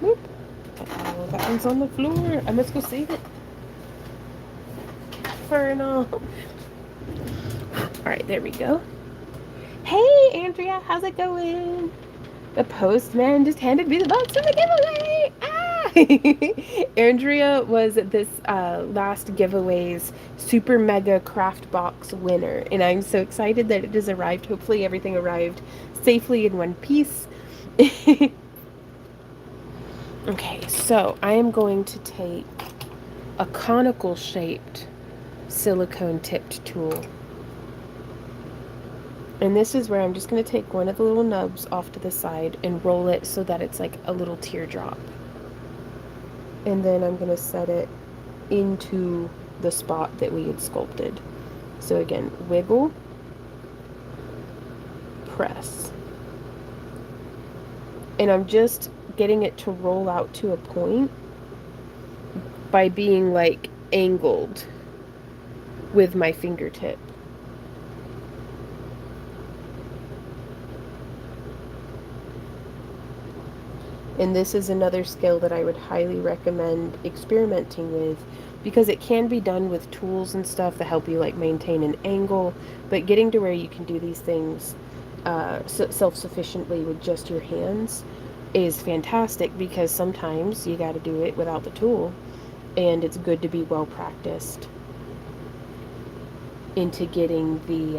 Whoop. Oh, that one's on the floor. I must go save it. Infernal. Alright, there we go. Hey Andrea, how's it going? The postman just handed me the box from the giveaway. Ah! Andrea was this last giveaway's super mega craft box winner, and I'm so excited that it has arrived. Hopefully everything arrived safely in one piece. Okay, so I am going to take a conical shaped silicone tipped tool. And this is where I'm just going to take one of the little nubs off to the side and roll it so that it's like a little teardrop. And then I'm going to set it into the spot that we had sculpted. So again, wiggle, press. And I'm just getting it to roll out to a point by being like angled with my fingertip. And this is another skill that I would highly recommend experimenting with, because it can be done with tools and stuff that help you like maintain an angle, but getting to where you can do these things self-sufficiently with just your hands is fantastic, because sometimes you got to do it without the tool, and it's good to be well practiced into getting the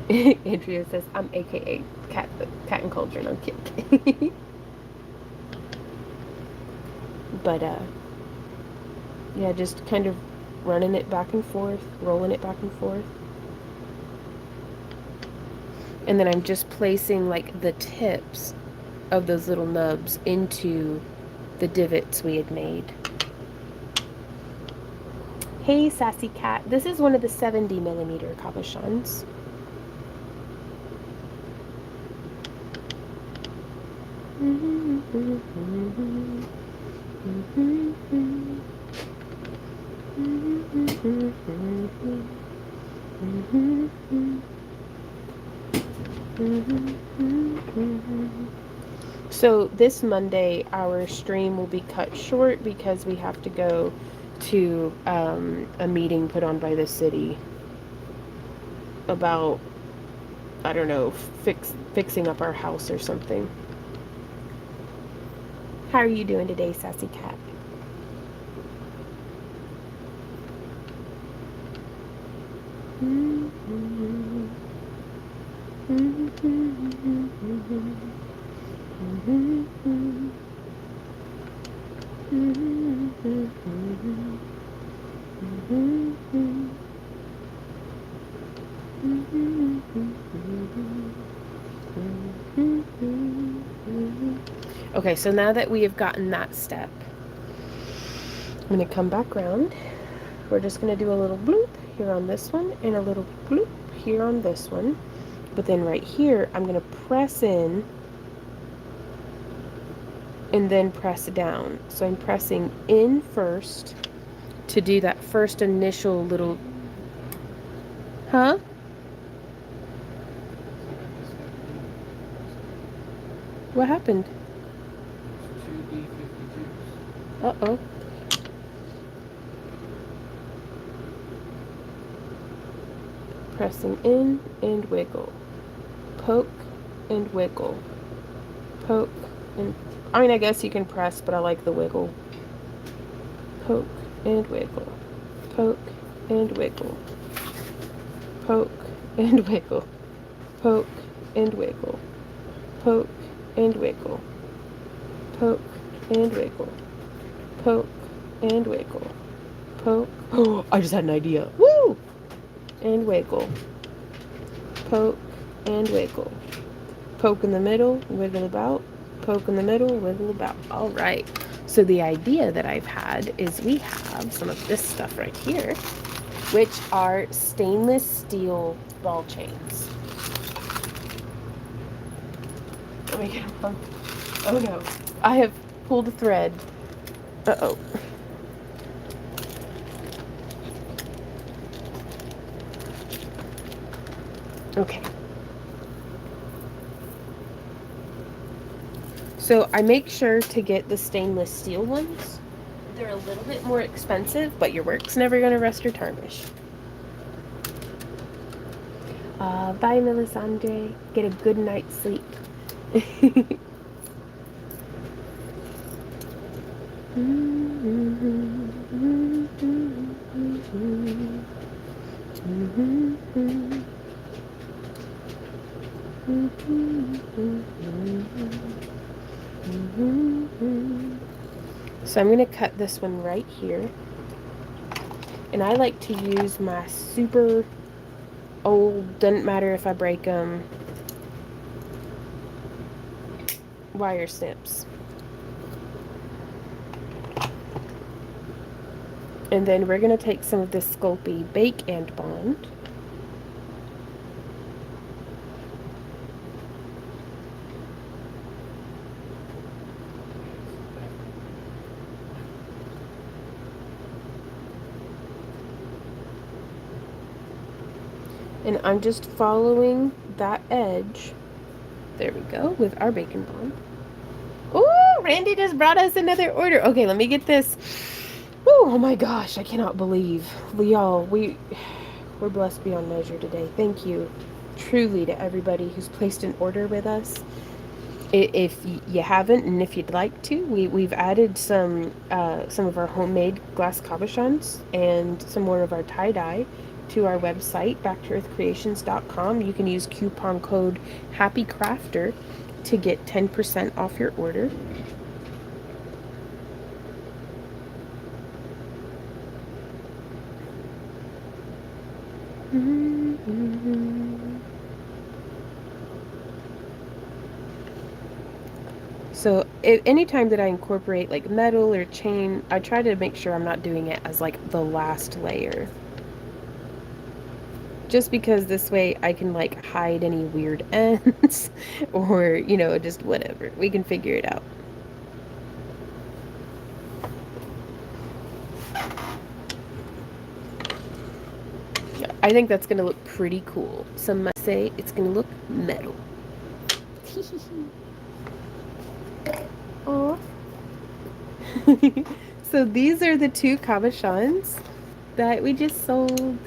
Andrea says, I'm AKA cat and cauldron. I'm kidding. But yeah, just kind of running it back and forth, rolling it back and forth. And then I'm just placing like the tips of those little nubs into the divots we had made. Hey, Sassy Cat. This is one of the 70mm cabochons. So this Monday our stream will be cut short because we have to go to a meeting put on by the city about, I don't know, fixing up our house or something. How are you doing today, Sassy Cat? Okay, so now that we have gotten that step, I'm going to come back around. We're just going to do a little bloop here on this one and a little bloop here on this one. But then right here, I'm going to press in and then press down. So I'm pressing in first to do that first initial little... Huh? What happened? Uh-oh. Pressing in and wiggle. Poke and wiggle. Poke and... I mean, I guess you can press, but I like the wiggle. Poke and wiggle. Poke and wiggle. Poke and wiggle. Poke and wiggle. Poke and wiggle. poke, and wiggle, poke, and wiggle, poke. Oh, I just had an idea. Woo! And wiggle, poke, and wiggle. Poke in the middle, wiggle about, poke in the middle, wiggle about. All right. So the idea that I've had is we have some of this stuff right here, which are stainless steel ball chains. Let me get them. Oh no, I have pulled a thread. Uh-oh. Okay. So I make sure to get the stainless steel ones. They're a little bit more expensive, but your work's never gonna rust or tarnish. Bye, Melisandre. Get a good night's sleep. So I'm going to cut this one right here. And I like to use my super old, doesn't matter if I break them, wire snips. And then we're going to take some of this Sculpey Bake and Bond. And I'm just following that edge. There we go, with our bacon bond. Ooh, Randy just brought us another order. Okay, let me get this. Ooh, oh my gosh, I cannot believe. Y'all, we're blessed beyond measure today. Thank you truly to everybody who's placed an order with us. If you haven't, and if you'd like to, we've added some of our homemade glass cabochons and some more of our tie-dye to our website, backtoearthcreations.com. You can use coupon code HAPPYCRAFTER to get 10% off your order. So anytime that I incorporate like metal or chain, I try to make sure I'm not doing it as like the last layer. Just because this way I can like hide any weird ends or, you know, just whatever. We can figure it out. Yeah, I think that's gonna look pretty cool. Some might say it's gonna look metal. Aw. So these are the two cabochons that we just sold.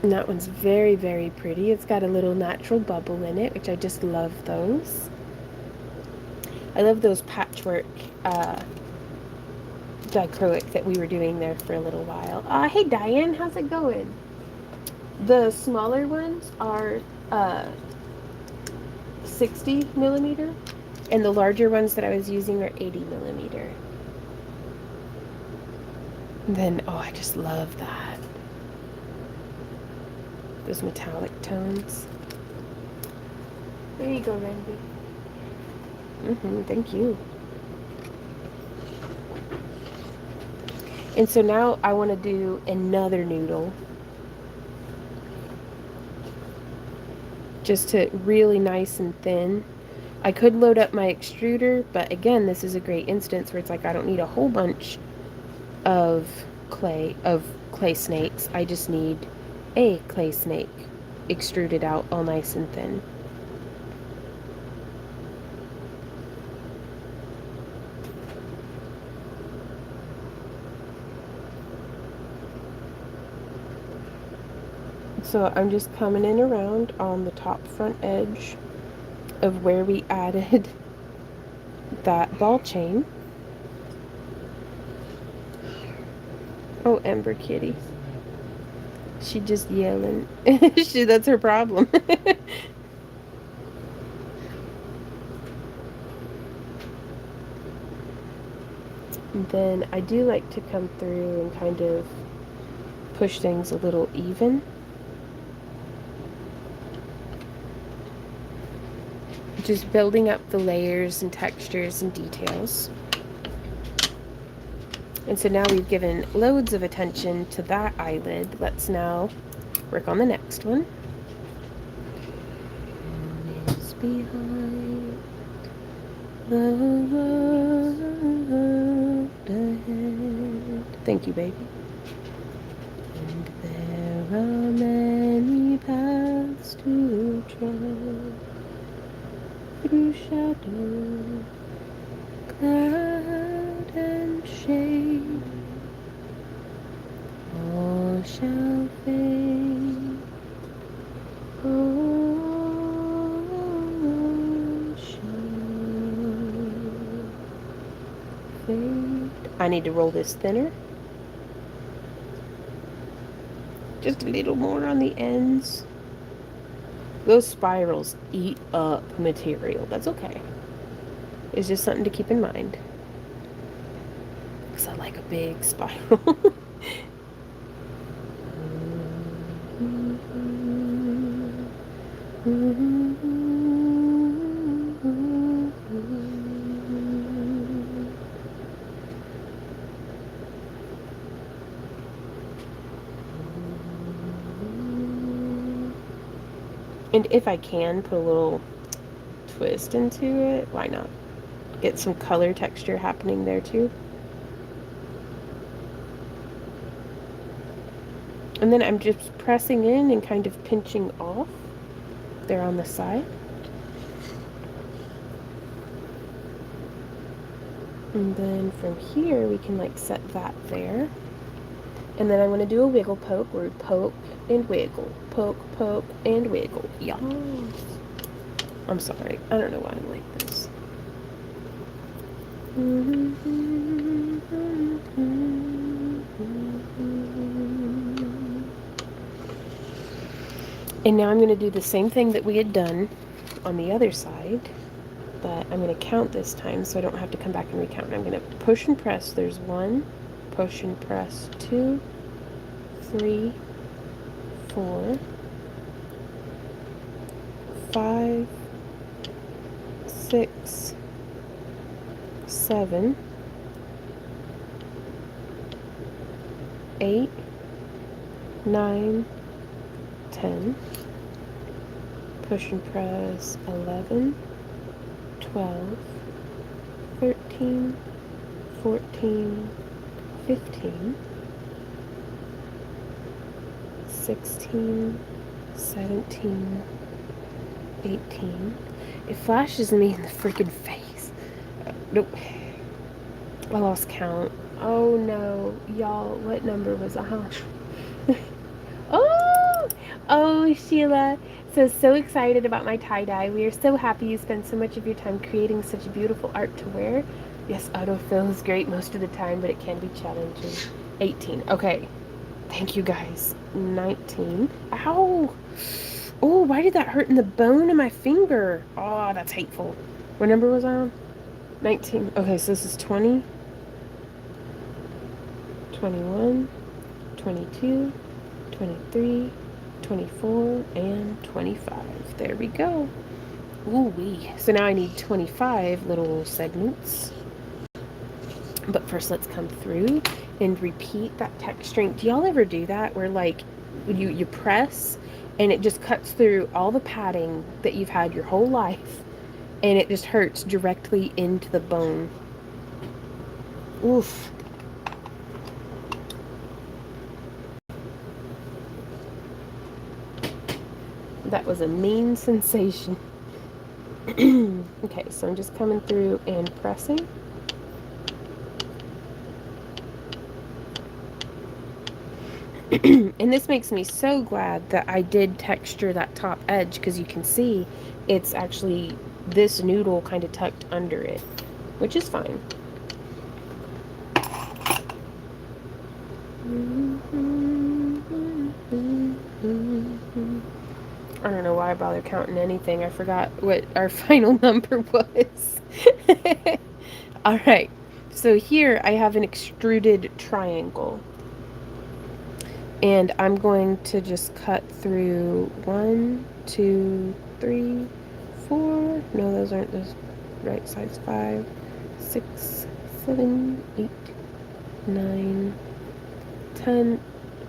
And that one's very, very pretty. It's got a little natural bubble in it, which I just love those. I love those patchwork dichroic that we were doing there for a little while. Hey Diane, how's it going? The smaller ones are 60 millimeter, and the larger ones that I was using are 80 millimeter. And then, oh, I just love that. Those metallic tones. There you go, Randy. Thank you. And so now I want to do another noodle. Just to really nice and thin. I could load up my extruder, but again, this is a great instance where it's like I don't need a whole bunch of clay snakes. I just need a clay snake extruded out all nice and thin. So I'm just coming in around on the top front edge of where we added that ball chain. Oh, Ember Kitty. She just yelling. That's her problem. And then I do like to come through and kind of push things a little even. Just building up the layers and textures and details. And so now we've given loads of attention to that eyelid. Let's now work on the next one. Is behind the world ahead. Thank you, baby. And there are many paths to tread through shadow, cloud, and shade. All shall fade. All shall fade. I need to roll this thinner. Just a little more on the ends. Those spirals eat up material. That's okay. It's just something to keep in mind. Because I like a big spiral. And if I can put a little twist into it, why not? Get some color texture happening there too. And then I'm just pressing in and kind of pinching off there on the side. And then from here, we can like set that there. And then I'm going to do a wiggle poke where we poke and wiggle. Poke, poke, and wiggle. Yes. I'm sorry. I don't know why I'm like this. And now I'm going to do the same thing that we had done on the other side, but I'm going to count this time so I don't have to come back and recount. I'm going to push and press. There's 1, push and press 2, 3, 4, 5, 6, 7, 8, 9, 10, push and press 11, 12, 13, 14, 15, 16, 17, 18. It flashes me in the freaking face. Nope. I lost count. Oh no. Y'all, what number was I on? Oh, Sheila. So excited about my tie-dye. We are so happy you spend so much of your time creating such beautiful art to wear. Yes, autofill is great most of the time, but it can be challenging. 18. Okay. Thank you, guys. 19. Ow! Oh, why did that hurt in the bone of my finger? Oh, that's hateful. What number was I on? 19. Okay, so this is 20, 21, 22, 23, 24, and 25. There we go. Ooh-wee. So now I need 25 little segments. But first, let's come through and repeat that texturing. Do y'all ever do that where, like, you press and it just cuts through all the padding that you've had your whole life and it just hurts directly into the bone? Oof. That was a mean sensation. Okay, so I'm just coming through and pressing. And this makes me so glad that I did texture that top edge, because you can see it's actually this noodle kind of tucked under it, which is fine. I don't know why I bother counting anything. I forgot what our final number was. All right. So here I have an extruded triangle. And I'm going to just cut through 1, 2, 3, 4. No, those aren't the right size. 5, 6, 7, 8, 9, 10.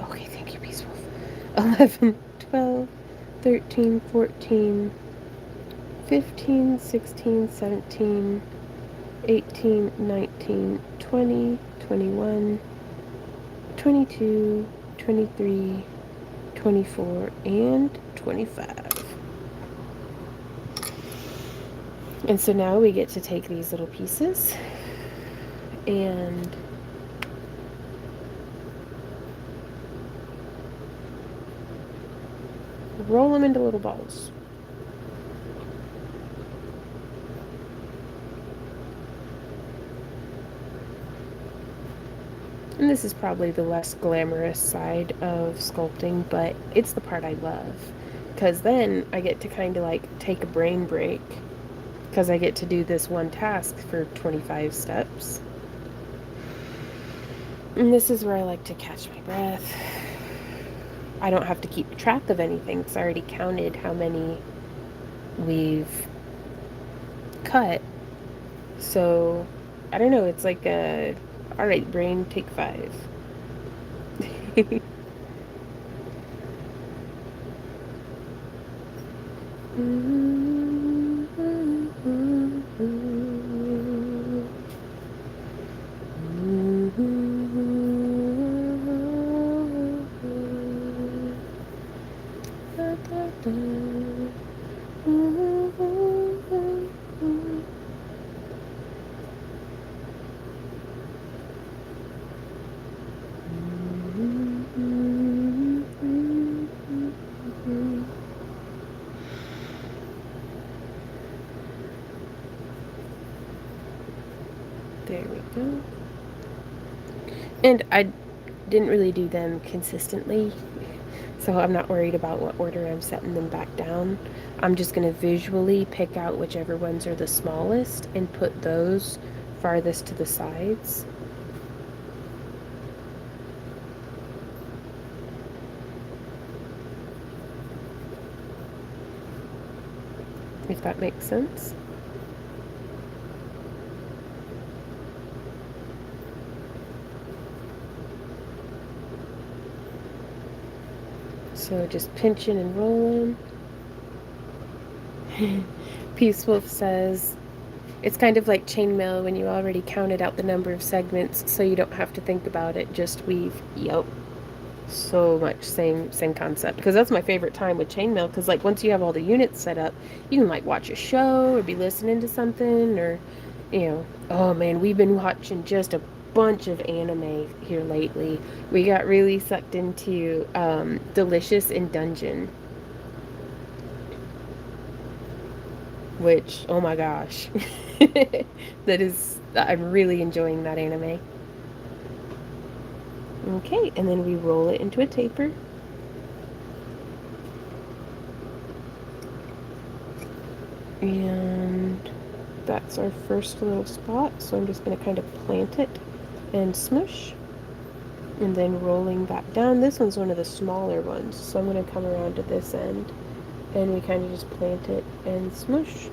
Okay, thank you, Peace Wolf. 11, 12, 13, 14, 15, 16, 17, 18, 19, 20, 21, 22, 23, 24, and 25. And so now we get to take these little pieces and roll them into little balls. And this is probably the less glamorous side of sculpting, but it's the part I love. Because then I get to kind of like take a brain break. Because I get to do this one task for 25 steps. And this is where I like to catch my breath. I don't have to keep track of anything because I already counted how many we've cut. So, I don't know, it's like a, all right, brain, take 5. There we go. And I didn't really do them consistently, so I'm not worried about what order I'm setting them back down. I'm just going to visually pick out whichever ones are the smallest and put those farthest to the sides. If that makes sense. So just pinching and rolling. Peace Wolf says, it's kind of like chainmail when you already counted out the number of segments, so you don't have to think about it, just weave. Yep. So much same concept. Because that's my favorite time with chainmail, because like once you have all the units set up, you can like watch a show or be listening to something, or, you know, oh man, we've been watching just a bunch of anime here lately. We got really sucked into Delicious in Dungeon, which, oh my gosh, I'm really enjoying that anime. Okay, and then we roll it into a taper. And that's our first little spot, so I'm just going to kind of plant it and smush. And then rolling that down. This one's one of the smaller ones, so I'm going to come around to this end. And we kind of just plant it and smush.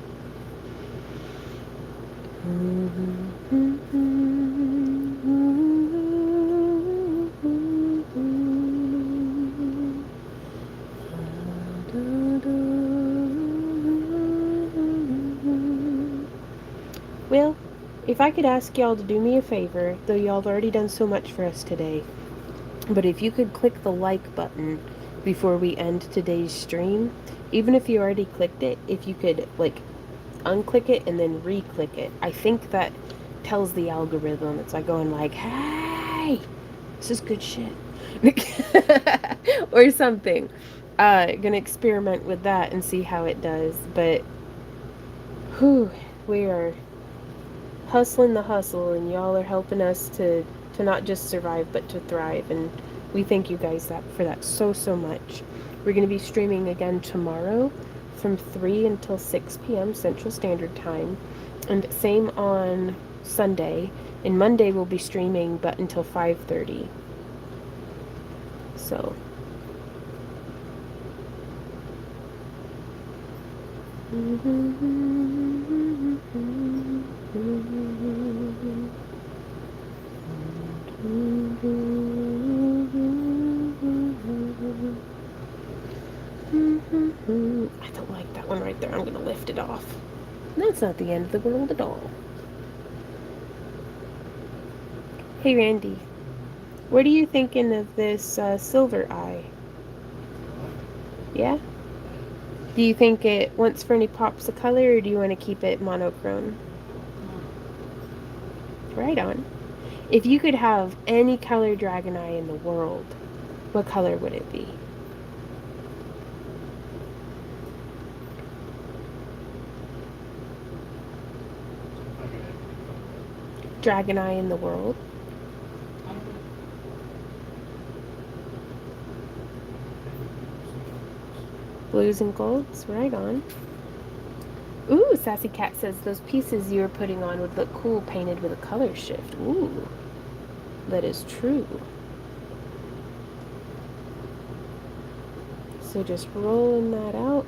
Well, if I could ask y'all to do me a favor, though y'all have already done so much for us today, but if you could click the like button before we end today's stream, even if you already clicked it, if you could like unclick it and then re-click it, I think that tells the algorithm, it's like going like, hey, this is good shit. Or something. Gonna experiment with that and see how it does, but whew, we are hustling the hustle, and y'all are helping us to not just survive but to thrive, and we thank you guys for that so much. We're going to be streaming again tomorrow from 3 until 6 p.m. Central Standard Time, and same on Sunday. And Monday we'll be streaming, but until 5:30. So. I don't like that one right there. I'm going to lift it off. That's not the end of the world at all. Hey, Randy. What are you thinking of this silver eye? Yeah? Do you think it wants for any pops of color, or do you want to keep it monochrome? Right on. If you could have any color dragon eye in the world, what color would it be? Dragon eye in the world? Blues and golds, right on. Ooh, Sassy Cat says those pieces you were putting on would look cool painted with a color shift. Ooh, that is true. So just rolling that out.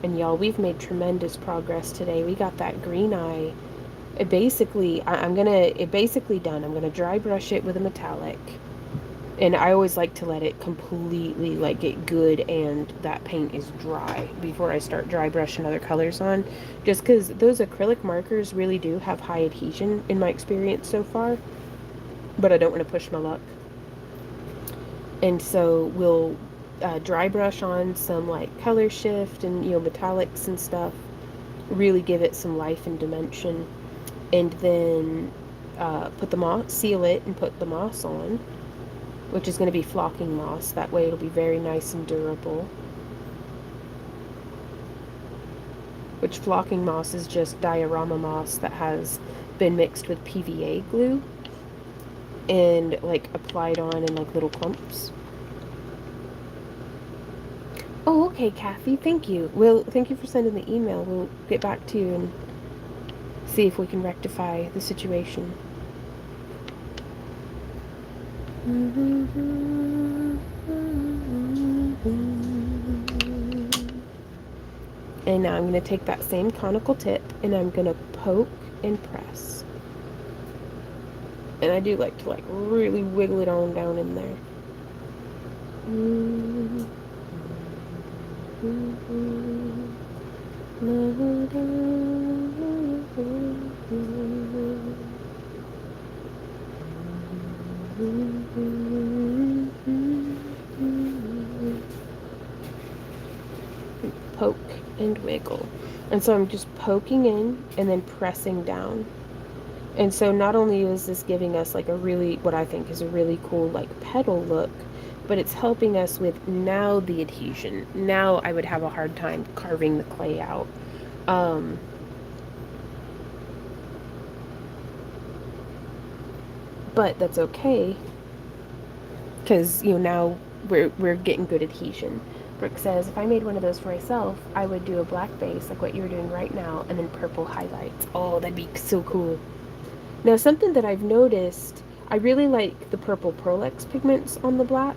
And y'all, we've made tremendous progress today. We got that green eye. It basically done. I'm gonna dry brush it with a metallic. And I always like to let it completely like get good and that paint is dry before I start dry brushing other colors on. Just because those acrylic markers really do have high adhesion in my experience so far. But I don't want to push my luck. And so we'll dry brush on some like color shift and metallics and stuff. Really give it some life and dimension. And then put the moss, seal it and put the moss on, which is going to be flocking moss. That way it'll be very nice and durable. Which flocking moss is just diorama moss that has been mixed with PVA glue and like applied on in like little clumps. Oh, okay, Kathy, thank you. Thank you for sending the email. We'll get back to you and see if we can rectify the situation. And now I'm going to take that same conical tip and I'm going to poke and press. And I do like to really wiggle it on down in there. Poke and wiggle. And so I'm just poking in and then pressing down. And so not only is this giving us like what I think is a really cool like petal look, but it's helping us with now the adhesion. Now I would have a hard time carving the clay out. But that's okay, because now we're getting good adhesion. Brooke says, if I made one of those for myself, I would do a black base like what you're doing right now, and then purple highlights. Oh, that'd be so cool. Now, something that I've noticed, I really like the purple Pearlex pigments on the black,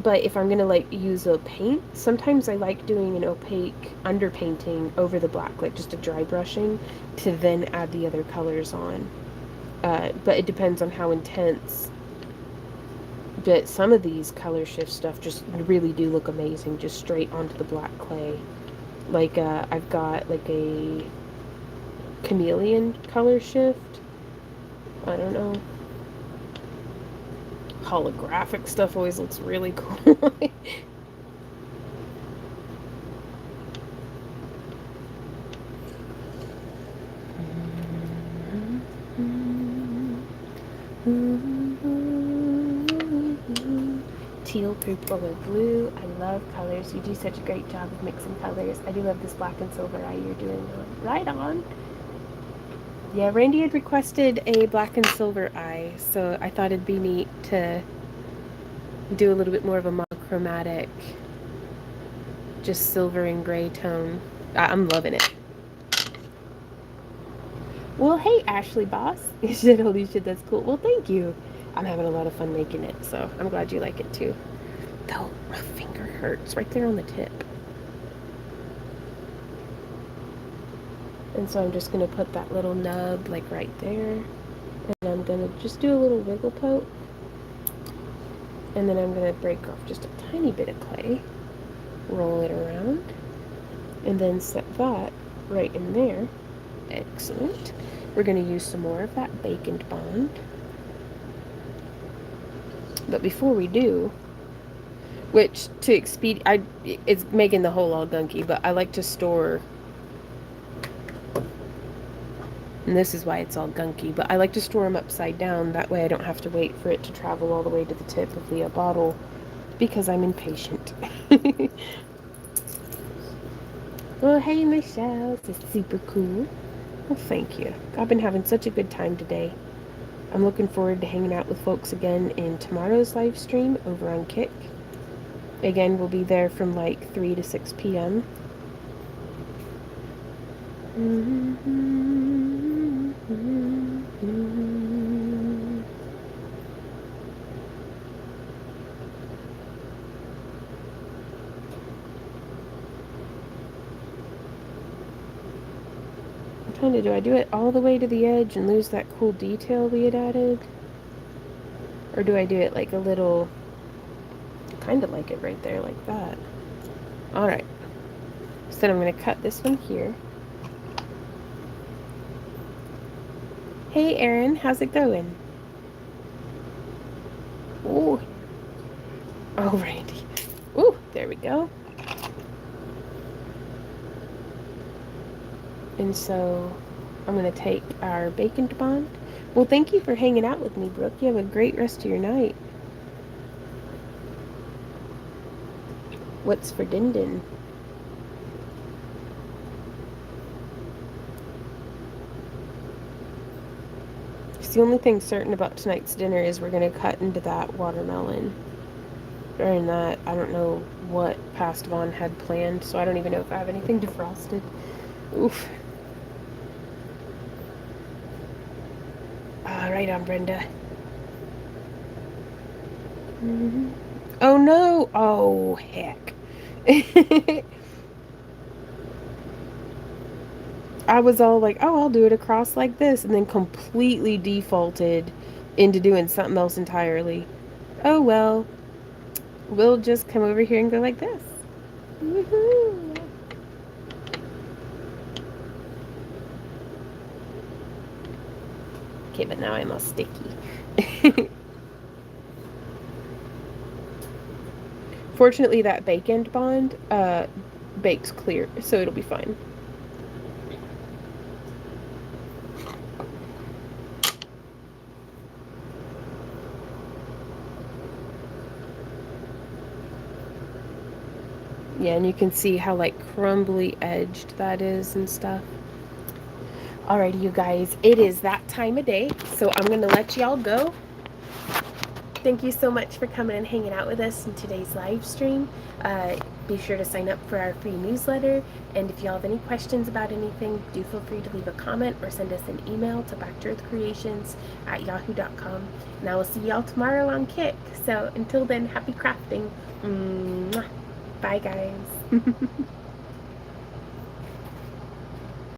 but if I'm gonna use a paint, sometimes I like doing an opaque underpainting over the black, like just a dry brushing, to then add the other colors on. But it depends on how intense. But some of these color shift stuff just really do look amazing, just straight onto the black clay. Like, I've got like a chameleon color shift. I don't know. Holographic stuff always looks really cool. Teal, purple, or blue. I love colors. You do such a great job of mixing colors. I do love this black and silver eye you're doing. Right on. Yeah, Randy had requested a black and silver eye, so I thought it'd be neat to do a little bit more of a monochromatic, just silver and gray tone. I'm loving it. Well, hey, Ashley Boss. You said, holy shit, that's cool. Well, thank you. I'm having a lot of fun making it, so I'm glad you like it too. Though, my finger hurts right there on the tip. And so I'm just going to put that little nub, like, right there. And I'm going to just do a little wiggle poke. And then I'm going to break off just a tiny bit of clay. Roll it around. And then set that right in there. Excellent. We're going to use some more of that Bacon Bond. But before we do, which to expedite, it's making the hole all gunky, but I like to store, and this is why it's all gunky, but I like to store them upside down. That way I don't have to wait for it to travel all the way to the tip of the bottle because I'm impatient. Well, hey, Michelle, this is super cool. Well, thank you. I've been having such a good time today. I'm looking forward to hanging out with folks again in tomorrow's live stream over on Kick. Again, we'll be there from like 3 to 6 p.m. I'm trying to, do I do it all the way to the edge and lose that cool detail we had added? Or do I do it like a little, kind of like it right there, like that? Alright. So then I'm going to cut this one here. Hey, Erin, how's it going? Ooh. Oh, Randy. Ooh, there we go. And so I'm going to take our Bacon Bond. Well, thank you for hanging out with me, Brooke. You have a great rest of your night. What's for Din Din? The only thing certain about tonight's dinner is we're going to cut into that watermelon. Or that, I don't know what Past Vaughn had planned, so I don't even know if I have anything defrosted. Oof. Right on, Brenda. Oh no! Oh, heck. I was all like, oh, I'll do it across like this, and then completely defaulted into doing something else entirely. Oh well, we'll just come over here and go like this. Woohoo! Okay, but now I'm all sticky. Fortunately, that Bacon Bond bakes clear, so it'll be fine. Yeah, and you can see how like crumbly edged that is and stuff. Alrighty, you guys, it is that time of day, so I'm gonna let y'all go. Thank you so much for coming and hanging out with us in today's live stream. Be sure to sign up for our free newsletter, and if y'all have any questions about anything, do feel free to leave a comment or send us an email to backtoearthcreations@yahoo.com. And I will see y'all tomorrow on Kick. So until then, happy crafting. Mwah. Bye, guys.